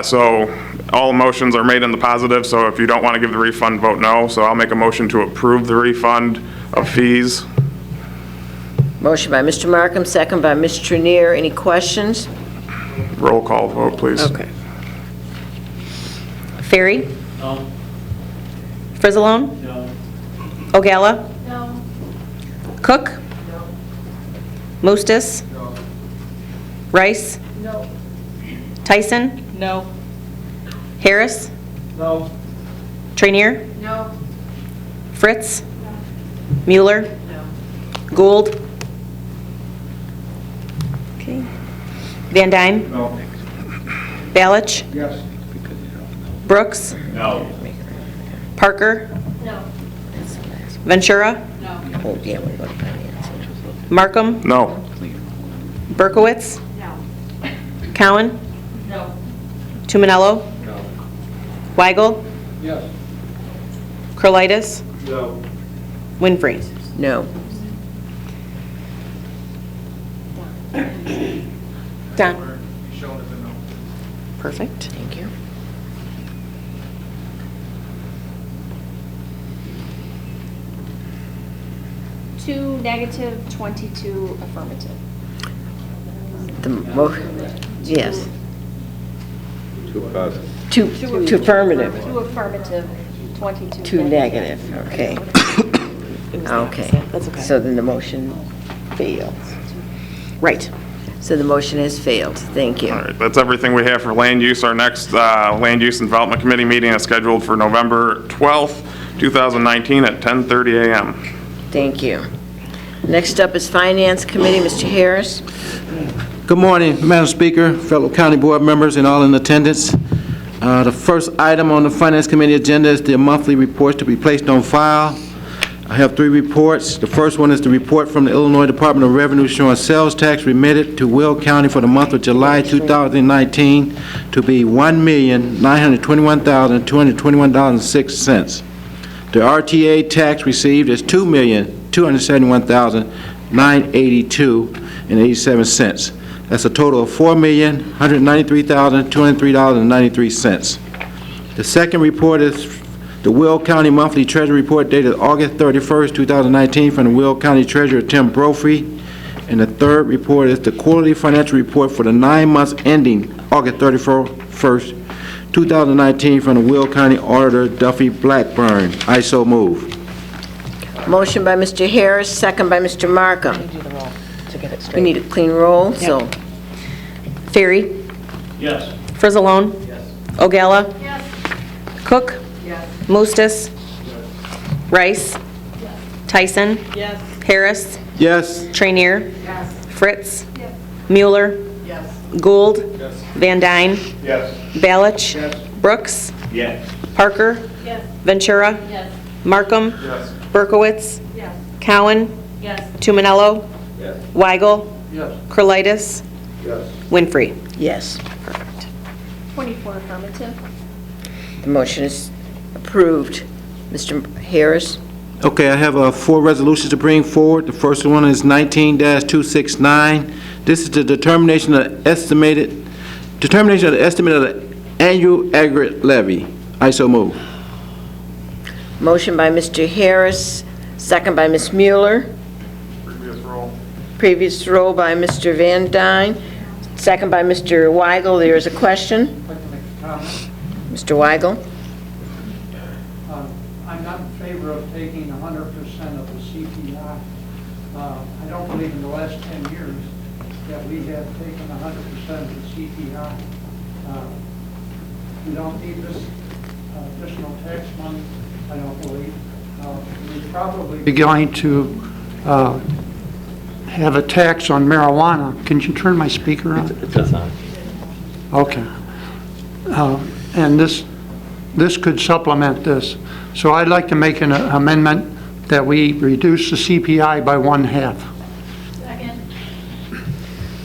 B: so all motions are made in the positive, so if you don't want to give the refund, vote no. So I'll make a motion to approve the refund of fees.
A: Motion by Mr. Markham, second by Ms. Trenier. Any questions?
B: Roll call vote, please.
E: Okay. Ferry?
Q: No.
E: Frizalone?
Q: No.
E: Ogalla?
V: No.
E: Cook? Mustis?
Q: No.
E: Rice?
V: No.
E: Tyson?
V: No.
E: Harris?
Q: No.
E: Trainier?
V: No.
E: Fritz? Mueller?
V: No.
E: Gould? Okay. Van Dyne?
Q: No.
E: Balich?
Q: Yes.
E: Brooks?
Q: No.
E: Parker?
V: No.
E: Ventura?
V: No.
A: Oh, yeah, we're going to finance.
E: Markham?
B: No.
E: Berkowitz? No. Cowan?
V: No.
E: Tumanello?
V: No.
E: Weigel?
V: Yes.
E: Curlitis?
V: No.
E: Winfrey?
A: No.
E: Don? Perfect.
A: Thank you.
D: Two negative, 22 affirmative.
A: Yes.
L: Two positive.
A: Two affirmative.
D: Two affirmative, 22
A: Two negative, okay. Okay.
E: That's okay.
A: So then the motion fails. Right. So the motion has failed. Thank you.
B: All right, that's everything we have for land use. Our next Land Use and Development Committee meeting is scheduled for November 12th, 2019 at 10:30 a.m.
A: Thank you. Next up is Finance Committee, Mr. Harris.
Q: Good morning, Madam Speaker, fellow county board members, and all in attendance. The first item on the Finance Committee agenda is the monthly reports to be placed on file. I have 3 reports. The first one is the report from the Illinois Department of Revenue showing sales tax remitted to Will County for the month of July 2019 to be $1,921,221.06. The RTA tax received is $2,271,982.87. That's a total of $4,193,203.93. The second report is the Will County Monthly Treasury Report dated August 31st, 2019 from the Will County Treasurer Tim Brophy. And the third report is the Quarterly Financial Report for the 9 months ending August 31st, 2019 from the Will County Auditor Duffy Blackburn. I so move.
A: Motion by Mr. Harris, second by Mr. Markham. We need a clean roll, so.
E: Ferry?
S: Yes.
E: Frizzalone? Yes. Ogalla?
V: Yes.
E: Cook?
V: Yes.
E: Moostis? Rice? Tyson?
V: Yes.
E: Harris?
Q: Yes.
E: Trainier?
V: Yes.
E: Fritz? Mueller?
V: Yes.
E: Gould? Van Dyne?
S: Yes.
E: Balich? Brooks?
S: Yes.
E: Parker?
V: Yes.
E: Ventura?
V: Yes.
E: Markham?
S: Yes.
E: Berkowitz?
V: Yes.
E: Cowan?
V: Yes.
E: Tumanello?
S: Yes.
E: Weigel?
S: Yes.
E: Curlitis?
S: Yes.
E: Winfrey?
A: Yes.
D: 24 affirmative.
A: The motion is approved. Mr. Harris?
Q: Okay, I have 4 resolutions to bring forward. The first one is 19-269. This is the determination of the estimate of the annual aggregate levy. I so move.
A: Motion by Mr. Harris, second by Ms. Mueller.
B: Previous roll.
A: Previous roll by Mr. Van Dyne, second by Mr. Weigel. There is a question. Mr. Weigel?
H: I'm not in favor of taking 100% of the CPI. I don't believe in the last 10 years that we have taken 100% of the CPI. We don't need this additional tax money, I don't believe. We're probably going to have a tax on marijuana. Can you turn my speaker on?
T: It's on.
H: Okay. And this could supplement this. So I'd like to make an amendment that we reduce the CPI by 1/2.
V: Second.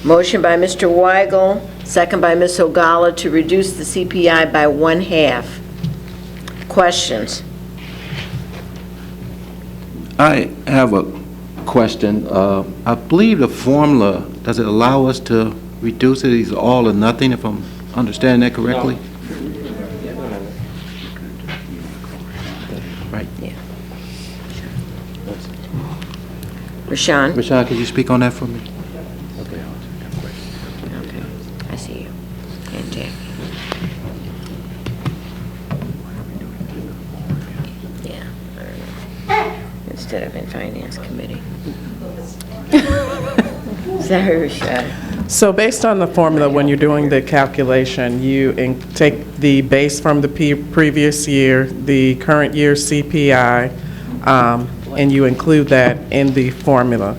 A: Motion by Mr. Weigel, second by Ms. Ogalla to reduce the CPI by 1/2. Questions?
Q: I have a question. I believe the formula, does it allow us to reduce it either all or nothing, if I'm understanding that correctly? Right.
A: Yeah. Rashawn?
Q: Rashawn, could you speak on that for me?
A: Okay. I see you. And Jack. Yeah, I don't know. Instead of in Finance Committee. Sorry, Rashawn.
W: So based on the formula, when you're doing the calculation, you take the base from the previous year, the current year's CPI, and you include that in the formula.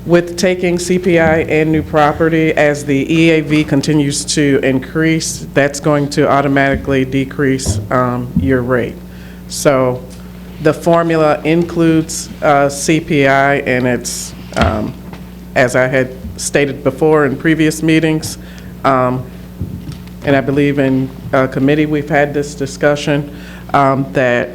W: With taking CPI and new property, as the EAV continues to increase, that's going to automatically decrease your rate. So The formula includes CPI, and it's, as I had stated before in previous meetings, and I believe in committee we've had this discussion, that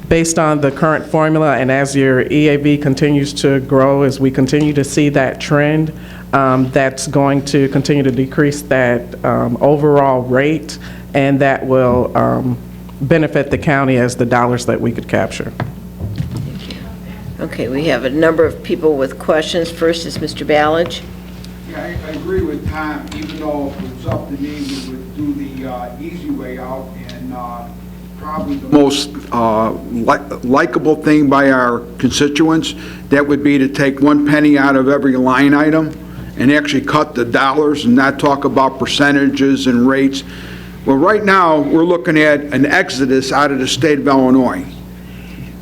W: based on the current formula and as your EAV continues to grow, as we continue to see that trend, that's going to continue to decrease that overall rate, and that will benefit the county as the dollars that we could capture.
A: Okay, we have a number of people with questions. First is Mr. Ballage.
F: Yeah, I agree with Tom. Even though if it was up to me, we would do the easy way out, and probably the most likable thing by our constituents, that would be to take 1 penny out of every line item and actually cut the dollars and not talk about percentages and rates. Well, right now, we're looking at an exodus out of the state of Illinois.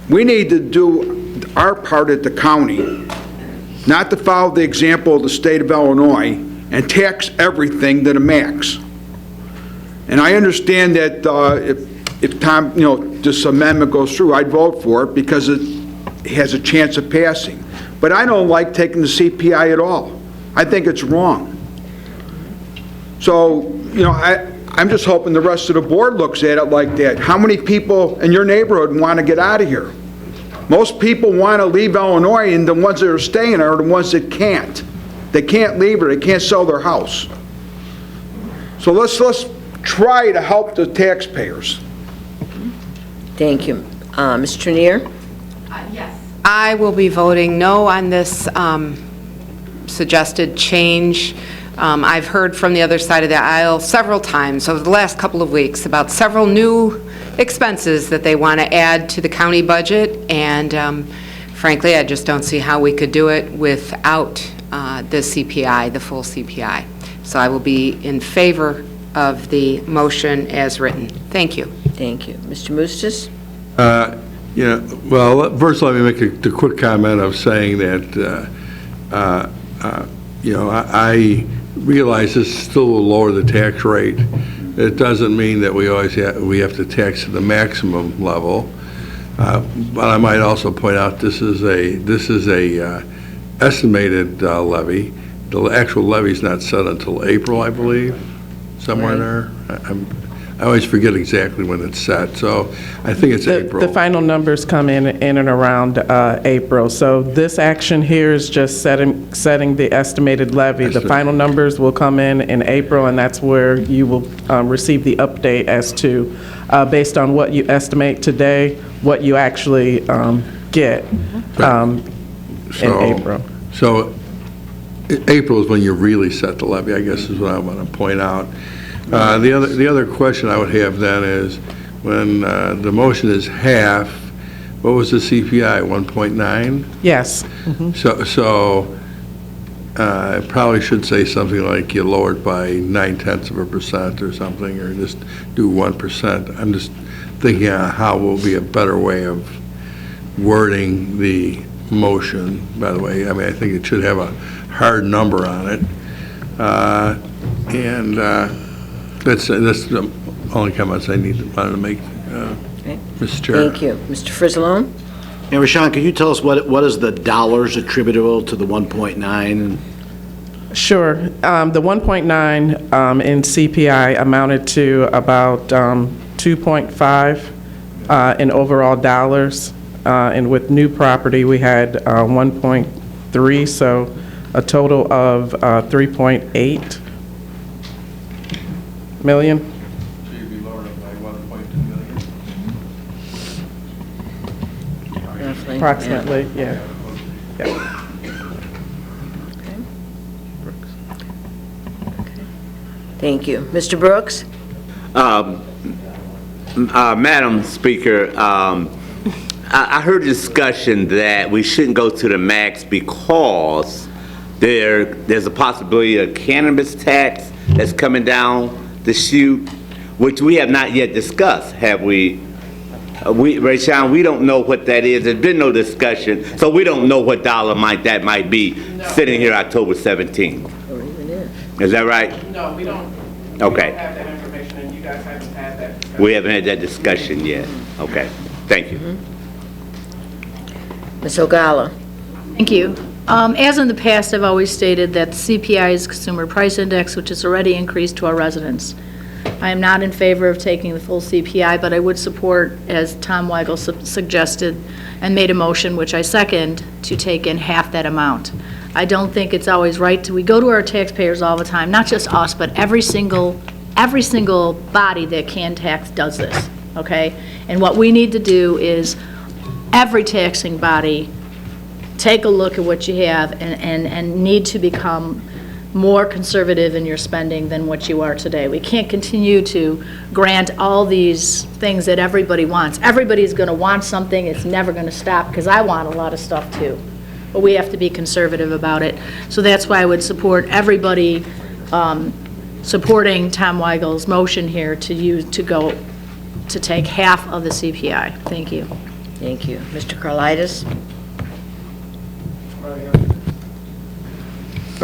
F: We need to do our part at the county, not to follow the example of the state of Illinois and tax everything to the max. And I understand that if Tom, this amendment goes through, I'd vote for it because it has a chance of passing. But I don't like taking the CPI at all. I think it's wrong. So, I'm just hoping the rest of the board looks at it like that. How many people in your neighborhood want to get out of here? Most people want to leave Illinois, and the ones that are staying are the ones that can't. They can't leave, or they can't sell their house. So let's try to help the taxpayers.
A: Thank you. Ms. Trenier?
U: Yes. I will be voting no on this suggested change. I've heard from the other side of the aisle several times over the last couple of weeks about several new expenses that they want to add to the county budget, and frankly, I just don't see how we could do it without the CPI, the full CPI. So I will be in favor of the motion as written. Thank you.
A: Thank you. Mr. Mustis?
L: Well, first let me make a quick comment of saying that, I realize this still will lower the tax rate. It doesn't mean that we always have to tax at the maximum level. But I might also point out this is a estimated levy. The actual levy is not set until April, I believe, somewhere there. I always forget exactly when it's set, so I think it's April.
W: The final numbers come in and around April. So this action here is just setting the estimated levy. The final numbers will come in April, and that's where you will receive the update as to, based on what you estimate today, what you actually get in April.
L: So April is when you really set the levy, I guess is what I want to point out. The other question I would have then is, when the motion is half, what was the CPI, 1.9?
W: Yes.
L: So I probably should say something like you lowered by 0.9% or something, or just do 1%. I'm just thinking how will be a better way of wording the motion, by the way. I mean, I think it should have a hard number on it. That's the only comments I wanted to make, Mr. Chair.
A: Thank you. Mr. Frizzalone?
G: Yeah, Rashawn, could you tell us what is the dollars attributable to the 1.9?
W: Sure. The 1.9 in CPI amounted to about 2.5 in overall dollars. And with new property, we had 1.3, so a total of 3.8 million.
L: So you'd be lowered by 1.2 million?
A: Roughly.
W: Approximately, yeah.
A: Thank you. Mr. Brooks?
I: Madam Speaker, I heard a discussion that we shouldn't go to the max because there's a possibility of cannabis tax that's coming down the chute, which we have not yet discussed, have we? Rashawn, we don't know what that is. There's been no discussion, so we don't know what dollar that might be sitting here October 17th. Is that right?
W: No, we don't.
I: Okay.
W: We don't have that information, and you guys haven't had that discussion.
I: We haven't had that discussion yet. Okay. Thank you.
A: Ms. Ogala?
J: Thank you. As in the past, I've always stated that CPI is Consumer Price Index, which is already increased to our residents. I am not in favor of taking the full CPI, but I would support, as Tom Weigel suggested and made a motion, which I second, to take in half that amount. I don't think it's always right we go to our taxpayers all the time, not just us, but every single body that can tax does this, okay? And what we need to do is, every taxing body, take a look at what you have and need to become more conservative in your spending than what you are today. We can't continue to grant all these things that everybody wants. Everybody's going to want something. It's never going to stop, because I want a lot of stuff too. But we have to be conservative about it. So that's why I would support everybody supporting Tom Weigel's motion here to take half of the CPI. Thank you.
A: Thank you. Mr. Carlitis?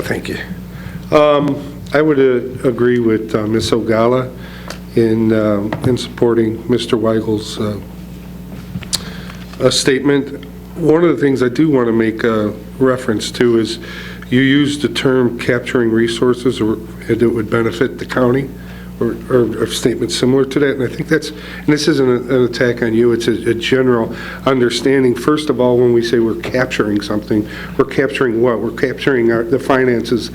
N: Thank you. I would agree with Ms. Ogala in supporting Mr. Weigel's statement. One of the things I do want to make a reference to is you used the term capturing resources, or it would benefit the county, or a statement similar to that. And I think that's, and this isn't an attack on you, it's a general understanding. First of all, when we say we're capturing something, we're capturing what? We're capturing the finances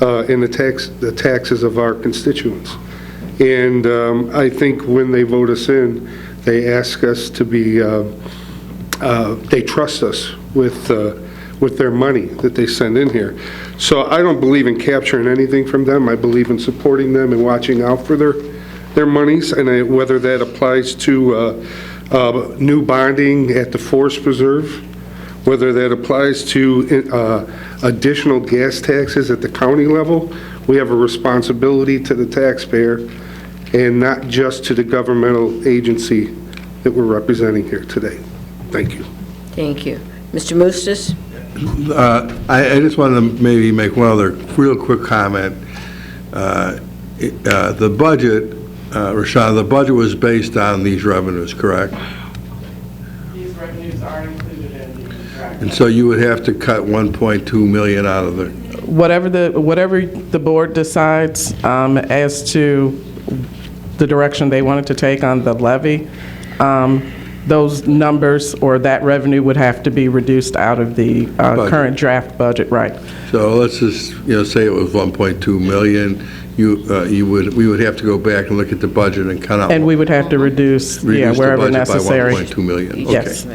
N: and the taxes of our constituents. And I think when they vote us in, they ask us to be, they trust us with their money that they send in here. So I don't believe in capturing anything from them. I believe in supporting them and watching out for their monies, and whether that applies to new bonding at the Forest Preserve, whether that applies to additional gas taxes at the county level. We have a responsibility to the taxpayer and not just to the governmental agency that we're representing here today. Thank you.
A: Thank you. Mr. Moustis?
L: I just wanted to maybe make one other real quick comment. The budget, Rashawn, the budget was based on these revenues, correct?
W: These revenues are included in the contract.
L: And so you would have to cut 1.2 million out of it.
W: Whatever the board decides as to the direction they wanted to take on the levy, those numbers or that revenue would have to be reduced out of the current draft budget, right?
L: So let's just, say it was 1.2 million. We would have to go back and look at the budget and cut out.
W: And we would have to reduce wherever necessary.
L: By 1.2 million. Okay.
W: Yes.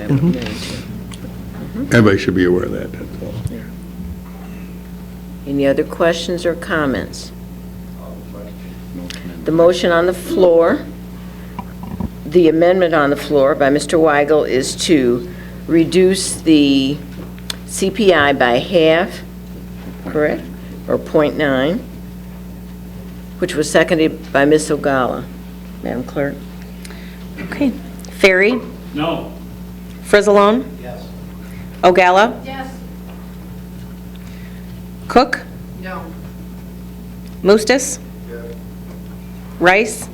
L: Everybody should be aware of that. That's all.
A: Any other questions or comments? The motion on the floor, the amendment on the floor by Mr. Weigel is to reduce the CPI by half, correct? Or 0.9, which was seconded by Ms. Ogala. Madam Clerk?
E: Okay. Ferry?
S: No.
E: Frizzalone?
S: Yes.
E: Ogala?
J: Yes.
E: Cook?
J: No.
E: Moustis? Rice?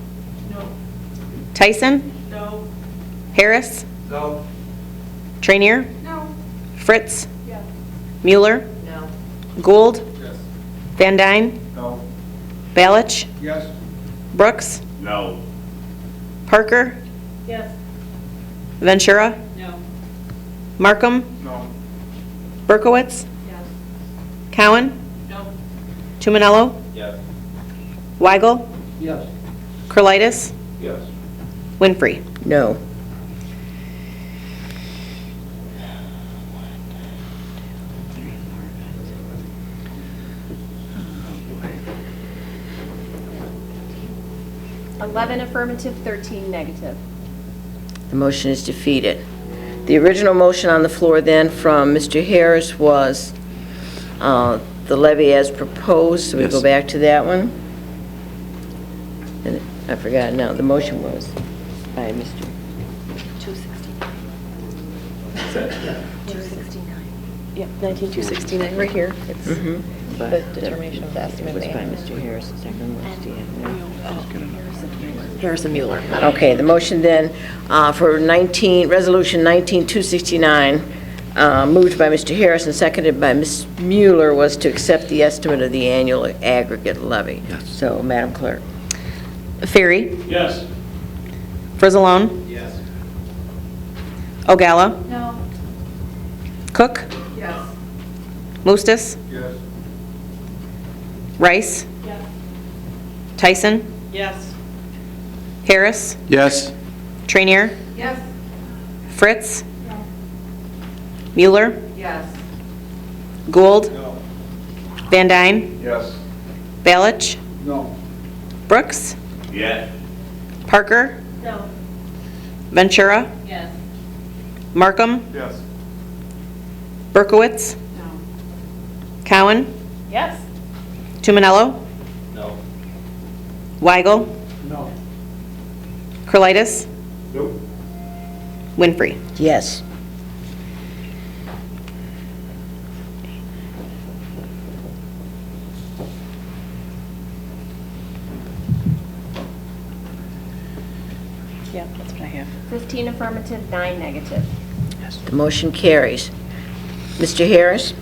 J: No.
E: Tyson?
J: No.
E: Harris?
S: No.
E: Trainier?
J: No.
E: Fritz?
J: Yes.
E: Mueller?
J: No.
E: Gould?
S: Yes.
E: Van Dyne?
S: No.
E: Balich?
S: Yes.
E: Brooks?
S: No.
E: Parker?
J: Yes.
E: Ventura?
J: No.
E: Markham?
S: No.
E: Berkowitz?
J: Yes.
E: Cowan?
J: No.
E: Tumanello?
S: Yes.
E: Weigel?
S: Yes.
E: Curlitis?
S: Yes.
E: Winfrey?
A: No.
D: $11 affirmative, 13 negative.
A: The motion is defeated. The original motion on the floor then from Mr. Harris was the levy as proposed, so we go back to that one. And I forgot now, the motion was by Mr.
E: 269. Yep, 19269, right here. It's the determination of the estimate.
A: It was by Mr. Harris, the second was
E: Harrison Mueller.
A: Okay, the motion then for Resolution 19269 moved by Mr. Harris and seconded by Ms. Mueller, was to accept the estimate of the annual aggregate levy. So, Madam Clerk.
E: Ferry.
S: Yes.
E: Frizzalone.
T: Yes.
E: Ogalla.
J: No.
E: Cook.
J: Yes.
E: Mustis.
F: Yes.
E: Rice.
J: Yes.
E: Tyson.
J: Yes.
E: Harris.
Q: Yes.
E: Trainier.
J: Yes.
E: Fritz. Mueller.
J: Yes.
E: Gould. Van Dyne.
B: Yes.
E: Balich.
F: No.
E: Brooks.
I: Yes.
E: Parker.
J: No.
E: Ventura.
J: Yes.
E: Markham.
B: Yes.
E: Berkowitz.
J: No.
E: Cowan.
J: Yes.
E: Tumanello.
T: No.
E: Weigel.
F: No.
E: Curlitis.
F: Nope.
E: Winfrey.
A: Yes.
E: Yeah, that's what I have.
D: 15 affirmative, 9 negative.
A: The motion carries. Mr. Harris?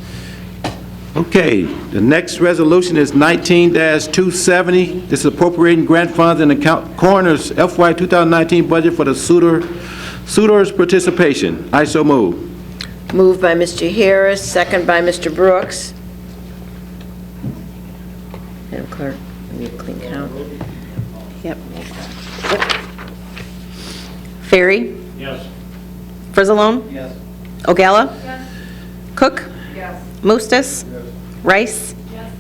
Q: Okay, the next resolution is 19-270. This is appropriating grant funds in the coroner's FY 2019 budget for the suitor's participation. I so move.
A: Moved by Mr. Harris, second by Mr. Brooks. Madam Clerk, we need a clean count.
E: Yep. Ferry.
S: Yes.
E: Frizzalone.
F: Yes.
E: Ogalla.
J: Yes.
E: Cook.
J: Yes.
E: Mustis. Rice.
J: Yes.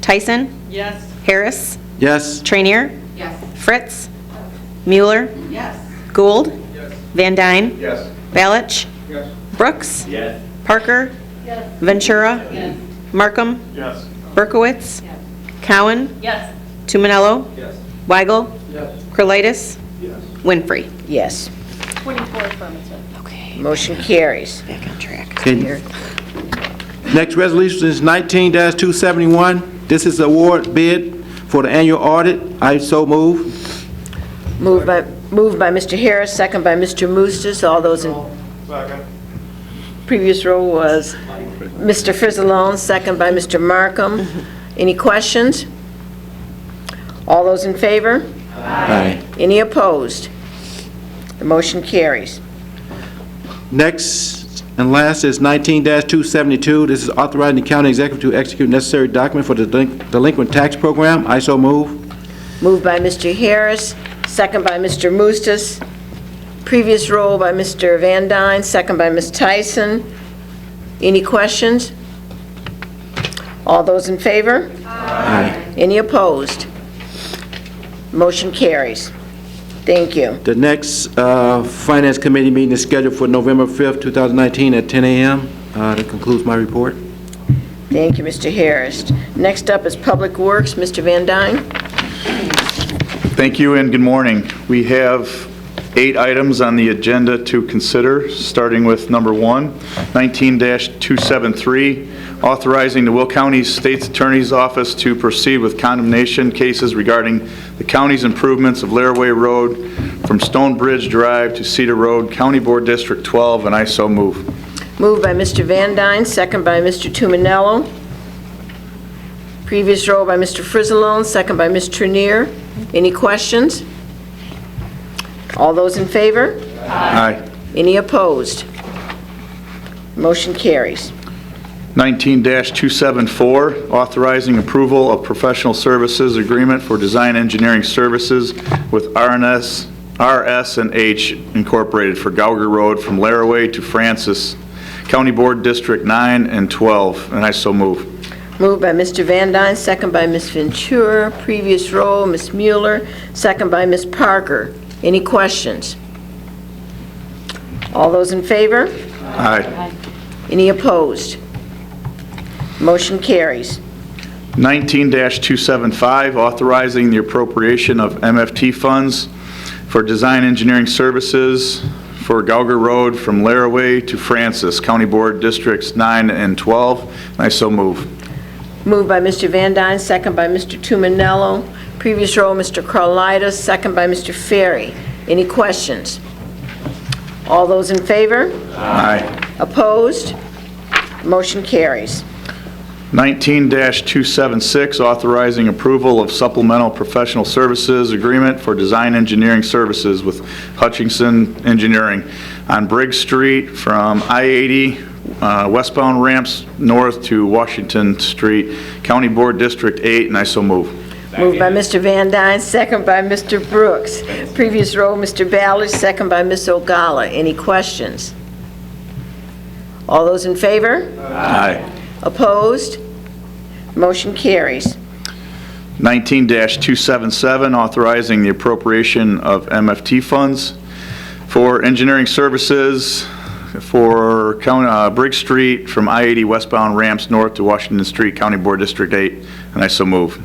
E: Tyson.
J: Yes.
E: Harris.
Q: Yes.
E: Trainier.
J: Yes.
E: Fritz. Mueller.
J: Yes.
E: Gould.
F: Yes.
E: Van Dyne.
B: Yes.
E: Balich.
F: Yes.
E: Brooks.
I: Yes.
E: Parker.
J: Yes.
E: Ventura.
J: Yes.
E: Markham.
B: Yes.
E: Berkowitz.
J: Yes.
E: Cowan.
J: Yes.
E: Tumanello.
F: Yes.
E: Weigel.
F: Yes.
E: Curlitis.
F: Yes.
E: Winfrey.
A: Yes.
D: 24 affirmative.
E: Okay.
A: Motion carries.
E: Back on track.
Q: Okay. Next resolution is 19-271. This is award bid for the annual audit. I so move.
A: Moved by Mr. Harris, second by Mr. Mustis. All those in
B: Second.
A: previous row was Mr. Frizzalone, second by Mr. Markham. Any questions? All those in favor?
Q: Aye.
A: Any opposed? The motion carries.
Q: Next and last is 19-272. This is authorizing the county executive to execute necessary document for the delinquent tax program. I so move.
A: Moved by Mr. Harris, second by Mr. Mustis. Previous roll by Mr. Van Dyne, second by Ms. Tyson. Any questions? All those in favor?
Q: Aye.
A: Any opposed? Motion carries. Thank you.
Q: The next Finance Committee meeting is scheduled for November 5th, 2019 at 10 a.m. That concludes my report.
A: Thank you, Mr. Harris. Next up is Public Works, Mr. Van Dyne.
K: Thank you and good morning. We have 8 items on the agenda to consider, starting with number 1, 19-273, authorizing the Will County State's Attorney's Office to proceed with condemnation cases regarding the county's improvements of Laraway Road from Stonebridge Drive to Cedar Road, County Board District 12, and I so move.
A: Moved by Mr. Van Dyne, second by Mr. Tumanello. Previous roll by Mr. Frizzalone, second by Ms. Trenier. Any questions? All those in favor?
K: Aye.
A: Any opposed? Motion carries.
K: 19-274, authorizing approval of professional services agreement for design engineering services with RS&H Incorporated for Gauger Road from Laraway to Francis, County Board District 9 and 12, and I so move.
A: Moved by Mr. Van Dyne, second by Ms. Ventura. Previous roll, Ms. Mueller, second by Ms. Parker. Any questions? All those in favor?
K: Aye.
A: Any opposed? Motion carries.
K: 19-275, authorizing the appropriation of MFT funds for design engineering services for Gauger Road from Laraway to Francis, County Board Districts 9 and 12. I so move.
A: Moved by Mr. Van Dyne, second by Mr. Tumanello. Previous roll, Mr. Carlitis, second by Mr. Ferry. Any questions? All those in favor?
K: Aye.
A: Opposed? Motion carries.
K: 19-276, authorizing approval of supplemental professional services agreement for design engineering services with Hutchinson Engineering on Briggs Street from I-80 westbound ramps north to Washington Street, County Board District 8, and I so move.
A: Moved by Mr. Van Dyne, second by Mr. Brooks. Previous row, Mr. Ballard, second by Ms. Ogala. Any questions? All those in favor?
K: Aye.
A: Opposed? Motion carries.
K: 19-277, authorizing the appropriation of MFT funds for engineering services for Briggs Street from I-80 westbound ramps north to Washington Street, County Board District 8, and I so move.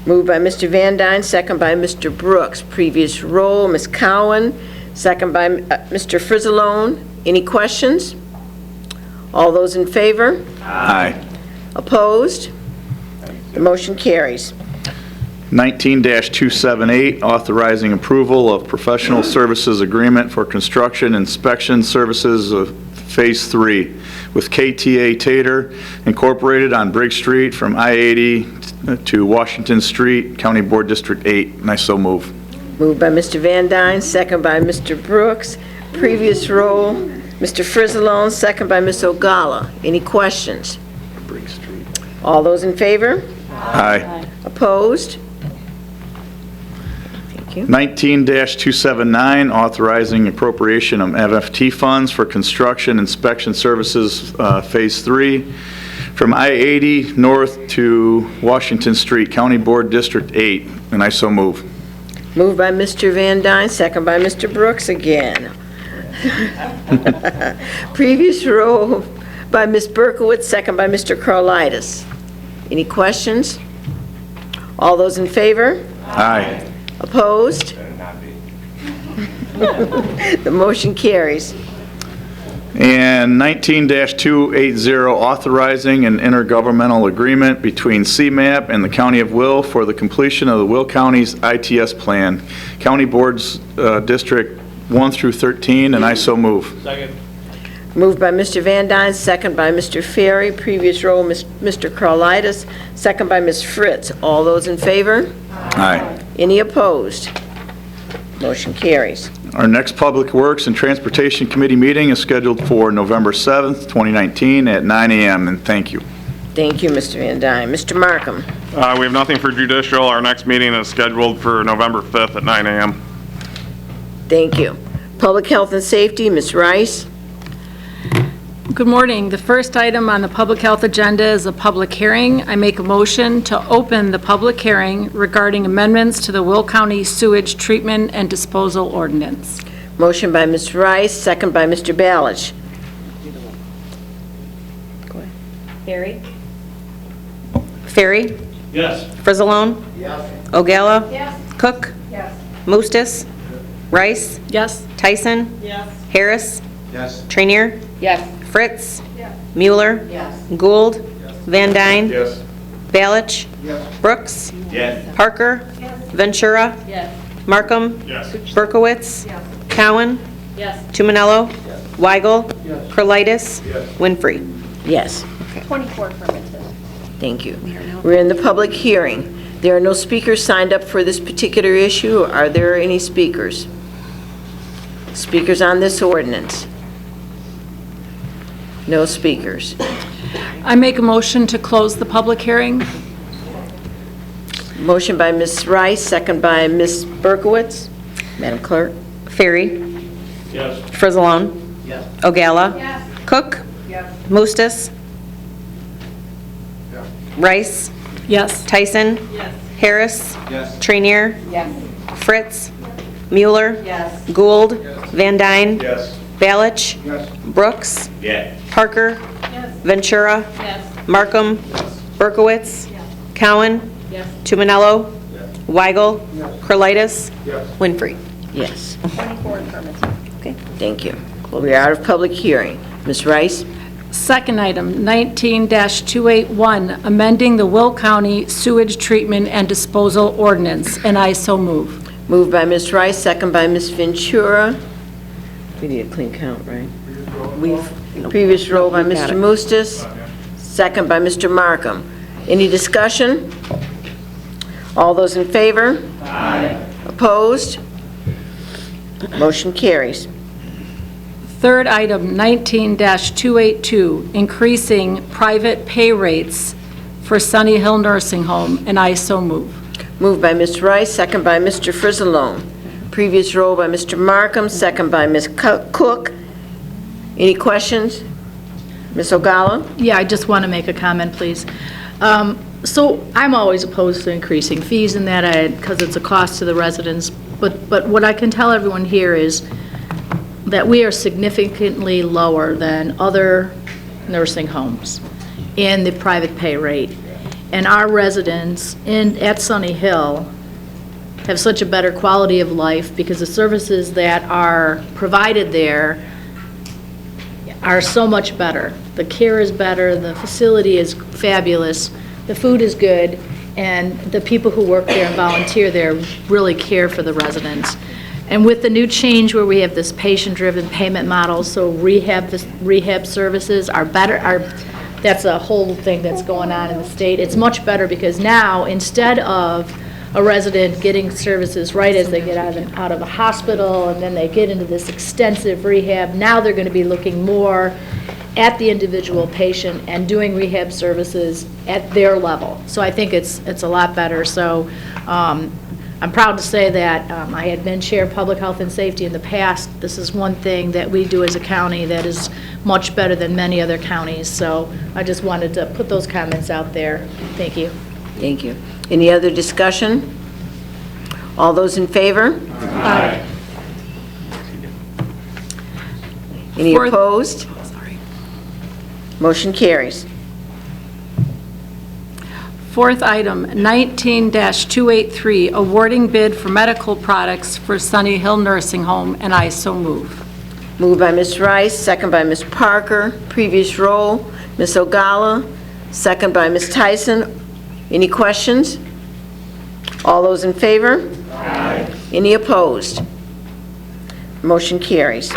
A: Moved by Mr. Van Dyne, second by Mr. Brooks. Previous roll, Ms. Cowan, second by Mr. Frizzalone. Any questions? All those in favor?
K: Aye.
A: Opposed? The motion carries.
K: 19-278, authorizing approval of professional services agreement for construction inspection services of Phase 3 with KTA Tater Incorporated on Briggs Street from I-80 to Washington Street, County Board District 8, and I so move.
A: Moved by Mr. Van Dyne, second by Mr. Brooks. Previous roll, Mr. Frizzalone, second by Ms. Ogala. Any questions?
K: Briggs Street.
A: All those in favor?
K: Aye.
A: Opposed? Thank you.
K: 19-279, authorizing appropriation of MFT funds for construction inspection services, Phase 3, from I-80 north to Washington Street, County Board District 8, and I so move.
A: Moved by Mr. Van Dyne, second by Mr. Brooks again. Previous roll by Ms. Berkowitz, second by Mr. Carlitis. Any questions? All those in favor?
K: Aye.
A: Opposed? The motion carries.
K: And 19-280, authorizing an intergovernmental agreement between CMAP and the County of Will for the completion of the Will County's ITS plan, County Boards District 1 through 13, and I so move.
T: Second.
A: Moved by Mr. Van Dyne, second by Mr. Ferry. Previous roll, Mr. Carlitis, second by Ms. Fritz. All those in favor?
K: Aye.
A: Any opposed? Motion carries.
K: Our next Public Works and Transportation Committee meeting is scheduled for November 7th, 2019 at 9 a.m., and thank you.
A: Thank you, Mr. Van Dyne. Mr. Markham.
B: We have nothing for judicial. Our next meeting is scheduled for November 5th at 9 a.m.
A: Thank you. Public Health and Safety, Ms. Rice.
J: Good morning. The first item on the public health agenda is a public hearing. I make a motion to open the public hearing regarding amendments to the Will County Sewage Treatment and Disposal Ordinance.
A: Motion by Ms. Rice, second by Mr. Ballage.
E: Ferry? Ferry?
T: Yes.
E: Frizzalone?
T: Yes.
E: Ogala?
D: Yes.
E: Cook?
D: Yes.
E: Mostis? Rice?
J: Yes.
E: Tyson?
D: Yes.
E: Harris?
T: Yes.
E: Trainier?
D: Yes.
E: Fritz?
D: Yes.
E: Mueller?
D: Yes.
E: Gould? Van Dyne?
K: Yes.
E: Balich?
T: Yes.
E: Brooks?
T: Yes.
E: Parker? Ventura?
D: Yes.
E: Markham?
B: Yes.
E: Berkowitz?
D: Yes.
E: Cowan?
D: Yes.
E: Tumanello? Weigel?
T: Yes.
E: Carlitis?
T: Yes.
E: Winfrey?
A: Yes.
D: 24 affirmative.
A: Thank you. We're in the public hearing. There are no speakers signed up for this particular issue. Are there any speakers? Speakers on this ordinance? No speakers.
J: I make a motion to close the public hearing.
A: Motion by Ms. Rice, second by Ms. Berkowitz. Madam Clerk.
E: Ferry?
T: Yes.
E: Frizzalone?
T: Yes.
E: Ogala?
D: Yes.
E: Cook?
D: Yes.
E: Mostis? Rice?
J: Yes.
E: Tyson?
D: Yes.
E: Harris?
T: Yes.
E: Trainier?
D: Yes.
E: Fritz? Mueller?
D: Yes.
E: Gould? Van Dyne?
T: Yes.
E: Balich?
T: Yes.
E: Brooks?
T: Yes.
E: Parker?
D: Yes.
E: Ventura?
D: Yes.
E: Markham? Berkowitz? Cowan?
D: Yes.
E: Tumanello? Weigel? Carlitis?
T: Yes.
E: Winfrey?
A: Yes.
D: 24 affirmative.
E: Okay.
A: Thank you. Well, we are out of public hearing. Ms. Rice?
J: Second item, 19-281, amending the Will County Sewage Treatment and Disposal Ordinance, and I so move.
A: Moved by Ms. Rice, second by Ms. Ventura. We need a clean count, right? Previous roll by Mr. Mustis, second by Mr. Markham. Any discussion? All those in favor? Aye. Opposed? Motion carries.
J: Third item, 19-282, increasing private pay rates for Sunny Hill Nursing Home, and I so move.
A: Moved by Ms. Rice, second by Mr. Frizzalone. Previous roll by Mr. Markham, second by Ms. Cook. Any questions? Ms. Ogala?
J: Yeah, I just want to make a comment, please. So I'm always opposed to increasing fees in that, because it's a cost to the residents. But what I can tell everyone here is that we are significantly lower than other nursing homes in the private pay rate. And our residents at Sunny Hill have such a better quality of life because the services that are provided there are so much better. The care is better, the facility is fabulous, the food is good, and the people who work there and volunteer there really care for the residents. And with the new change where we have this patient-driven payment model, so rehab services are better, that's a whole thing that's going on in the state. It's much better because now, instead of a resident getting services right as they get out of a hospital and then they get into this extensive rehab, now they're going to be looking more at the individual patient and doing rehab services at their level. So I think it's a lot better. So I'm proud to say that I had been chair of public health and safety in the past. This is one thing that we do as a county that is much better than many other counties. So I just wanted to put those comments out there. Thank you.
A: Thank you. Any other discussion? All those in favor?
J: Aye.
A: Any opposed? Motion carries.
J: Fourth item, 19-283, awarding bid for medical products for Sunny Hill Nursing Home, and I so move.
A: Moved by Ms. Rice, second by Ms. Parker. Previous roll, Ms. Ogala, second by Ms. Tyson. Any questions? All those in favor? Aye. Any opposed? Motion carries.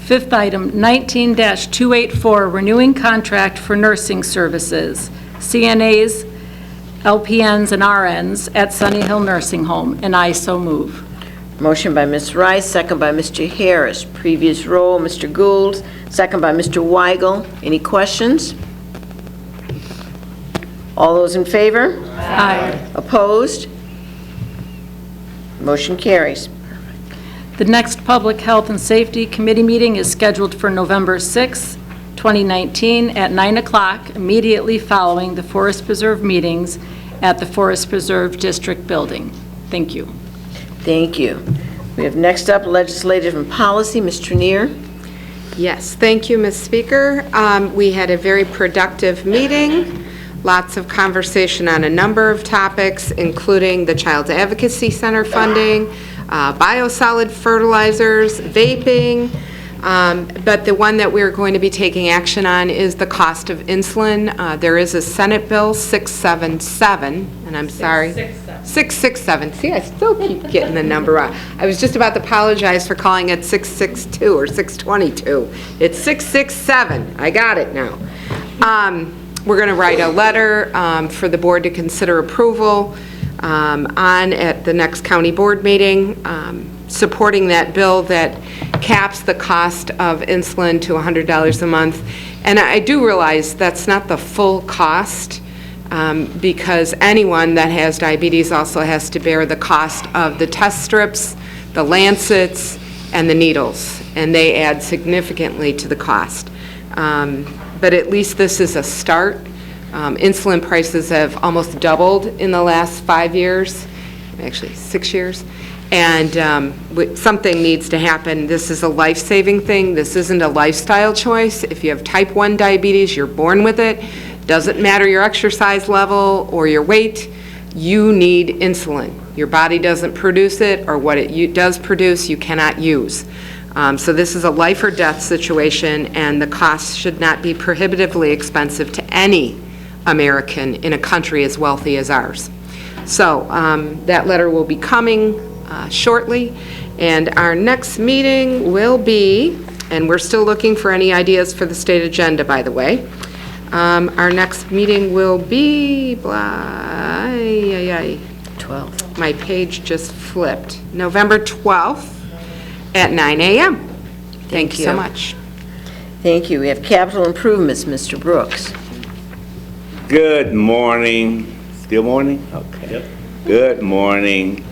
J: Fifth item, 19-284, renewing contract for nursing services, CNAs, LPNs, and RNs at Sunny Hill Nursing Home, and I so move.
A: Motion by Ms. Rice, second by Mr. Harris. Previous roll, Mr. Gould, second by Mr. Weigel. Any questions? All those in favor?
J: Aye.
A: Opposed? Motion carries.
J: The next Public Health and Safety Committee meeting is scheduled for November 6, 2019, at 9 o'clock, immediately following the Forest Preserve meetings at the Forest Preserve District Building. Thank you.
A: Thank you. We have next up Legislative and Policy, Ms. Trenier.
U: Yes, thank you, Ms. Speaker. We had a very productive meeting, lots of conversation on a number of topics, including the Child Advocacy Center funding, biosolid fertilizers, vaping, but the one that we're going to be taking action on is the cost of insulin. There is a Senate Bill 677, and I'm sorry. 667. See, I still keep getting the number wrong. I was just about to apologize for calling it 662 or 622. It's 667. I got it now. We're going to write a letter for the board to consider approval at the next county board meeting, supporting that bill that caps the cost of insulin to $100 a month. And I do realize that's not the full cost, because anyone that has diabetes also has to bear the cost of the test strips, the lancets, and the needles, and they add significantly to the cost. But at least this is a start. Insulin prices have almost doubled in the last 5 years, actually 6 years, and something needs to happen. This is a life-saving thing. This isn't a lifestyle choice. If you have type 1 diabetes, you're born with it. Doesn't matter your exercise level or your weight, you need insulin. Your body doesn't produce it, or what it does produce, you cannot use. So this is a life or death situation, and the cost should not be prohibitively expensive to any American in a country as wealthy as ours. So that letter will be coming shortly, And our next meeting will be, and we're still looking for any ideas for the state agenda, by the way. Our next meeting will be,
A: 12.
U: My page just flipped. November 12th at 9 a.m. Thank you so much.
A: Thank you. We have capital improvements, Mr. Brooks.
I: Good morning. Still morning? Okay. Yep. Good morning.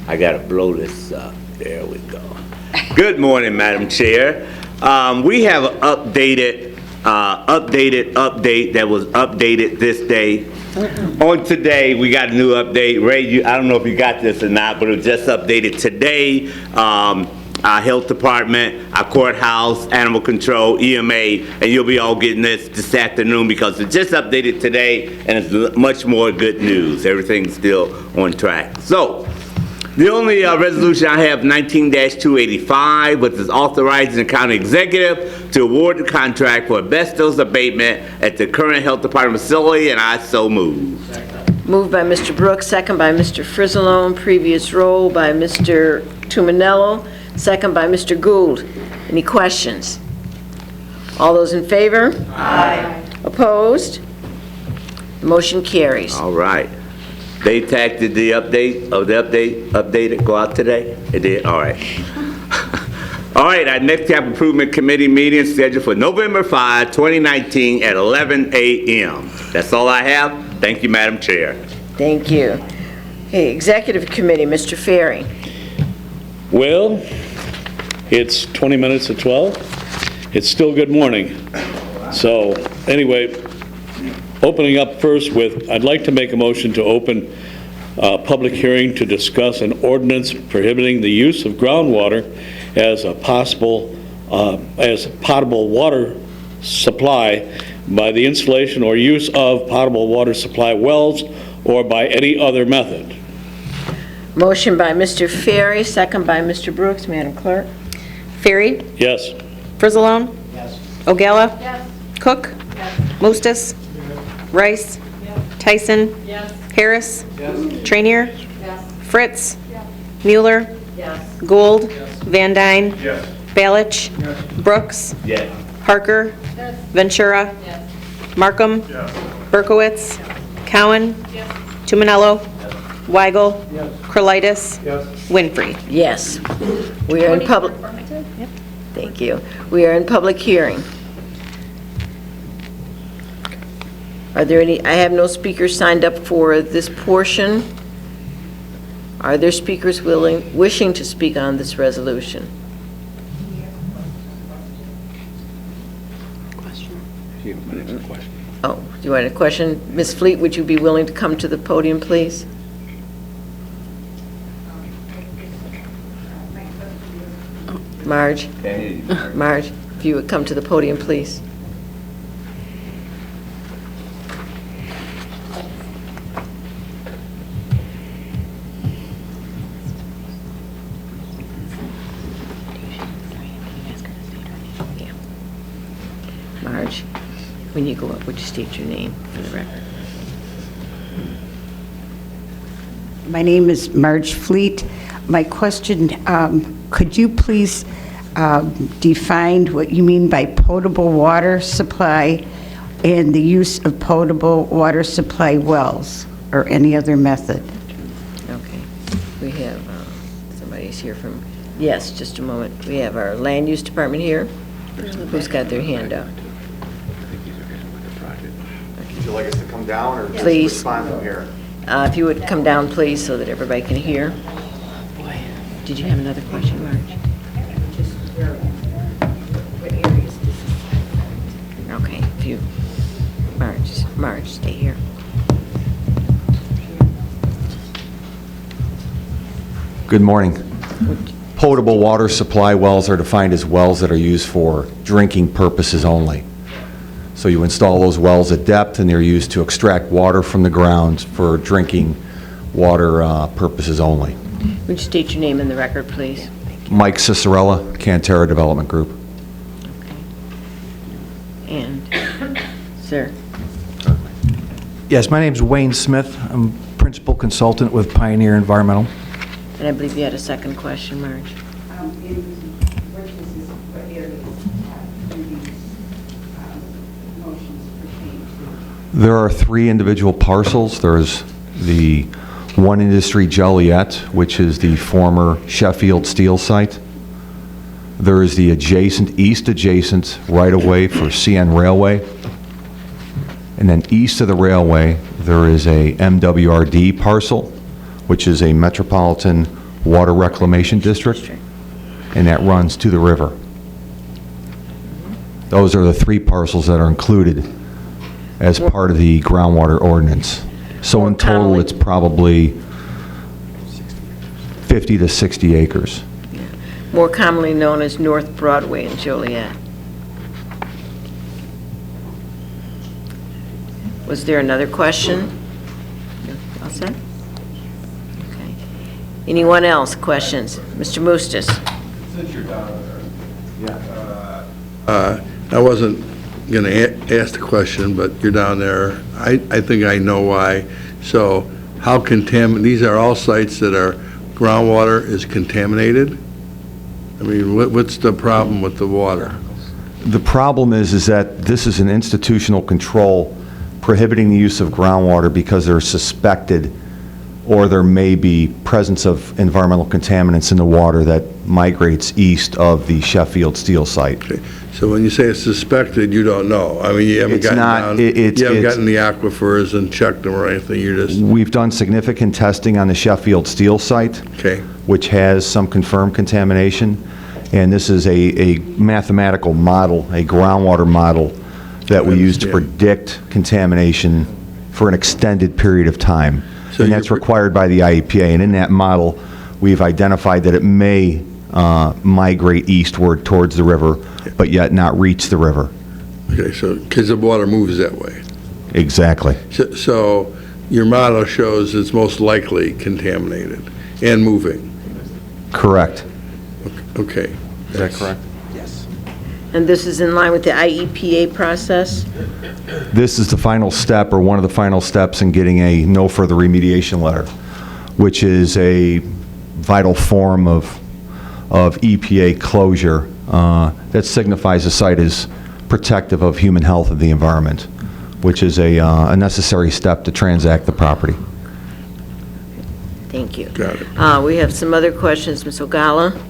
I: I gotta blow this up. There we go. Good morning, Madam Chair. We have an update that was updated this day. On today, we got a new update. Ray, I don't know if you got this or not, but it was just updated today. Our health department, our courthouse, animal control, EMA, and you'll be all getting this afternoon because it just updated today and it's much more good news. Everything's still on track. So, the only resolution I have, 19-285, which is authorizing the county executive to award the contract for asbestos abatement at the current health department facility, and I so move.
A: Moved by Mr. Brooks, second by Mr. Frizzalone, previous roll by Mr. Tuminello, second by Mr. Gould. Any questions? All those in favor? Aye. Opposed? The motion carries.
I: All right. DATAC, did the update go out today? It did? All right. All right, our next capital improvement committee meeting is scheduled for November 5, 2019 at 11 a.m. That's all I have. Thank you, Madam Chair.
A: Thank you. Okay, Executive Committee, Mr. Ferry.
C: Well, it's 20 minutes to 12. It's still good morning. So, anyway, opening up first with, I'd like to make a motion to open a public hearing to discuss an ordinance prohibiting the use of groundwater as a possible, as potable water supply by the installation or use of potable water supply wells or by any other method.
A: Motion by Mr. Ferry, second by Mr. Brooks. Madam Clerk.
E: Ferry?
C: Yes.
E: Frizzalone?
C: Yes.
E: Ogalla?
D: Yes.
E: Cook?
D: Yes.
E: Mostis? Rice?
D: Yes.
E: Tyson?
D: Yes.
E: Harris?
D: Yes.
E: Trainier?
D: Yes.
E: Fritz?
D: Yes.
E: Mueller?
D: Yes.
E: Gould? Van Dyne?
K: Yes.
E: Balich? Brooks?
I: Yes.
E: Parker?
D: Yes.
E: Ventura?
D: Yes.
E: Markham?
K: Yes.
E: Berkowitz? Cowan?
D: Yes.
E: Tuminello? Weigel?
K: Yes.
E: Krolitis?
K: Yes.
E: Winfrey?
A: Yes. We are in public. Thank you. We are in public hearing. Are there any, I have no speakers signed up for this portion. Are there speakers wishing to speak on this resolution? Oh, do you want a question? Ms. Fleet, would you be willing to come to the podium, please? Marge? Marge, if you would come to the podium, please. Marge, when you go up, would you state your name for the record?
M: My name is Marge Fleet. My question, could you please define what you mean by potable water supply and the use of potable water supply wells or any other method?
A: Okay. We have, somebody's here from, yes, just a moment. We have our land use department here. Who's got their hand up?
P: Would you like us to come down or just
A: Please.
P: respond from here?
A: If you would come down, please, so that everybody can hear. Boy, did you have another question, Marge? Okay, if you, Marge, stay here.
X: Good morning. Potable water supply wells are defined as wells that are used for drinking purposes only. So you install those wells at depth and they're used to extract water from the ground for drinking water purposes only.
A: Would you state your name in the record, please?
X: Mike Cicerella, Cantera Development Group.
A: And, sir?
Y: Yes, my name's Wayne Smith. I'm principal consultant with Pioneer Environmental.
A: And I believe you had a second question, Marge.
M: What areas do these motions pertain to?
X: There are 3 individual parcels. There's the One Industry Joliet, which is the former Sheffield Steel site. There is the east adjacent right-of-way for CN Railway. And then east of the railway, there is a MWRD parcel, which is a Metropolitan Water Reclamation District, and that runs to the river. Those are the 3 parcels that are included as part of the groundwater ordinance. So in total, it's probably 50 to 60 acres.
A: More commonly known as North Broadway in Joliet. Was there another question? No, all set? Okay. Anyone else? Questions? Mr. Moustis?
L: Since you're down there, I wasn't going to ask the question, but you're down there. I think I know why. So how these are all sites that are groundwater is contaminated? I mean, what's the problem with the water?
X: The problem is that this is an institutional control prohibiting the use of groundwater because they're suspected or there may be presence of environmental contaminants in the water that migrates east of the Sheffield Steel site.
L: Okay. So when you say it's suspected, you don't know. I mean, you haven't gotten the aquifers and checked them or anything. You're just.
X: We've done significant testing on the Sheffield Steel site, which has some confirmed contamination, and this is a mathematical model, a groundwater model that we use to predict contamination for an extended period of time. And that's required by the IEPA. And in that model, we've identified that it may migrate eastward towards the river, but yet not reach the river.
L: Okay, so because the water moves that way.
X: Exactly.
L: So your model shows it's most likely contaminated and moving.
X: Correct.
L: Okay.
X: Is that correct?
A: And this is in line with the IEPA process?
X: This is the final step, or one of the final steps, in getting a no further remediation letter, which is a vital form of EPA closure that signifies the site is protective of human health and the environment, which is a necessary step to transact the property.
A: Thank you.
L: Got it.
A: We have some other questions. Ms. Ogala?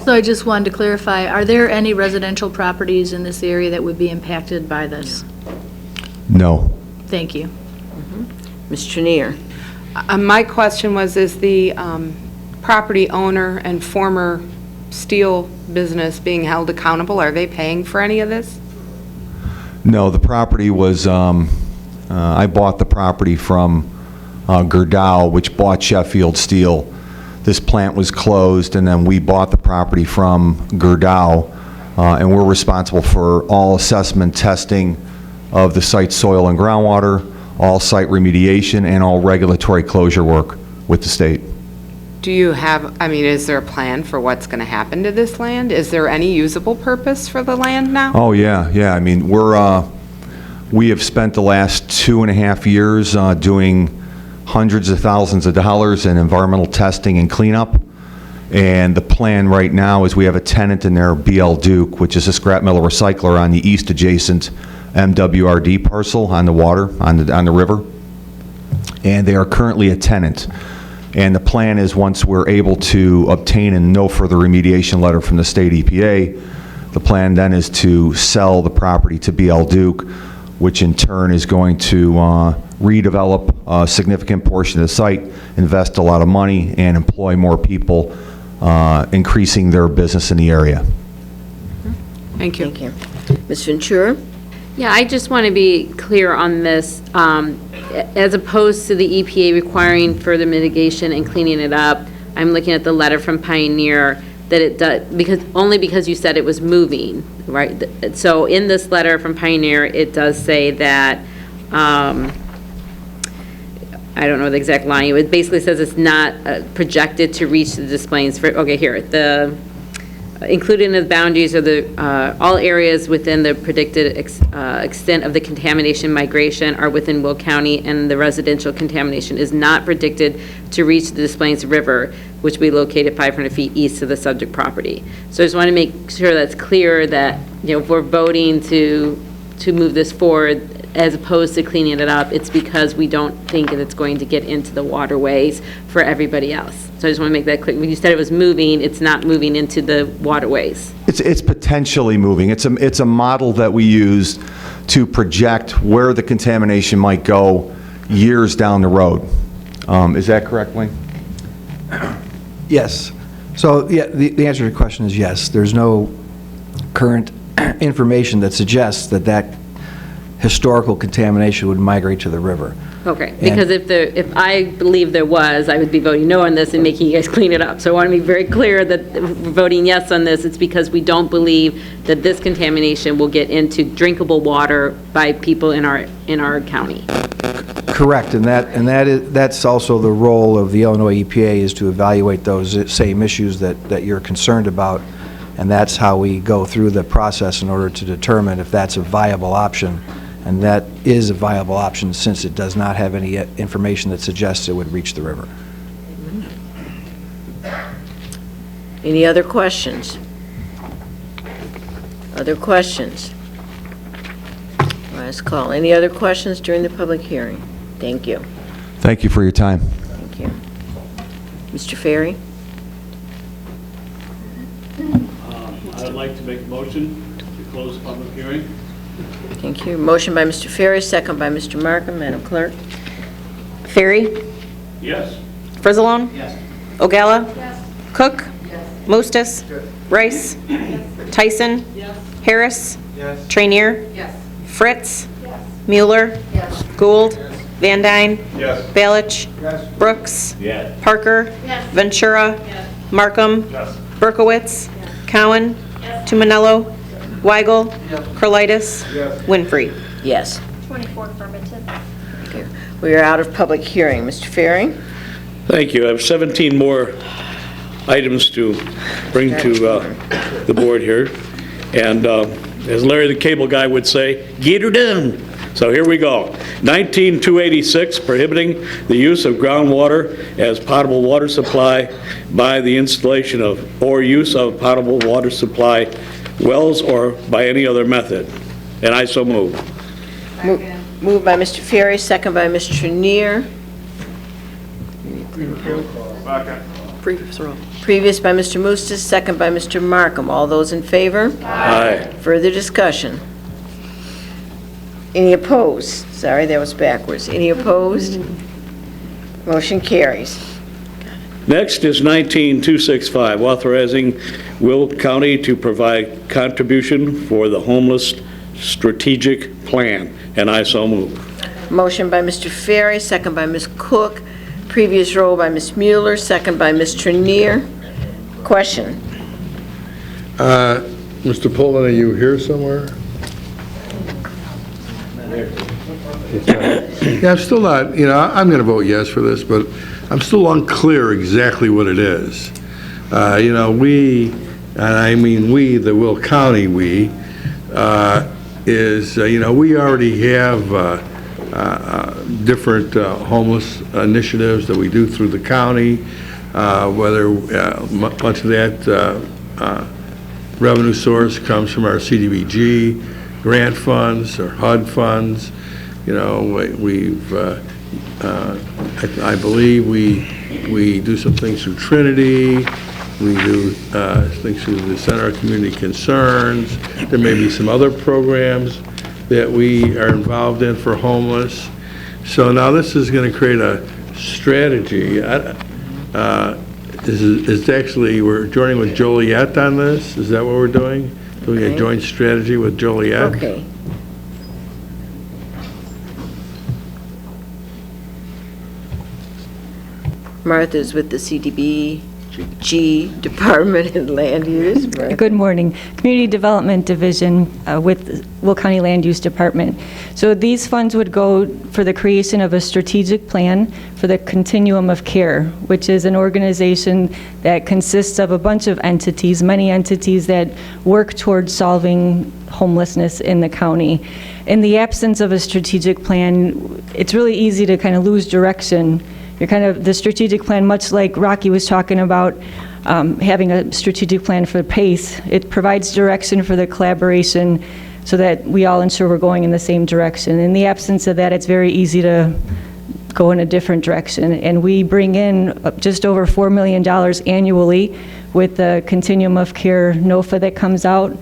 J: So I just wanted to clarify, are there any residential properties in this area that would be impacted by this?
X: No.
J: Thank you.
A: Ms. Trenier?
U: My question was, is the property owner and former steel business being held accountable? Are they paying for any of this?
X: No, the property was, I bought the property from Gerdau, which bought Sheffield Steel. This plant was closed, and then we bought the property from Gerdau, and we're responsible for all assessment testing of the site's soil and groundwater, all site remediation, and all regulatory closure work with the state.
U: Do you have, I mean, is there a plan for what's going to happen to this land? Is there any usable purpose for the land now?
X: Oh, yeah. I mean, we have spent the last 2.5 years doing hundreds of thousands of dollars in environmental testing and cleanup. And the plan right now is we have a tenant in there, BL Duke, which is a scrap metal recycler on the east adjacent MWRD parcel on the water, on the river. And they are currently a tenant. And the plan is, once we're able to obtain a no further remediation letter from the state EPA, the plan then is to sell the property to BL Duke, which in turn is going to redevelop a significant portion of the site, invest a lot of money, and employ more people, increasing their business in the area.
U: Thank you.
A: Thank you. Ms. Ventura?
H: Yeah, I just want to be clear on this. As opposed to the EPA requiring further mitigation and cleaning it up, I'm looking at the letter from Pioneer that it does, because you said it was moving, right? So in this letter from Pioneer, it does say that, I don't know the exact line, it basically says it's not projected to reach the displays, okay, here, included in the boundaries of the, all areas within the predicted extent of the contamination migration are within Will County, and the residential contamination is not predicted to reach the Des Plaines River. which will be located 500 feet east of the subject property. So I just want to make sure that's clear that, if we're voting to move this forward, as opposed to cleaning it up, it's because we don't think that it's going to get into the waterways for everybody else. So I just want to make that clear. When you said it was moving, it's not moving into the waterways.
X: It's potentially moving. It's a model that we use to project where the contamination might go years down the road. Is that correct, Wayne?
G: Yes. So, yeah, the answer to your question is yes. There's no current information that suggests that historical contamination would migrate to the river.
H: Okay, because if I believe there was, I would be voting no on this and making you guys clean it up. So I want to be very clear that if we're voting yes on this, it's because we don't believe that this contamination will get into drinkable water by people in our county.
G: Correct, and that's also the role of the Illinois EPA, is to evaluate those same issues that you're concerned about, and that's how we go through the process in order to determine if that's a viable option. And that is a viable option, since it does not have any information that suggests it would reach the river.
A: Any other questions? Other questions? Last call. Any other questions during the public hearing? Thank you.
X: Thank you for your time.
A: Thank you. Mr. Ferry?
C: I would like to make a motion to close the public hearing.
A: Thank you. Motion by Mr. Ferry, second by Mr. Markham. Madam Clerk?
E: Ferry?
C: Yes.
E: Frizzalone?
C: Yes.
E: Ogalla? Yes. Cook? Yes. Mostis? Rice? Tyson? Harris? Trainier? Fritz? Mueller? Gould? Van Dyne? Balich? Brooks? Parker? Ventura? Markham? Berkowitz? Cowan? Tumanello? Weigel? Carlitis? Winfrey?
A: Yes.
D: 24 affirmative.
A: We are out of public hearing. Mr. Ferry?
C: Thank you. I have 17 more items to bring to the board here. And as Larry the Cable Guy would say, get her done. So here we go. 19286, prohibiting the use of groundwater as potable water supply by the installation of or use of potable water supply wells or by any other method. And I so move.
A: Moved by Mr. Ferry, second by Ms. Trenier. Previous by Mr. Moostis, second by Mr. Markham. All those in favor?
C: Aye.
A: Further discussion? Any opposed? Sorry, that was backwards. Any opposed? Motion carries.
C: Next is 19265, authorizing Will County to provide contribution for the homeless strategic plan. And I so move.
A: Motion by Mr. Ferry, second by Ms. Cook. Previous roll by Ms. Mueller, second by Ms. Trenier. Question?
L: Mr. Pullen, are you here somewhere? Yeah, I'm still not, I'm going to vote yes for this, but I'm still unclear exactly what it is. We, and I mean we, the Will County we, is, we already have different homeless initiatives that we do through the county, whether much of that revenue source comes from our CDBG grant funds or HUD funds. We've, I believe we do some things through Trinity. We do things through the Center of Community Concerns. There may be some other programs that we are involved in for homeless. So now this is going to create a strategy. It's actually, we're joining with Joliet on this. Is that what we're doing? Doing a joint strategy with Joliet?
A: Okay. Martha's with the CDBG Department and Land Use. Martha.
O: Good morning. Community Development Division with Will County Land Use Department. So these funds would go for the creation of a strategic plan for the Continuum of Care, which is an organization that consists of a bunch of entities, many entities that work towards solving homelessness in the county. In the absence of a strategic plan, it's really easy to kind of lose direction the strategic plan, much like Rocky was talking about, having a strategic plan for PACE. It provides direction for the collaboration so that we all ensure we're going in the same direction. In the absence of that, it's very easy to go in a different direction. And we bring in just over $4 million annually with the Continuum of Care NOFA that comes out.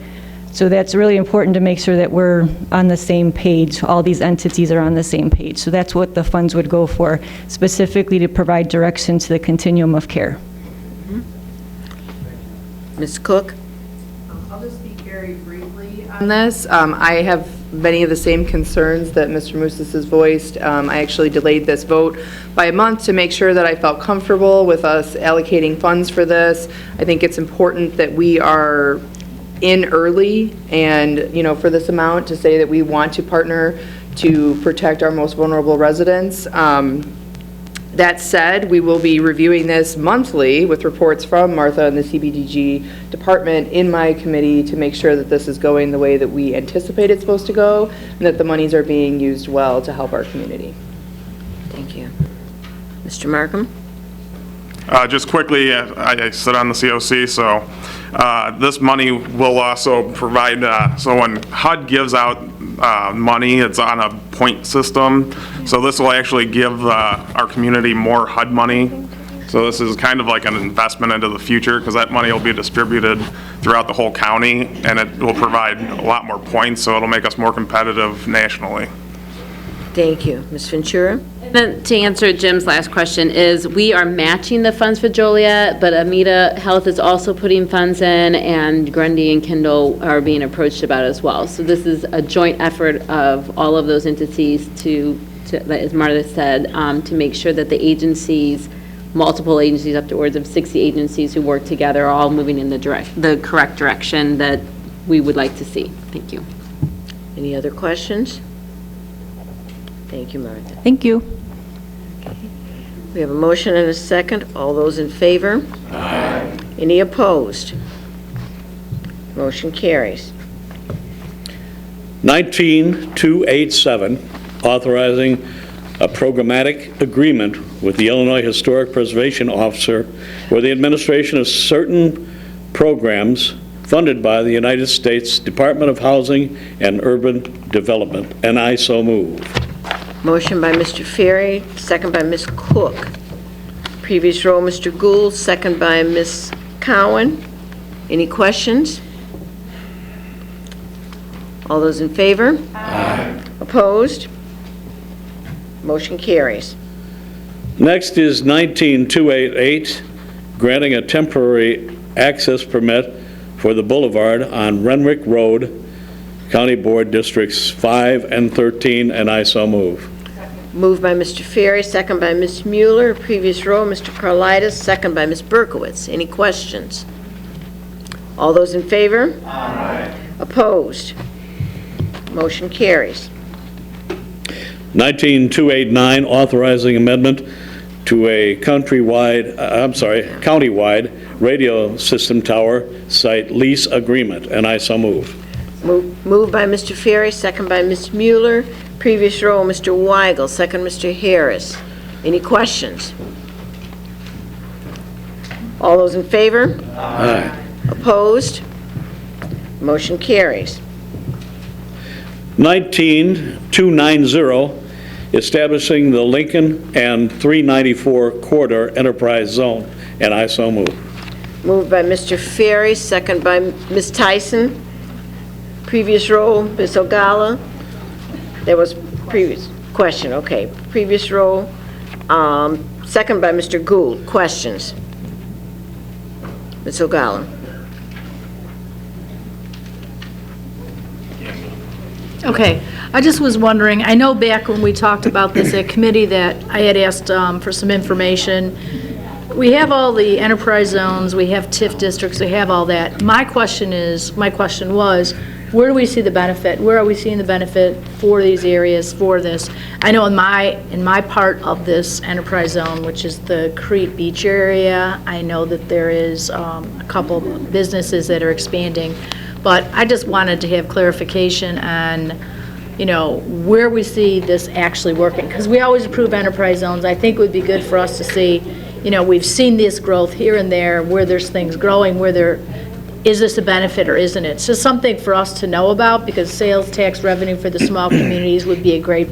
O: So that's really important to make sure that we're on the same page. All these entities are on the same page. So that's what the funds would go for, specifically to provide direction to the Continuum of Care.
A: Ms. Cook?
U: I'll just speak very briefly on this. I have many of the same concerns that Mr. Moussis has voiced. I actually delayed this vote by a month to make sure that I felt comfortable with us allocating funds for this. I think it's important that we are in early and, for this amount to say that we want to partner to protect our most vulnerable residents. That said, we will be reviewing this monthly with reports from Martha and the CBDG department in my committee to make sure that this is going the way that we anticipate it's supposed to go and that the monies are being used well to help our community.
A: Thank you. Mr. Markham?
B: Just quickly, I sit on the COC, so this money will also provide, so when HUD gives out money, it's on a point system. So this will actually give our community more HUD money. So this is kind of like an investment into the future because that money will be distributed throughout the whole county and it will provide a lot more points, so it'll make us more competitive nationally.
A: Thank you. Ms. Ventura?
H: And then to answer Jim's last question is, we are matching the funds for Joliet, but Amita Health is also putting funds in, and Grundy and Kindle are being approached about it as well. So this is a joint effort of all of those entities to as Martha said, to make sure that the agencies, multiple agencies, upwards of 60 agencies who work together, are all moving in the correct direction that we would like to see. Thank you.
A: Any other questions? Thank you, Martha.
O: Thank you.
A: We have a motion and a second. All those in favor? Aye. Any opposed? Motion carries.
C: 19287, authorizing a programmatic agreement with the Illinois Historic Preservation Officer for the administration of certain programs funded by the United States Department of Housing and Urban Development, and I so move.
A: Motion by Mr. Ferry, second by Ms. Cook. Previous row, Mr. Gould, second by Ms. Cowan. Any questions? All those in favor? Aye. Opposed? Motion carries.
C: Next is 19288, granting a temporary access permit for the boulevard on Renwick Road, County Board Districts 5 and 13, and I so move.
A: Moved by Mr. Ferry, second by Ms. Mueller. Previous row, Mr. Carlitis, second by Ms. Berkowitz. Any questions? All those in favor? Aye. Opposed? Motion carries.
C: 19289, authorizing amendment to a countywide radio system tower site lease agreement, and I so move.
A: Moved by Mr. Ferry, second by Ms. Mueller. Previous row, Mr. Weigel, second Mr. Harris. Any questions? All those in favor?
C: Aye.
A: Opposed? Motion carries.
C: 19290, establishing the Lincoln and 394 corridor enterprise zone, and I so move.
A: Moved by Mr. Ferry, second by Ms. Tyson. Previous row, Ms. Ogala. There was previous question, okay. Previous row, second by Mr. Gould. Questions? Ms. Ogala.
J: Okay, I just was wondering, I know back when we talked about this at committee that I had asked for some information. We have all the enterprise zones, we have TIF districts, we have all that. My question was, where do we see the benefit? Where are we seeing the benefit for these areas, for this? I know in my part of this enterprise zone, which is the Crete Beach area, I know that there is a couple businesses that are expanding. But I just wanted to have clarification on where we see this actually working. Because we always approve enterprise zones. I think it would be good for us to see, we've seen this growth here and there, where there's things growing, is this a benefit or isn't it? It's just something for us to know about, because sales tax revenue for the small communities would be a great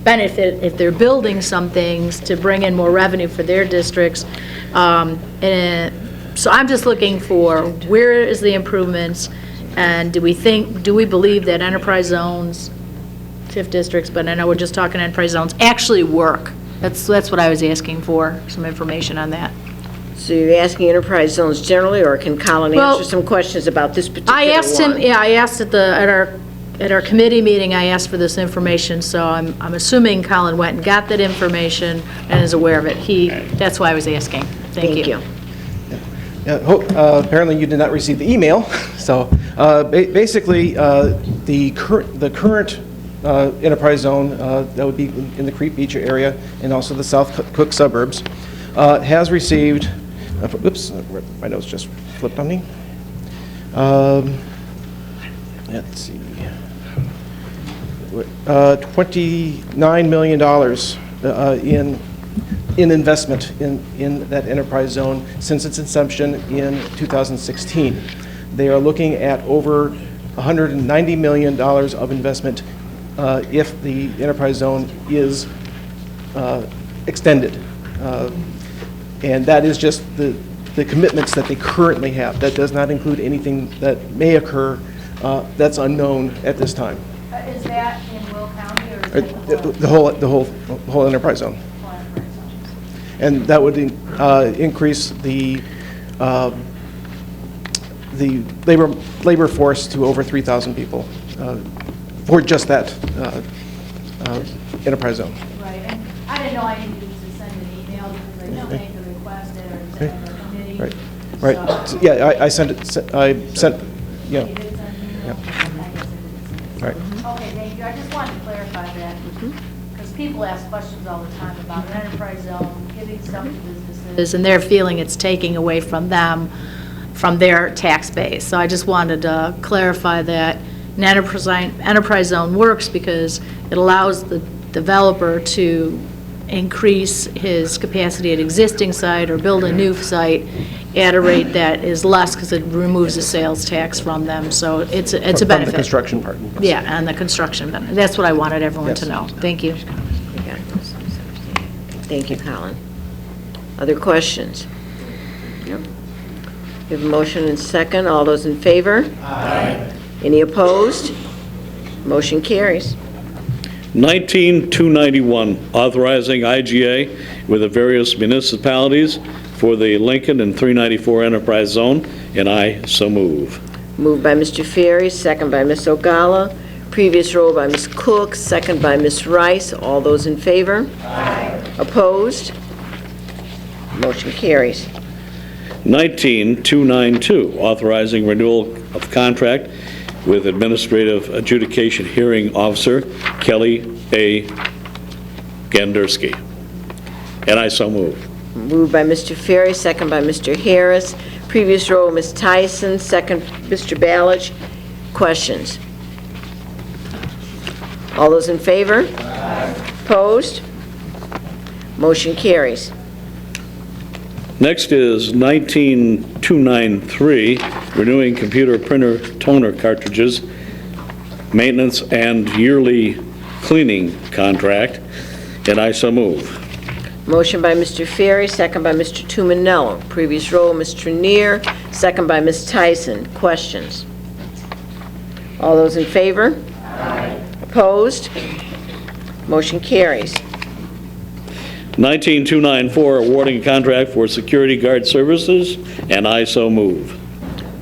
J: benefit if they're building some things to bring in more revenue for their districts. So I'm just looking for, where is the improvements, and do we believe that enterprise zones, TIF districts, but I know we're just talking enterprise zones, actually work? That's what I was asking for, some information on that.
A: So you're asking enterprise zones generally, or can Colin answer some questions about this particular one?
J: I asked him, I asked at our committee meeting, I asked for this information, so I'm assuming Colin went and got that information and is aware of it. That's why I was asking. Thank you.
N: Apparently you did not receive the email. So basically, the current enterprise zone, that would be in the Crete Beach area and also the South Cook suburbs, has received, oops, my notes just flipped on me. Let's see, $29 million in investment in that enterprise zone since its inception in 2016. They are looking at over $190 million of investment if the enterprise zone is extended. And that is just the commitments that they currently have. That does not include anything that may occur that's unknown at this time.
J: Is that in Will County, or is it
N: the whole enterprise zone? And that would increase the labor force to over 3,000 people for just that enterprise zone.
J: Right, and I didn't know I needed to send an email because I didn't make the request at our committee.
N: Right. So, yeah, I sent it. Yeah.
J: You did send an email?
N: Yeah. Right.
J: Okay, thank you. I just wanted to clarify that, because people ask questions all the time about an enterprise zone, giving stuff to businesses, and they're feeling it's taking away from them, from their tax base. So I just wanted to clarify that an enterprise zone works because it allows the developer to increase his capacity at existing site or build a new site at a rate that is less, because it removes the sales tax from them. So it's a benefit.
N: From the construction part. Yes.
J: Yeah, and the construction benefit. That's what I wanted everyone to know. Thank you.
A: Thank you, Colin. Other questions? No. We have a motion and second. All those in favor? Aye. Any opposed? Motion carries.
C: 19291, authorizing IGA with the various municipalities for the Lincoln and 394 Enterprise Zone, and I so move.
A: Moved by Mr. Ferry, second by Ms. Ogala. Previous roll by Ms. Cook, second by Ms. Rice. All those in favor? Aye. Opposed? Motion carries.
C: 19292, authorizing renewal of contract with Administrative Adjudication Hearing Officer Kelly A. Gandersky. And I so move.
A: Moved by Mr. Ferry, second by Mr. Harris. Previous roll, Ms. Tyson, second Mr. Ballage. Questions? All those in favor? Aye. Opposed? Motion carries.
C: Next is 19293, renewing computer printer toner cartridges, maintenance and yearly cleaning contract, and I so move.
A: Motion by Mr. Ferry, second by Mr. Tuminello. Previous roll, Ms. Trenier, second by Ms. Tyson. Questions? All those in favor? Aye. Opposed? Motion carries.
C: 19294, awarding a contract for security guard services, and I so move.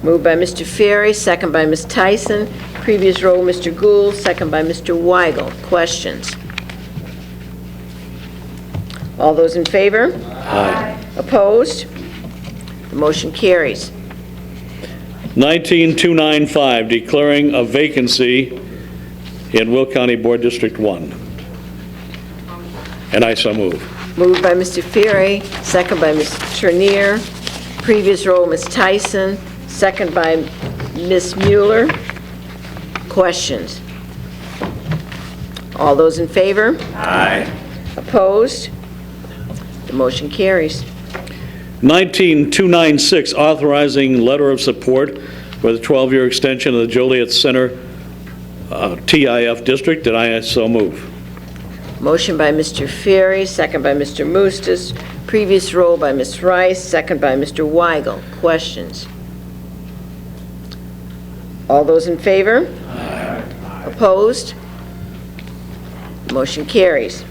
A: Moved by Mr. Ferry, second by Ms. Tyson. Previous roll, Mr. Gould, second by Mr. Weigel. Questions? All those in favor?
C: Aye.
A: Opposed? The motion carries.
C: 19295, declaring a vacancy in Will County Board District 1, and I so move.
A: Moved by Mr. Ferry, second by Ms. Trenier. Previous roll, Ms. Tyson, second by Ms. Mueller. Questions? All those in favor?
C: Aye.
A: Opposed? The motion carries.
C: 19296, authorizing letter of support for the 12-year extension of the Joliet Center TIF district, and I so move.
A: Motion by Mr. Ferry, second by Mr. Moostis. Previous roll by Ms. Rice, second by Mr. Weigel. Questions? All those in favor? Opposed? Motion carries.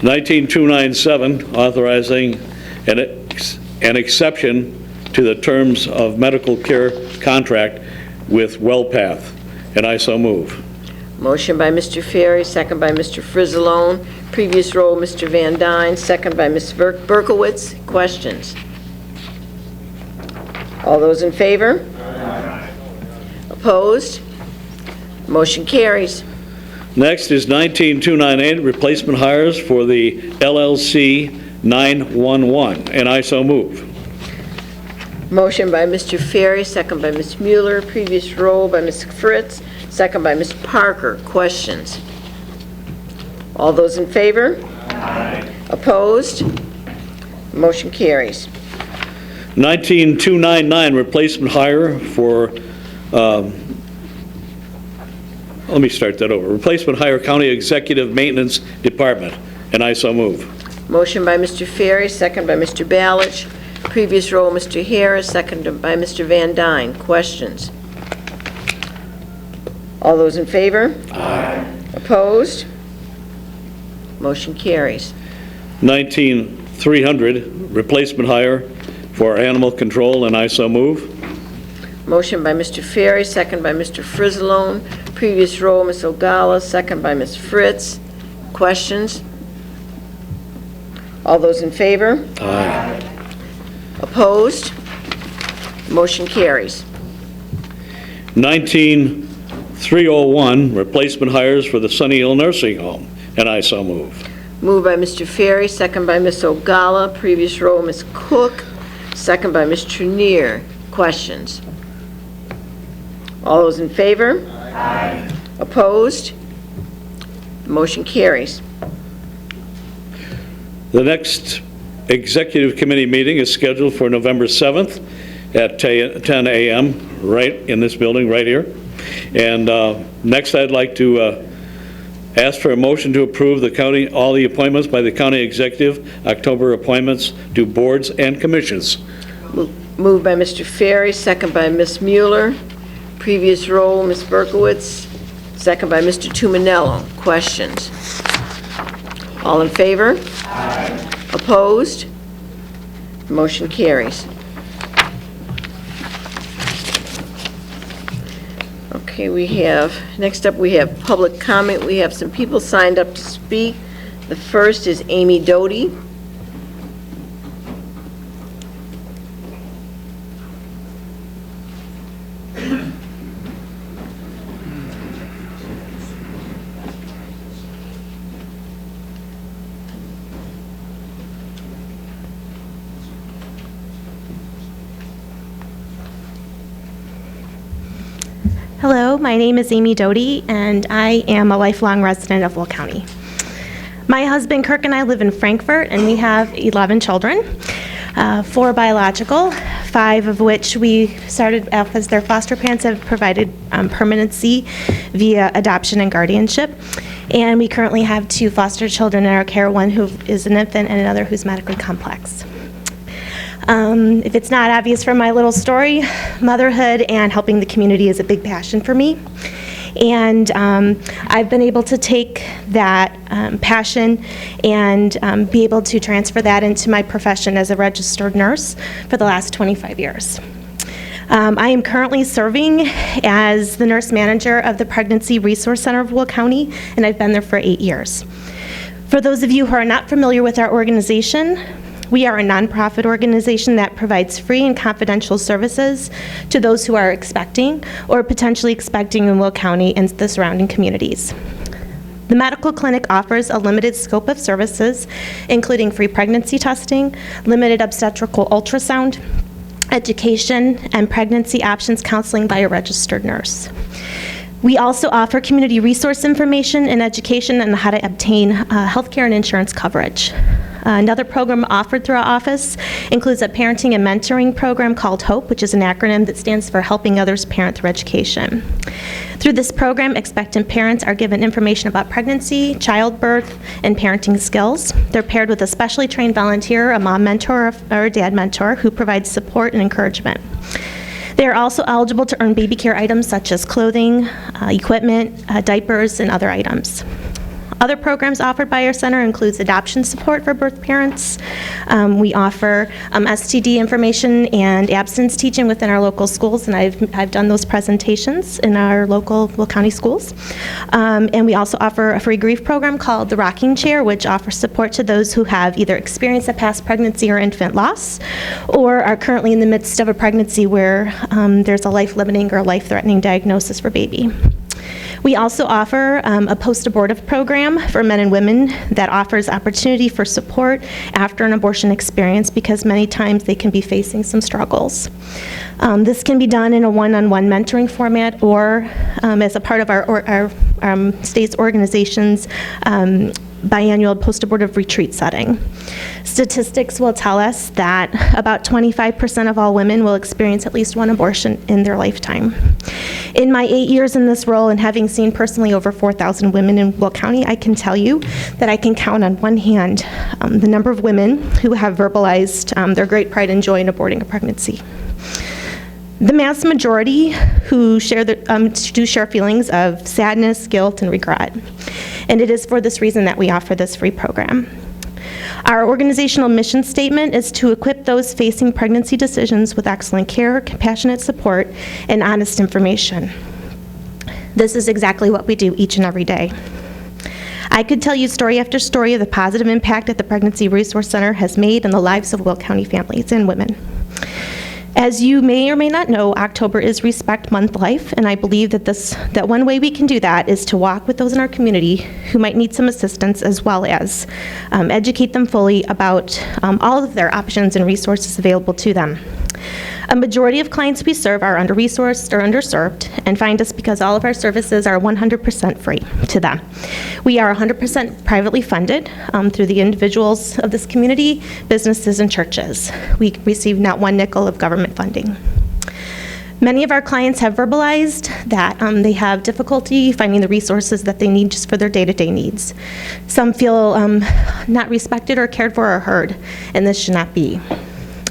C: 19297, authorizing an exception to the terms of medical care contract with WellPath, and I so move.
A: Motion by Mr. Ferry, second by Mr. Frizzalone. Previous roll, Mr. Van Dyne, second by Ms. Berkowitz. Questions? All those in favor? Opposed? Motion carries.
C: Next is 19298, replacement hires for the LLC 911, and I so move.
A: Motion by Mr. Ferry, second by Ms. Mueller. Previous roll by Ms. Fritz, second by Ms. Parker. Questions? All those in favor? Opposed? Motion carries.
C: 19299, replacement hire for, let me start that over. Replacement hire County Executive Maintenance Department, and I so move.
A: Motion by Mr. Ferry, second by Mr. Balich. Previous roll, Mr. Harris, second by Mr. Van Dyne. Questions? All those in favor? Opposed? Motion carries.
C: 19300, replacement hire for animal control, and I so move.
A: Motion by Mr. Ferry, second by Mr. Frizzalone. Previous roll, Ms. Ogala, second by Ms. Fritz. Questions? All those in favor?
C: Aye.
A: Opposed? Motion carries.
C: 19301, replacement hires for the Sunny Hill Nursing Home, and I so move.
A: Moved by Mr. Ferry, second by Ms. Ogala. Previous roll, Ms. Cook, second by Ms. Trenier. Questions? All those in favor? Opposed? Motion carries.
C: The next executive committee meeting is scheduled for November 7th at 10 a.m. right in this building right here. And next I'd like to ask for a motion to approve all the appointments by the county executive, October appointments to boards and commissions.
A: Moved by Mr. Ferry, second by Ms. Mueller. Previous roll, Ms. Berkowitz, second by Mr. Tuminello. Questions? All in favor? Opposed? Motion carries. Okay, next up we have public comment. We have some people signed up to speak. The first is Amy Doty.
R: Hello, my name is Amy Doty, and I am a lifelong resident of Will County. My husband Kirk and I live in Frankfort, and we have 11 children, 4 biological, 5 of which we started off as their foster parents have provided permanency via adoption and guardianship. And we currently have 2 foster children in our care, one who is an infant and another who's medically complex. If it's not obvious from my little story, motherhood and helping the community is a big passion for me. And I've been able to take that passion and be able to transfer that into my profession as a registered nurse for the last 25 years. I am currently serving as the nurse manager of the Pregnancy Resource Center of Will County, and I've been there for 8 years. For those of you who are not familiar with our organization, we are a nonprofit organization that provides free and confidential services to those who are expecting or potentially expecting in Will County and the surrounding communities. The medical clinic offers a limited scope of services, including free pregnancy testing, limited obstetrical ultrasound, education, and pregnancy options counseling by a registered nurse. We also offer community resource information and education on how to obtain healthcare and insurance coverage. Another program offered through our office includes a parenting and mentoring program called HOPE, which is an acronym that stands for Helping Others Parent Through Education. Through this program, expectant parents are given information about pregnancy, childbirth, and parenting skills. They're paired with a specially trained volunteer, a mom mentor, or a dad mentor, who provides support and encouragement. They are also eligible to earn baby care items such as clothing, equipment, diapers, and other items. Other programs offered by our center includes adoption support for birth parents. We offer STD information and abstinence teaching within our local schools, and I've done those presentations in our local Will County schools. And we also offer a free grief program called the Rocking Chair, which offers support to those who have either experienced a past pregnancy or infant loss, or are currently in the midst of a pregnancy where there's a life-limiting or life-threatening diagnosis for baby. We also offer a post-abortive program for men and women that offers opportunity for support after an abortion experience, because many times they can be facing some struggles. This can be done in a one-on-one mentoring format or as a part of our state's organization's biannual post-abortive retreat setting. Statistics will tell us that about 25% of all women will experience at least one abortion in their lifetime. In my 8 years in this role and having seen personally over 4,000 women in Will County, I can tell you that I can count on one hand the number of women who have verbalized their great pride and joy in aborting a pregnancy. The mass majority who share do share feelings of sadness, guilt, and regret. And it is for this reason that we offer this free program. Our organizational mission statement is to equip those facing pregnancy decisions with excellent care, compassionate support, and honest information. This is exactly what we do each and every day. I could tell you story after story of the positive impact that the Pregnancy Resource Center has made in the lives of Will County families and women. As you may or may not know, October is Respect Month Life, and I believe that one way we can do that is to walk with those in our community who might need some assistance, as well as educate them fully about all of their options and resources available to them. A majority of clients we serve are under-resourced or underserved and find us because all of our services are 100% free to them. We are 100% privately funded through the individuals of this community, businesses, and churches. We receive not one nickel of government funding. Many of our clients have verbalized that they have difficulty finding the resources that they need just for their day-to-day needs. Some feel not respected or cared for or heard, and this should not be.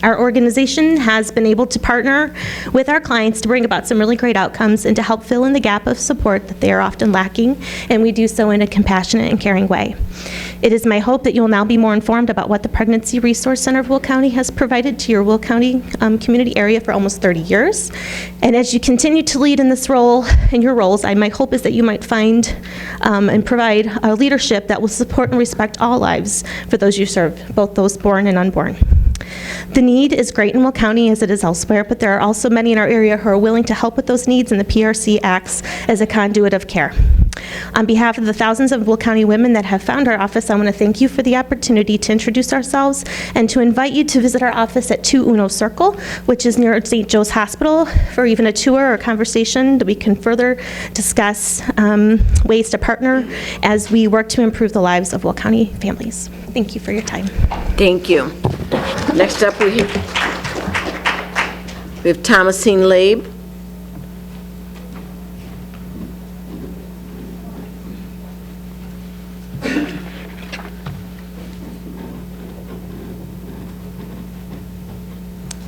R: Our organization has been able to partner with our clients to bring about some really great outcomes and to help fill in the gap of support that they are often lacking, and we do so in a compassionate and caring way. It is my hope that you will now be more informed about what the Pregnancy Resource Center of Will County has provided to your Will County community area for almost 30 years. And as you continue to lead in this role, in your roles, my hope is that you might find and provide a leadership that will support and respect all lives for those you serve, both those born and unborn. The need is great in Will County as it is elsewhere, but there are also many in our area who are willing to help with those needs, and the PRC acts as a conduit of care. On behalf of the thousands of Will County women that have found our office, I want to thank you for the opportunity to introduce ourselves and to invite you to visit our office at 2 Uno Circle, which is near St. Joe's Hospital, for even a tour or conversation that we can further discuss ways to partner as we work to improve the lives of Will County families. Thank you for your time.
A: Thank you. Next up, we have Thomasine Labe.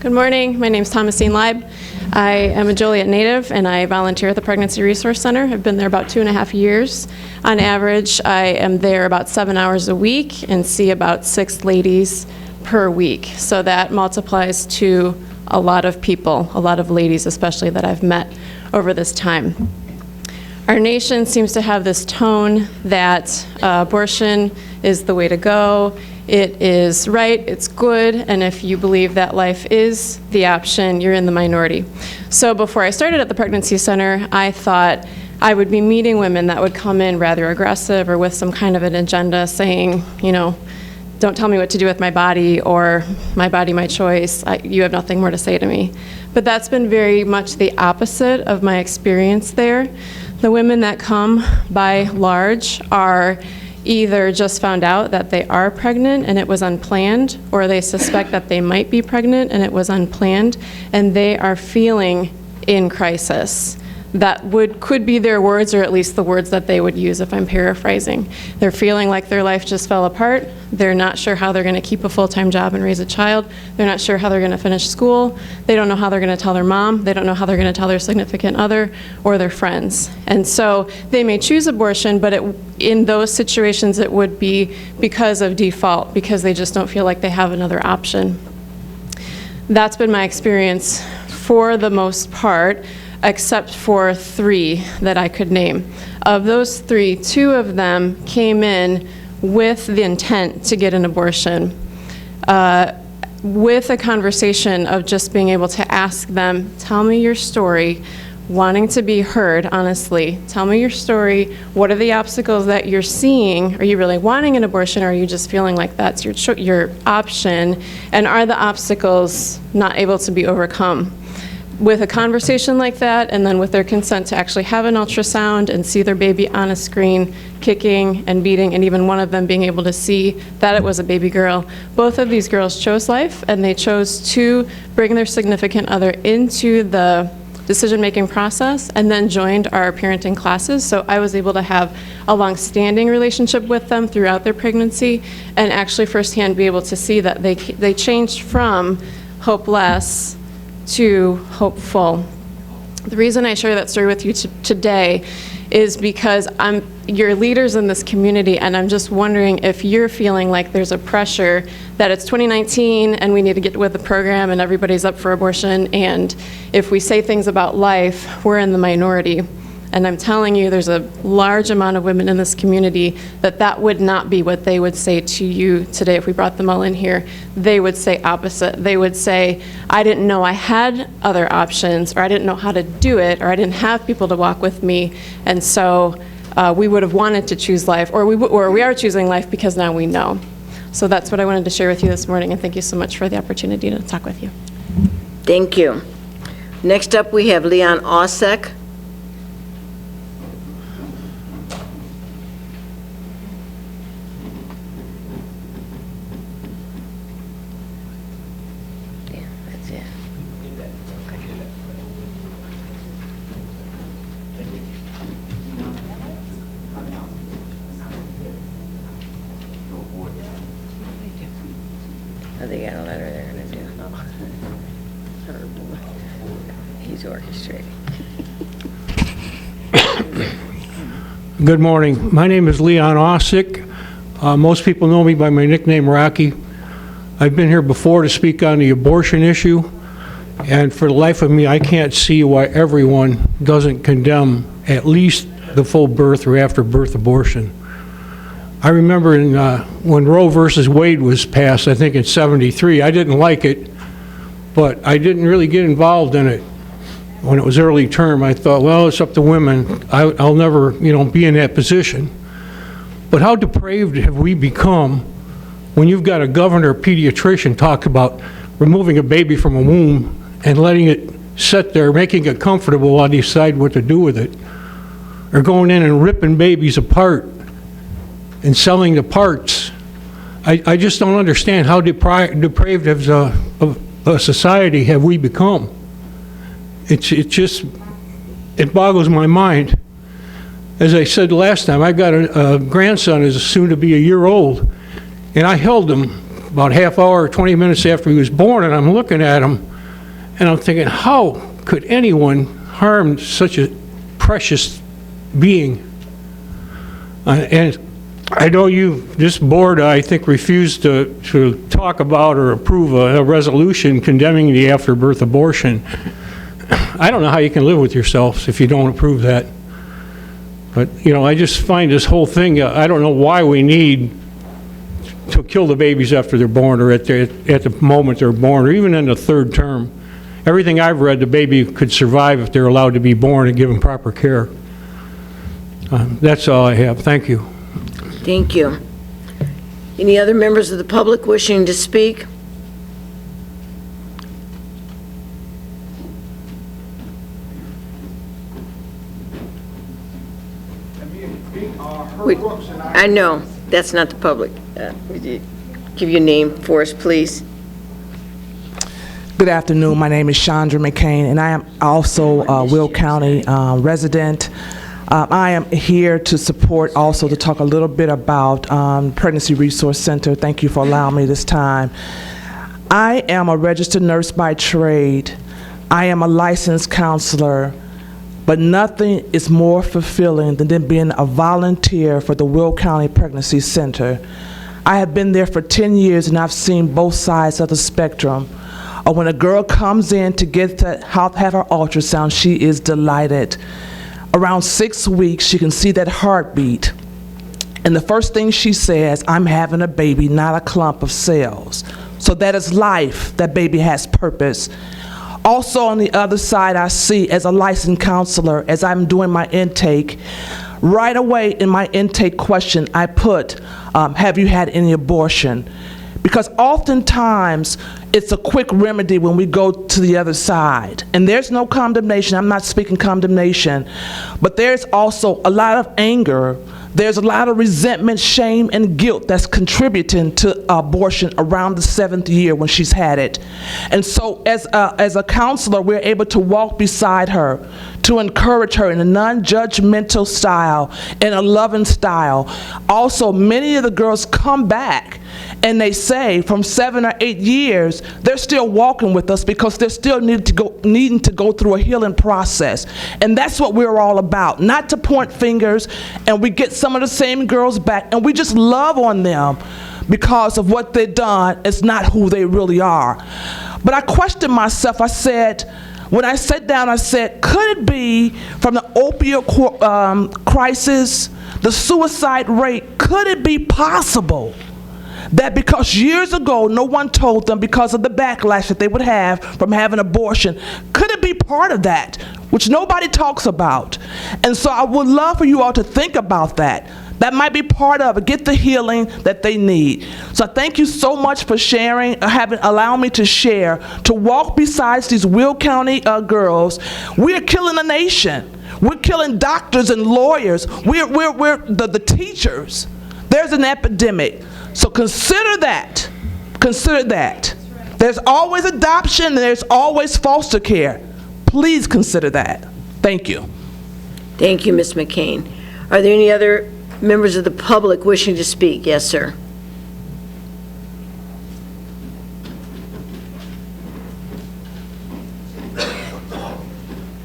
F: Good morning. My name is Thomasine Leib. I am a Joliet native, and I volunteer at the Pregnancy Resource Center. I've been there about 2.5 years. On average, I am there about 7 hours a week and see about 6 ladies per week. So that multiplies to a lot of people, a lot of ladies especially, that I've met over this time. Our nation seems to have this tone that abortion is the way to go. It is right, it's good, and if you believe that life is the option, you're in the minority. So before I started at the Pregnancy Center, I thought I would be meeting women that would come in rather aggressive or with some kind of an agenda saying, you know, don't tell me what to do with my body, or my body, my choice, you have nothing more to say to me. But that's been very much the opposite of my experience there. The women that come by large are either just found out that they are pregnant and it was unplanned, or they suspect that they might be pregnant and it was unplanned, and they are feeling in crisis. That could be their words, or at least the words that they would use if I'm paraphrasing. They're feeling like their life just fell apart. They're not sure how they're going to keep a full-time job and raise a child. They're not sure how they're going to finish school. They don't know how they're going to tell their mom. They don't know how they're going to tell their significant other or their friends. And so they may choose abortion, but in those situations it would be because of default, because they just don't feel like they have another option. That's been my experience for the most part, except for 3 that I could name. Of those 3, 2 of them came in with the intent to get an abortion, with a conversation of just being able to ask them, tell me your story, wanting to be heard, honestly. Tell me your story. What are the obstacles that you're seeing? Are you really wanting an abortion, or are you just feeling like that's your option? And are the obstacles not able to be overcome? With a conversation like that, and then with their consent to actually have an ultrasound and see their baby on a screen kicking and beating, and even one of them being able to see that it was a baby girl. Both of these girls chose life, and they chose to bring their significant other into the decision-making process and then joined our parenting classes. So I was able to have a long-standing relationship with them throughout their pregnancy, and actually firsthand be able to see that they changed from hopeless to hopeful. The reason I share that story with you today is because you're leaders in this community, and I'm just wondering if you're feeling like there's a pressure that it's 2019 and we need to get with the program and everybody's up for abortion, and if we say things about life, we're in the minority. And I'm telling you, there's a large amount of women in this community that would not be what they would say to you today if we brought them all in here. They would say opposite. They would say, I didn't know I had other options, or I didn't know how to do it, or I didn't have people to walk with me, and so we would have wanted to choose life, or we are choosing life because now we know. So that's what I wanted to share with you this morning, and thank you so much for the opportunity to talk with you.
A: Thank you. Next up, we have Leon Osek. They got a letter they're going to do. He's orchestrating.
Q: Good morning. My name is Leon Osick. Most people know me by my nickname Rocky. I've been here before to speak on the abortion issue, and for the life of me, I can't see why everyone doesn't condemn at least the full birth or after birth abortion. I remember when Roe versus Wade was passed, I think in '73, I didn't like it, but I didn't really get involved in it. When it was early term, I thought, well, it's up to women. I'll never, be in that position. But how depraved have we become when you've got a governor, pediatrician, talk about removing a baby from a womb and letting it sit there, making it comfortable while they decide what to do with it, or going in and ripping babies apart and selling the parts. I just don't understand how depraved of a society have we become. It boggles my mind. As I said last time, I've got a grandson who's soon to be a year old, and I held him about half hour or 20 minutes after he was born, and I'm looking at him, and I'm thinking, how could anyone harm such a precious being? And I know this board, I think, refused to talk about or approve a resolution condemning the after-birth abortion. I don't know how you can live with yourselves if you don't approve that. But, I just find this whole thing, I don't know why we need to kill the babies after they're born, or at the moment they're born, or even in the third term. Everything I've read, the baby could survive if they're allowed to be born and given proper care. That's all I have. Thank you.
A: Thank you. Any other members of the public wishing to speak? I know, that's not the public. Would you give your name for us, please?
S: Good afternoon. My name is Chandra McCain, and I am also a Will County resident. I am here to support, also to talk a little bit about Pregnancy Resource Center. Thank you for allowing me this time. I am a registered nurse by trade. I am a licensed counselor, but nothing is more fulfilling than being a volunteer for the Will County Pregnancy Center. I have been there for 10 years, and I've seen both sides of the spectrum. When a girl comes in to have her ultrasound, she is delighted. Around 6 weeks, she can see that heartbeat. And the first thing she says, I'm having a baby, not a clump of cells. So that is life. That baby has purpose. Also on the other side, I see as a licensed counselor, as I'm doing my intake, right away in my intake question, I put, have you had any abortion? Because oftentimes, it's a quick remedy when we go to the other side. And there's no condemnation. I'm not speaking condemnation. But there's also a lot of anger. There's a lot of resentment, shame, and guilt that's contributing to abortion around the 7th year when she's had it. And so as a counselor, we're able to walk beside her, to encourage her in a non-judgmental style, in a loving style. Also, many of the girls come back and they say from 7 or 8 years, they're still walking with us because they're still needing to go through a healing process. And that's what we're all about, not to point fingers, and we get some of the same girls back and we just love on them because of what they've done. It's not who they really are. But I questioned myself. I said, when I sat down, I said, could it be from the opioid crisis, the suicide rate, could it be possible that because years ago no one told them because of the backlash that they would have from having abortion, could it be part of that, which nobody talks about? And so I would love for you all to think about that. That might be part of it. Get the healing that they need. So thank you so much for sharing, allowing me to share, to walk beside these Will County girls. We're killing a nation. We're killing doctors and lawyers. We're the teachers. There's an epidemic. So consider that. Consider that. There's always adoption and there's always foster care. Please consider that. Thank you.
A: Thank you, Ms. McCain. Are there any other members of the public wishing to speak? Yes, sir.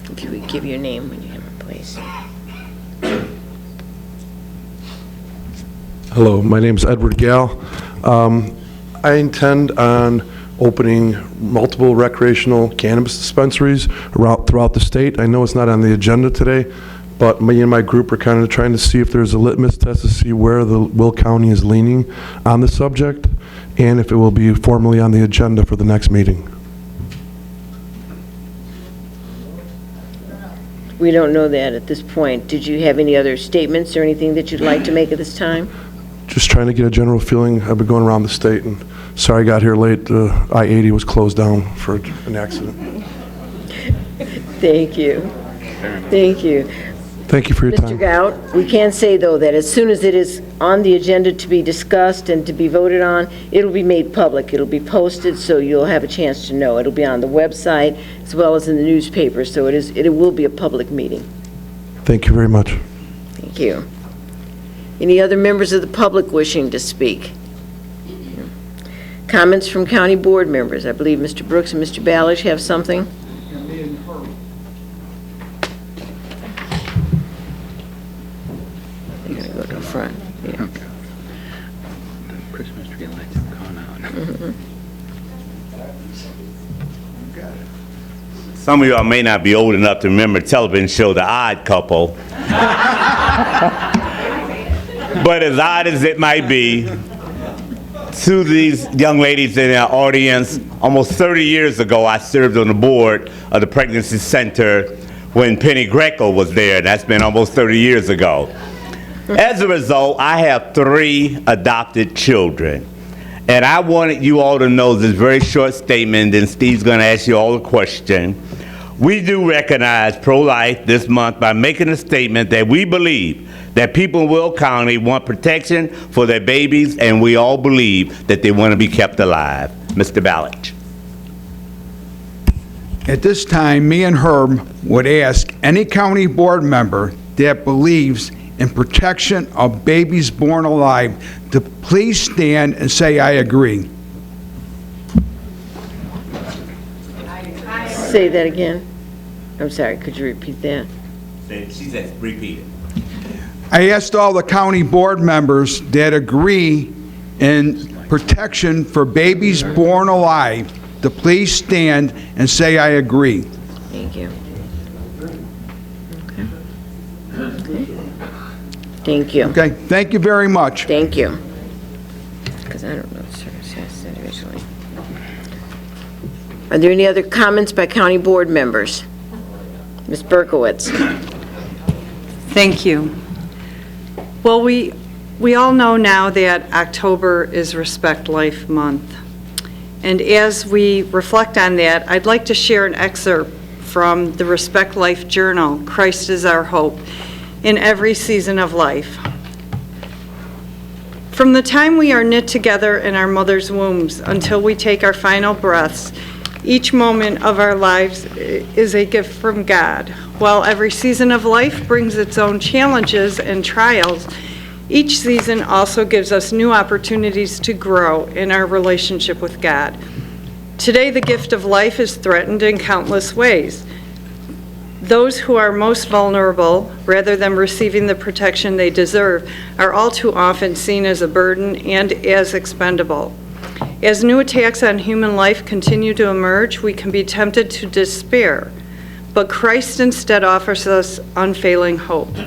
A: If you would give your name when you have it, please.
T: Hello, my name is Edward Gall. I intend on opening multiple recreational cannabis dispensaries throughout the state. I know it's not on the agenda today, but me and my group are kind of trying to see if there's a litmus test to see where the Will County is leaning on the subject and if it will be formally on the agenda for the next meeting.
A: We don't know that at this point. Did you have any other statements or anything that you'd like to make at this time?
T: Just trying to get a general feeling. I've been going around the state, and sorry I got here late. I-80 was closed down for an accident.
A: Thank you. Thank you.
T: Thank you for your time.
A: Mr. Gout, we can say, though, that as soon as it is on the agenda to be discussed and to be voted on, it'll be made public. It'll be posted, so you'll have a chance to know. It'll be on the website as well as in the newspaper, so it will be a public meeting.
T: Thank you very much.
A: Thank you. Any other members of the public wishing to speak? Comments from county board members. I believe Mr. Brooks and Mr. Ballage have something. They're going to go to the front. Yeah.
I: Okay. The Christmas tree lights have gone out. Some of y'all may not be old enough to remember the television show The Odd Couple. But as odd as it might be, to these young ladies in our audience, almost 30 years ago, I served on the board of the Pregnancy Center when Penny Greco was there. That's been almost 30 years ago. As a result, I have 3 adopted children. And I wanted you all to know this very short statement, and Steve's going to ask you all a question. We do recognize pro-life this month by making a statement that we believe that people in Will County want protection for their babies, and we all believe that they want to be kept alive. Mr. Ballard.
K: At this time, me and Herb would ask any county board member that believes in protection of babies born alive to please stand and say, "I agree."
A: Say that again. I'm sorry, could you repeat that?
I: She said, repeat it.
K: I asked all the county board members that agree in protection for babies born alive to please stand and say, "I agree."
A: Thank you. Okay. Thank you.
K: Okay, thank you very much.
A: Thank you. Because I don't know what service has said originally. Are there any other comments by county board members? Ms. Berkowitz.
P: Thank you. Well, we all know now that October is Respect Life Month. And as we reflect on that, I'd like to share an excerpt from the Respect Life Journal, Christ is Our Hope, in every season of life. From the time we are knit together in our mother's wombs until we take our final breaths, each moment of our lives is a gift from God. While every season of life brings its own challenges and trials, each season also gives us new opportunities to grow in our relationship with God. Today, the gift of life is threatened in countless ways. Those who are most vulnerable, rather than receiving the protection they deserve, are all too often seen as a burden and as expendable. As new attacks on human life continue to emerge, we can be tempted to despair, but Christ instead offers us unfailing hope.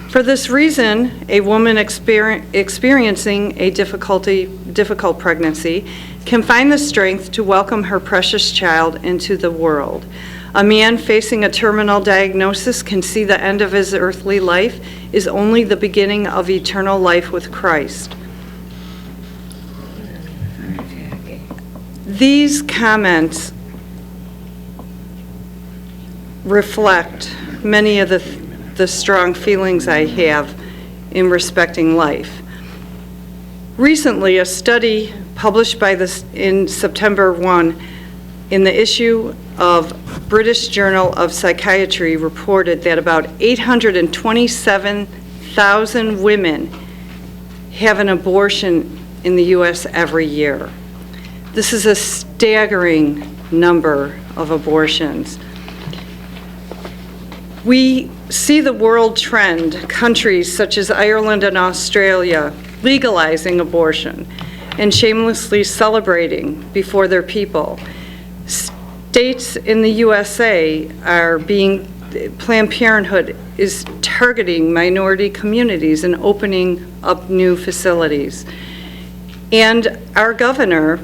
P: For this reason, a woman experiencing a difficult pregnancy can find the strength to welcome her precious child into the world. A man facing a terminal diagnosis can see the end of his earthly life is only the beginning of eternal life with Christ. These comments reflect many of the strong feelings I have in respecting life. Recently, a study published in September 1 in the issue of British Journal of Psychiatry reported that about 827,000 women have an abortion in the U.S. every year. This is a staggering number of abortions. We see the world trend, countries such as Ireland and Australia legalizing abortion and shamelessly celebrating before their people. States in the USA Planned Parenthood is targeting minority communities and opening up new facilities. And our governor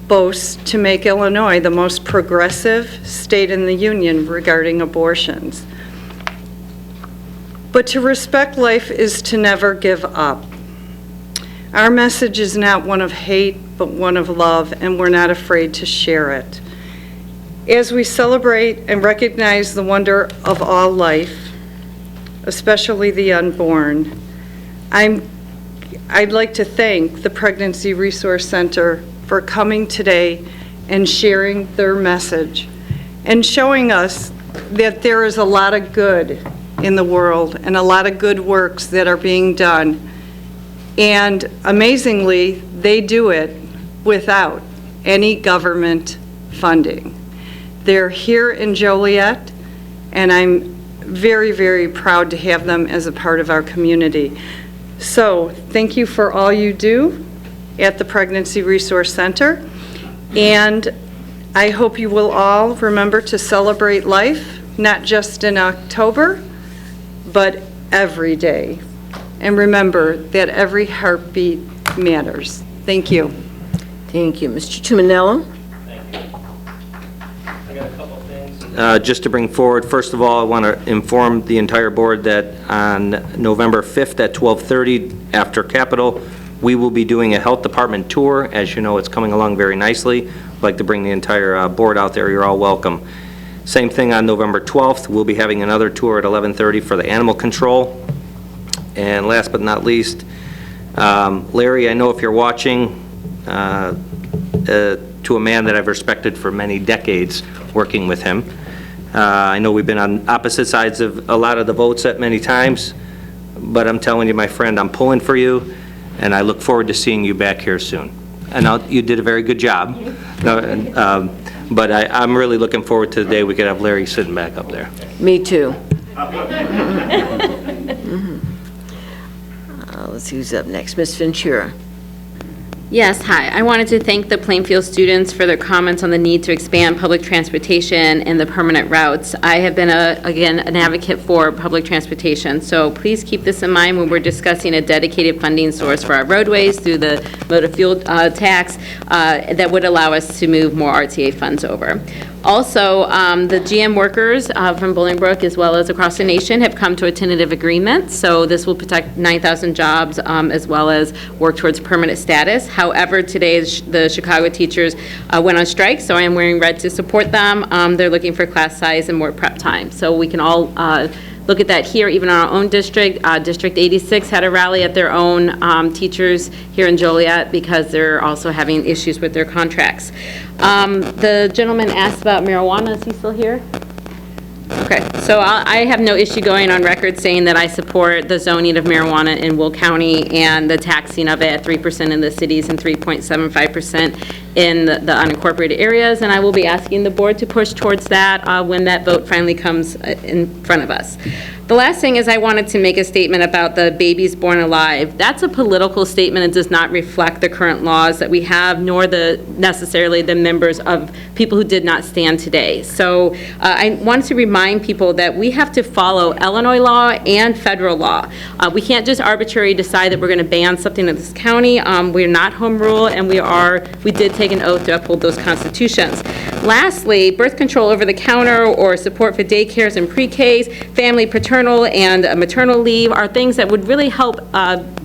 P: boasts to make Illinois the most progressive state in the union regarding abortions. But to respect life is to never give up. Our message is not one of hate, but one of love, and we're not afraid to share it. As we celebrate and recognize the wonder of all life, especially the unborn, I'd like to thank the Pregnancy Resource Center for coming today and sharing their message and showing us that there is a lot of good in the world and a lot of good works that are being done. And amazingly, they do it without any government funding. They're here in Joliet, and I'm very, very proud to have them as a part of our community. So thank you for all you do at the Pregnancy Resource Center, and I hope you will all remember to celebrate life, not just in October, but every day. And remember that every heartbeat matters. Thank you.
A: Thank you. Mr. Tuminello?
V: Just to bring forward, first of all, I want to inform the entire board that on November 5th at 12:30 after Capitol, we will be doing a health department tour. As you know, it's coming along very nicely. I'd like to bring the entire board out there. You're all welcome. Same thing on November 12th. We'll be having another tour at 11:30 for the animal control. And last but not least, Larry, I know if you're watching, to a man that I've respected for many decades working with him. I know we've been on opposite sides of a lot of the votes at many times, but I'm telling you, my friend, I'm pulling for you, and I look forward to seeing you back here soon. And you did a very good job, but I'm really looking forward to the day we could have Larry sitting back up there.
A: Me too. Let's see who's up next. Ms. Ventura.
H: Yes, hi. I wanted to thank the Plainfield students for their comments on the need to expand public transportation and the permanent routes. I have been, again, an advocate for public transportation, so please keep this in mind when we're discussing a dedicated funding source for our roadways through the motor fuel tax that would allow us to move more RTA funds over. Also, the GM workers from Bolingbrook, as well as across the nation, have come to a tentative agreement, so this will protect 9,000 jobs as well as work towards permanent status. However, today the Chicago teachers went on strike, so I am wearing red to support them. They're looking for class size and more prep time, so we can all look at that here, even in our own district. District 86 had a rally at their own teachers here in Joliet because they're also having issues with their contracts. The gentleman asked about marijuana. Is he still here? Okay, so I have no issue going on record saying that I support the zoning of marijuana in Will County and the taxing of it at 3% in the cities and 3.75% in the unincorporated areas, and I will be asking the board to push towards that when that vote finally comes in front of us. The last thing is I wanted to make a statement about the babies born alive. That's a political statement and does not reflect the current laws that we have, nor necessarily the members of people who did not stand today. So I want to remind people that we have to follow Illinois law and federal law. We can't just arbitrarily decide that we're going to ban something in this county. We're not home rule, and we did take an oath to uphold those constitutions. Lastly, birth control over the counter or support for daycares and pre-Ks, family paternal and maternal leave are things that would really help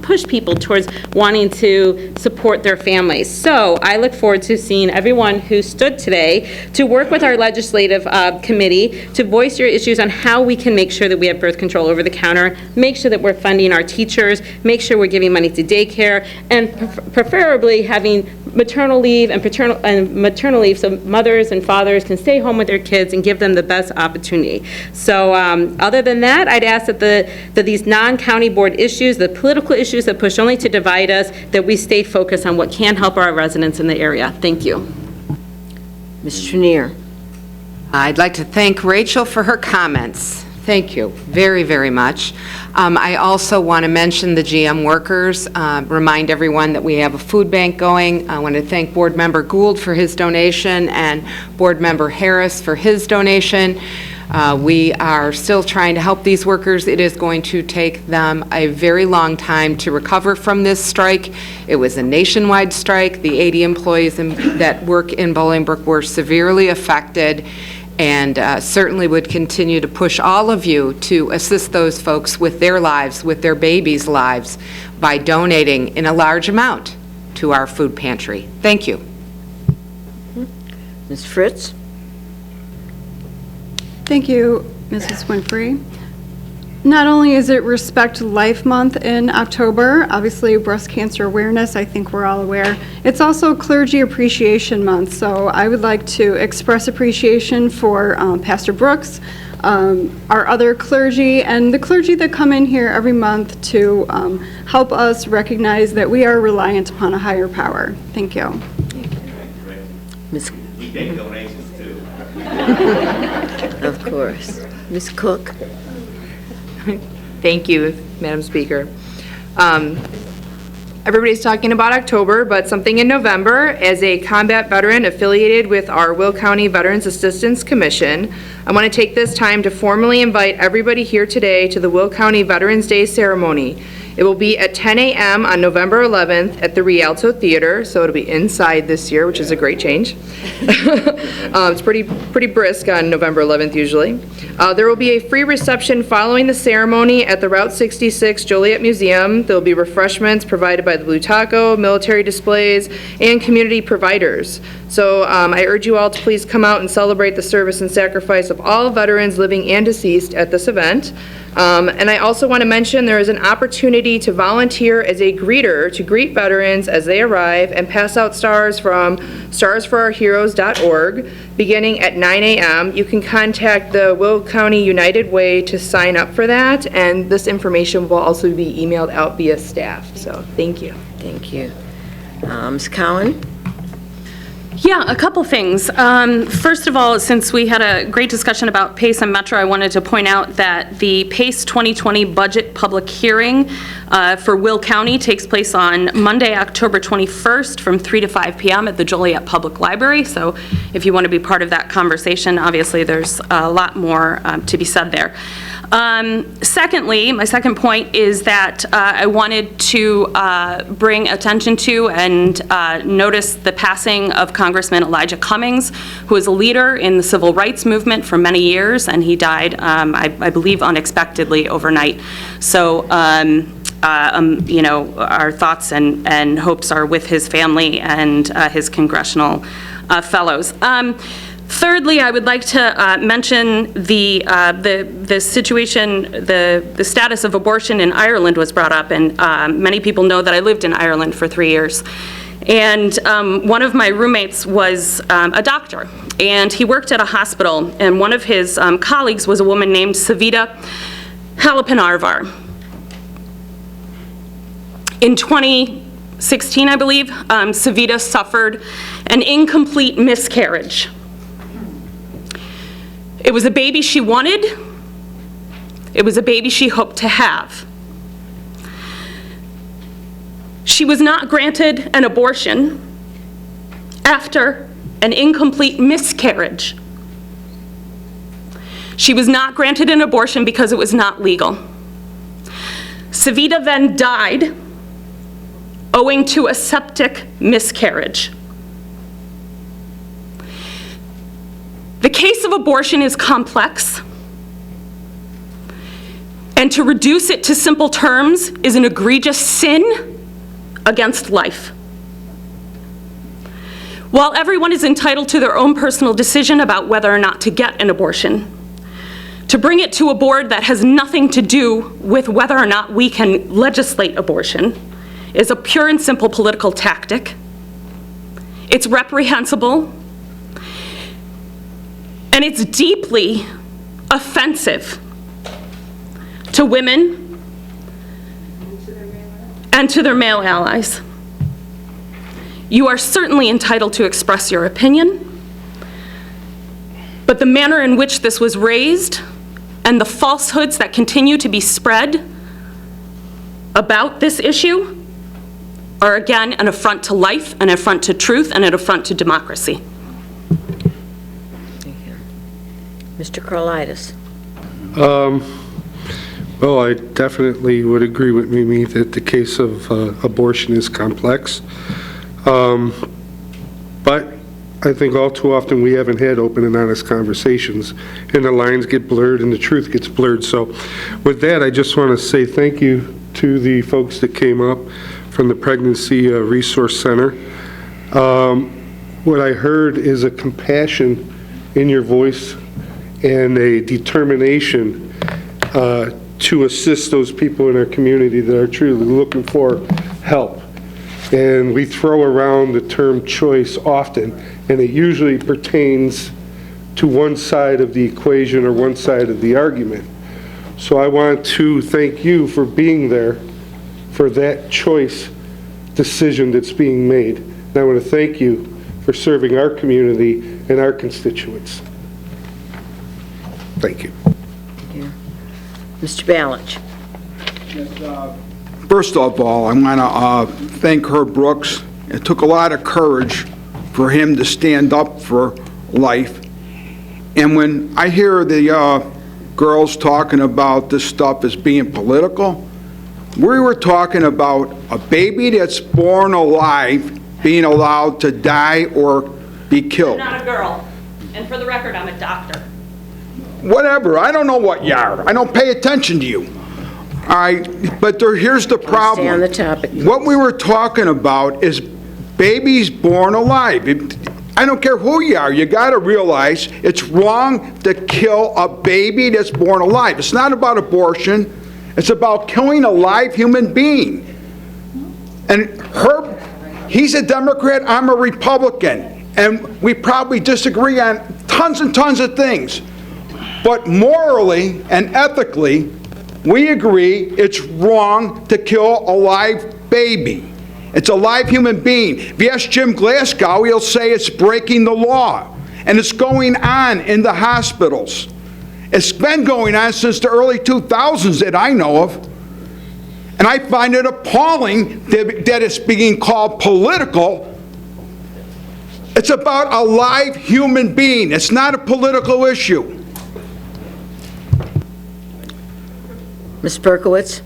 H: push people towards wanting to support their families. So I look forward to seeing everyone who stood today to work with our legislative committee to voice your issues on how we can make sure that we have birth control over the counter, make sure that we're funding our teachers, make sure we're giving money to daycare, and preferably having maternal leave and maternal leave so mothers and fathers can stay home with their kids and give them the best opportunity. So other than that, I'd ask that these non-county board issues, the political issues that push only to divide us, that we stay focused on what can help our residents in the area. Thank you.
A: Ms. Trenier.
U: I'd like to thank Rachel for her comments. Thank you very, very much. I also want to mention the GM workers, remind everyone that we have a food bank going. I want to thank Board Member Gould for his donation and Board Member Harris for his donation. We are still trying to help these workers. It is going to take them a very long time to recover from this strike. It was a nationwide strike. The 80 employees that work in Bolingbrook were severely affected, and certainly would continue to push all of you to assist those folks with their lives, with their babies' lives, by donating in a large amount to our food pantry. Thank you.
A: Ms. Fritz.
G: Thank you, Mrs. Winfrey. Not only is it Respect Life Month in October, obviously breast cancer awareness, I think we're all aware. It's also Clergy Appreciation Month, so I would like to express appreciation for Pastor Brooks, our other clergy, and the clergy that come in here every month to help us recognize that we are reliant upon a higher power. Thank you.
A: Ms.
I: We take donations too.
A: Of course. Ms. Cook.
M: Thank you, Madam Speaker. Everybody's talking about October, but something in November. As a combat veteran affiliated with our Will County Veterans Assistance Commission, I want to take this time to formally invite everybody here today to the Will County Veterans Day ceremony. It will be at 10 a.m. on November 11th at the Rialto Theater, so it'll be inside this year, which is a great change. It's pretty brisk on November 11th usually. There will be a free reception following the ceremony at the Route 66 Joliet Museum. There will be refreshments provided by the Blue Taco, military displays, and community providers. So I urge you all to please come out and celebrate the service and sacrifice of all veterans living and deceased at this event. And I also want to mention there is an opportunity to volunteer as a greeter to greet veterans as they arrive and pass out stars from starsforourheroes.org beginning at 9 a.m. You can contact the Will County United Way to sign up for that, and this information will also be emailed out via staff. So thank you.
A: Thank you. Ms. Cowan?
D: Yeah, a couple things. First of all, since we had a great discussion about PACE and Metra, I wanted to point out that the PACE 2020 budget public hearing for Will County takes place on Monday, October 21st from 3 to 5 p.m. at the Joliet Public Library. So if you want to be part of that conversation, obviously there's a lot more to be said there. Secondly, my second point is that I wanted to bring attention to and notice the passing of Congressman Elijah Cummings, who was a leader in the civil rights movement for many years, and he died, I believe, unexpectedly overnight. So, you know, our thoughts and hopes are with his family and his congressional fellows. Thirdly, I would like to mention the situation, the status of abortion in Ireland was brought up, and many people know that I lived in Ireland for 3 years. And one of my roommates was a doctor, and he worked at a hospital, and one of his colleagues was a woman named Savita Halapanarvar. In 2016, I believe, Savita suffered an incomplete miscarriage. It was a baby she wanted. It was a baby she hoped to have. She was not granted an abortion after an incomplete miscarriage. She was not granted an abortion because it was not legal. Savita then died owing to a septic miscarriage. The case of abortion is complex, and to reduce it to simple terms is an egregious sin against life. While everyone is entitled to their own personal decision about whether or not to get an abortion, to bring it to a board that has nothing to do with whether or not we can legislate abortion is a pure and simple political tactic. It's reprehensible. And it's deeply offensive to women and to their male allies. You are certainly entitled to express your opinion, but the manner in which this was raised and the falsehoods that continue to be spread about this issue are again an affront to life, an affront to truth, and an affront to democracy.
A: Mr. Carlitis.
E: Well, I definitely would agree with Mimi that the case of abortion is complex. But I think all too often we haven't had open and honest conversations, and the lines get blurred and the truth gets blurred. So with that, I just want to say thank you to the folks that came up from the Pregnancy Resource Center. What I heard is a compassion in your voice and a determination to assist those people in our community that are truly looking for help. And we throw around the term choice often, and it usually pertains to one side of the equation or one side of the argument. So I want to thank you for being there for that choice decision that's being made. And I want to thank you for serving our community and our constituents. Thank you.
A: Mr. Balich.
K: First of all, I want to thank Herb Brooks. It took a lot of courage for him to stand up for life. And when I hear the girls talking about this stuff as being political, we were talking about a baby that's born alive being allowed to die or be killed.
D: I'm not a girl, and for the record, I'm a doctor.
K: Whatever, I don't know what you are. I don't pay attention to you. All right, but here's the problem.
A: Stay on the topic, please.
K: What we were talking about is babies born alive. I don't care who you are, you got to realize it's wrong to kill a baby that's born alive. It's not about abortion. It's about killing a live human being. And he's a Democrat, I'm a Republican, and we probably disagree on tons and tons of things. But morally and ethically, we agree it's wrong to kill a live baby. It's a live human being. If you ask Jim Glasgow, he'll say it's breaking the law. And it's going on in the hospitals. It's been going on since the early 2000s that I know of. And I find it appalling that it's being called political. It's about a live human being. It's not a political issue.
A: Ms. Berkowitz?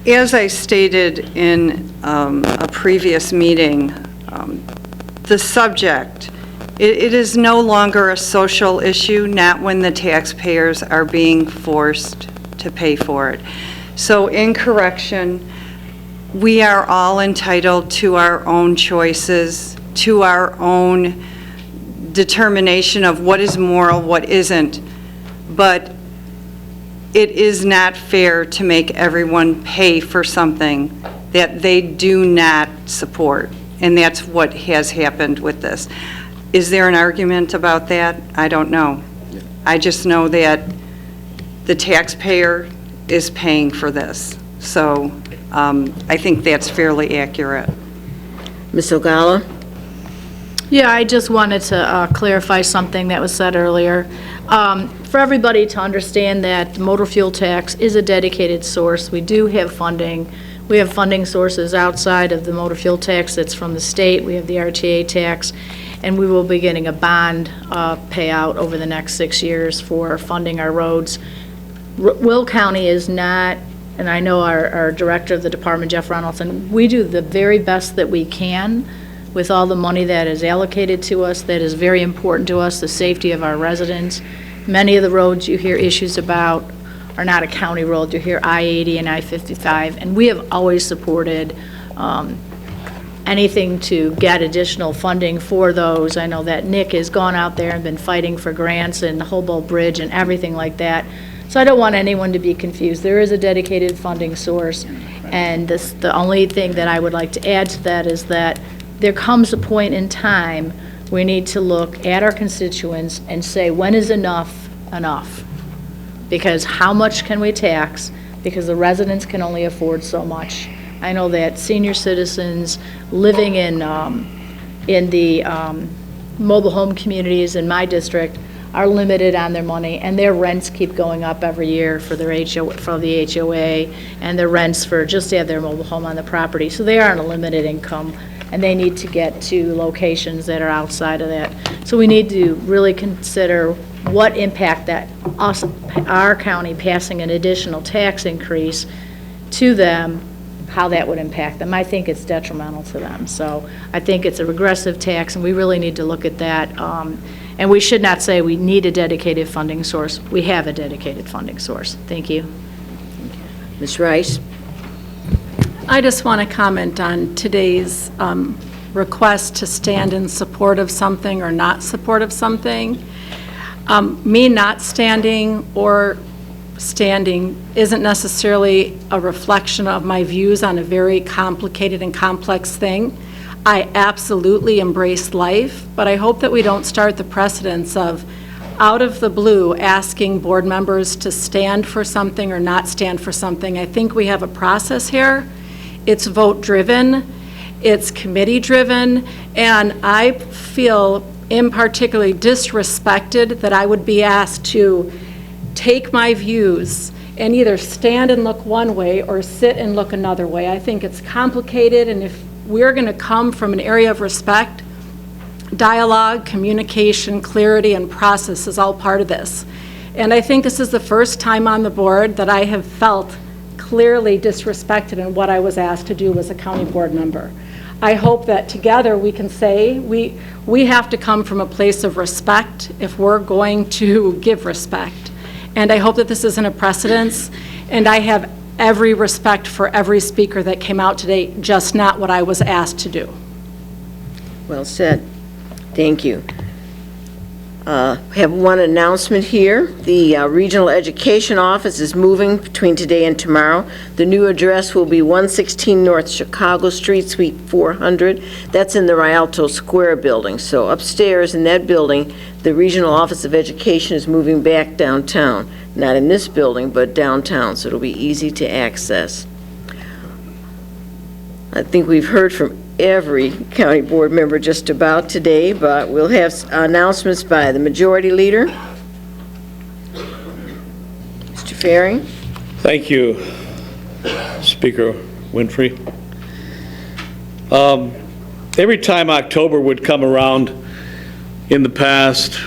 P: As I stated in a previous meeting, the subject, it is no longer a social issue, not when the taxpayers are being forced to pay for it. So in correction, we are all entitled to our own choices, to our own determination of what is moral, what isn't. But it is not fair to make everyone pay for something that they do not support. And that's what has happened with this. Is there an argument about that? I don't know. I just know that the taxpayer is paying for this. So I think that's fairly accurate.
A: Ms. Ogala?
J: Yeah, I just wanted to clarify something that was said earlier. For everybody to understand that motor fuel tax is a dedicated source. We do have funding. We have funding sources outside of the motor fuel tax that's from the state. We have the RTA tax, and we will be getting a bond payout over the next 6 years for funding our roads. Will County is not, and I know our director of the department, Jeff Ronaldson, we do the very best that we can with all the money that is allocated to us. That is very important to us, the safety of our residents. Many of the roads you hear issues about are not a county road. You hear I-80 and I-55, and we have always supported anything to get additional funding for those. I know that Nick has gone out there and been fighting for grants and the Hobo Bridge and everything like that. So I don't want anyone to be confused. There is a dedicated funding source, and the only thing that I would like to add to that is that there comes a point in time we need to look at our constituents and say, when is enough enough? Because how much can we tax? Because the residents can only afford so much. I know that senior citizens living in the mobile home communities in my district are limited on their money, and their rents keep going up every year for their for the HOA, and their rents for just to have their mobile home on the property. So they are on a limited income, and they need to get to locations that are outside of that. So we need to really consider what impact that our county passing an additional tax increase to them, how that would impact them. I think it's detrimental to them. So I think it's a regressive tax, and we really need to look at that. And we should not say we need a dedicated funding source. We have a dedicated funding source. Thank you.
A: Ms. Rice?
B: I just want to comment on today's request to stand in support of something or not support of something. Me not standing or standing isn't necessarily a reflection of my views on a very complicated and complex thing. I absolutely embrace life, but I hope that we don't start the precedence of out of the blue asking board members to stand for something or not stand for something. I think we have a process here. It's vote-driven, it's committee-driven, and I feel in particularly disrespected that I would be asked to take my views and either stand and look one way or sit and look another way. I think it's complicated, and if we're going to come from an area of respect, dialogue, communication, clarity, and process is all part of this. And I think this is the first time on the board that I have felt clearly disrespected in what I was asked to do as a county board member. I hope that together we can say we have to come from a place of respect if we're going to give respect. And I hope that this isn't a precedence, and I have every respect for every speaker that came out today, just not what I was asked to do.
A: Well said. Thank you. Have one announcement here. The Regional Education Office is moving between today and tomorrow. The new address will be 116 North Chicago Street, Suite 400. That's in the Rialto Square building. So upstairs in that building, the Regional Office of Education is moving back downtown. Not in this building, but downtown, so it'll be easy to access. I think we've heard from every county board member just about today, but we'll have announcements by the majority leader. Mr. Ferry.
C: Thank you, Speaker Winfrey. Every time October would come around in the past,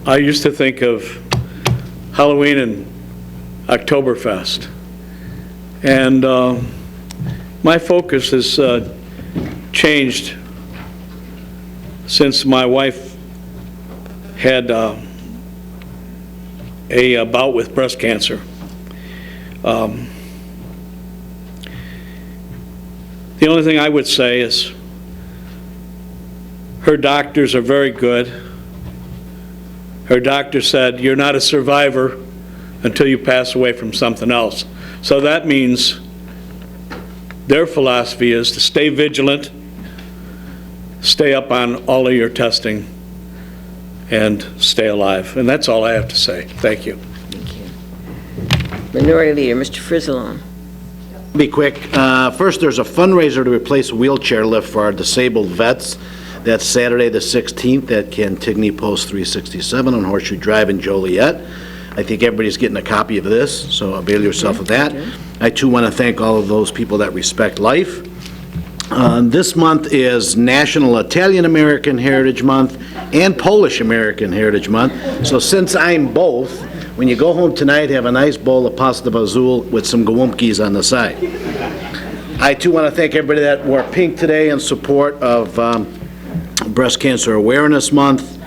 C: I used to think of Halloween and Oktoberfest. And my focus has changed since my wife had a bout with breast cancer. The only thing I would say is her doctors are very good. Her doctor said, you're not a survivor until you pass away from something else. So that means their philosophy is to stay vigilant, stay up on all of your testing, and stay alive. And that's all I have to say. Thank you.
A: Thank you. Minority Leader, Mr. Frizzalone.
L: Be quick. First, there's a fundraiser to replace a wheelchair lift for our disabled vets. That's Saturday the 16th at Cantigny Post 367 on Horseshoe Drive in Joliet. I think everybody's getting a copy of this, so avail yourself of that. I too want to thank all of those people that respect life. This month is National Italian American Heritage Month and Polish American Heritage Month. So since I'm both, when you go home tonight, have a nice bowl of pasta bazool with some gołąbkis on the side. I too want to thank everybody that wore pink today in support of Breast Cancer Awareness Month.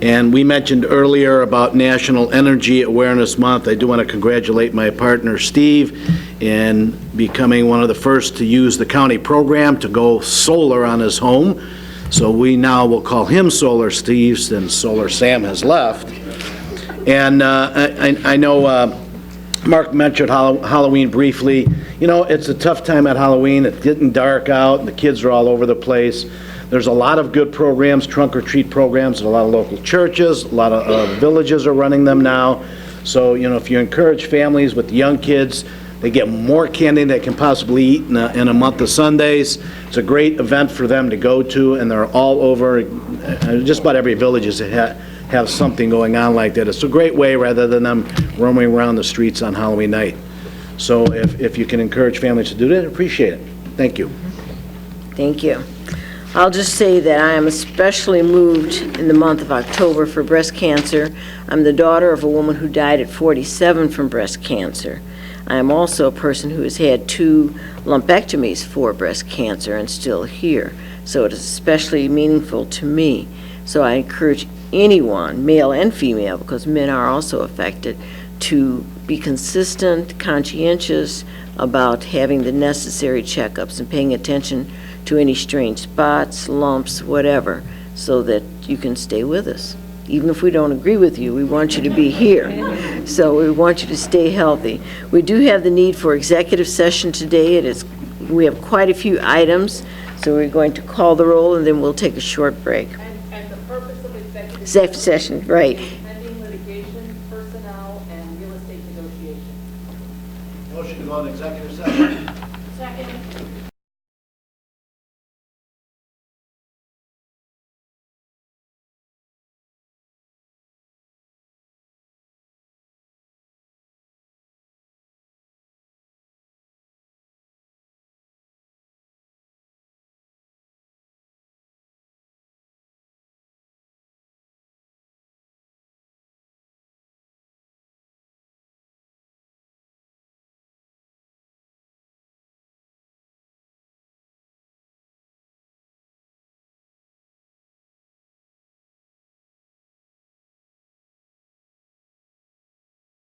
L: And we mentioned earlier about National Energy Awareness Month. I do want to congratulate my partner, Steve, in becoming one of the first to use the county program to go solar on his home. So we now will call him Solar Steve since Solar Sam has left. And I know Mark mentioned Halloween briefly. You know, it's a tough time at Halloween. It's getting dark out, and the kids are all over the place. There's a lot of good programs, trunk or treat programs, at a lot of local churches, a lot of villages are running them now. So, you know, if you encourage families with young kids, they get more candy than they can possibly eat in a month of Sundays. It's a great event for them to go to, and they're all over. Just about every village have something going on like that. It's a great way rather than them roaming around the streets on Halloween night. So if you can encourage families to do that, I appreciate it. Thank you.
A: Thank you. I'll just say that I am especially moved in the month of October for breast cancer. I'm the daughter of a woman who died at 47 from breast cancer. I am also a person who has had 2 lumpectomies for breast cancer and still here. So it is especially meaningful to me. So I encourage anyone, male and female, because men are also affected, to be consistent, conscientious about having the necessary checkups and paying attention to any strange spots, lumps, whatever, so that you can stay with us. Even if we don't agree with you, we want you to be here. So we want you to stay healthy. We do have the need for executive session today. We have quite a few items, so we're going to call the roll and then we'll take a short break.
O: And the purpose of executive
A: Session, right.
O: pending litigation, personnel, and real estate negotiations.
L: Motion to go into executive session.
O: Second.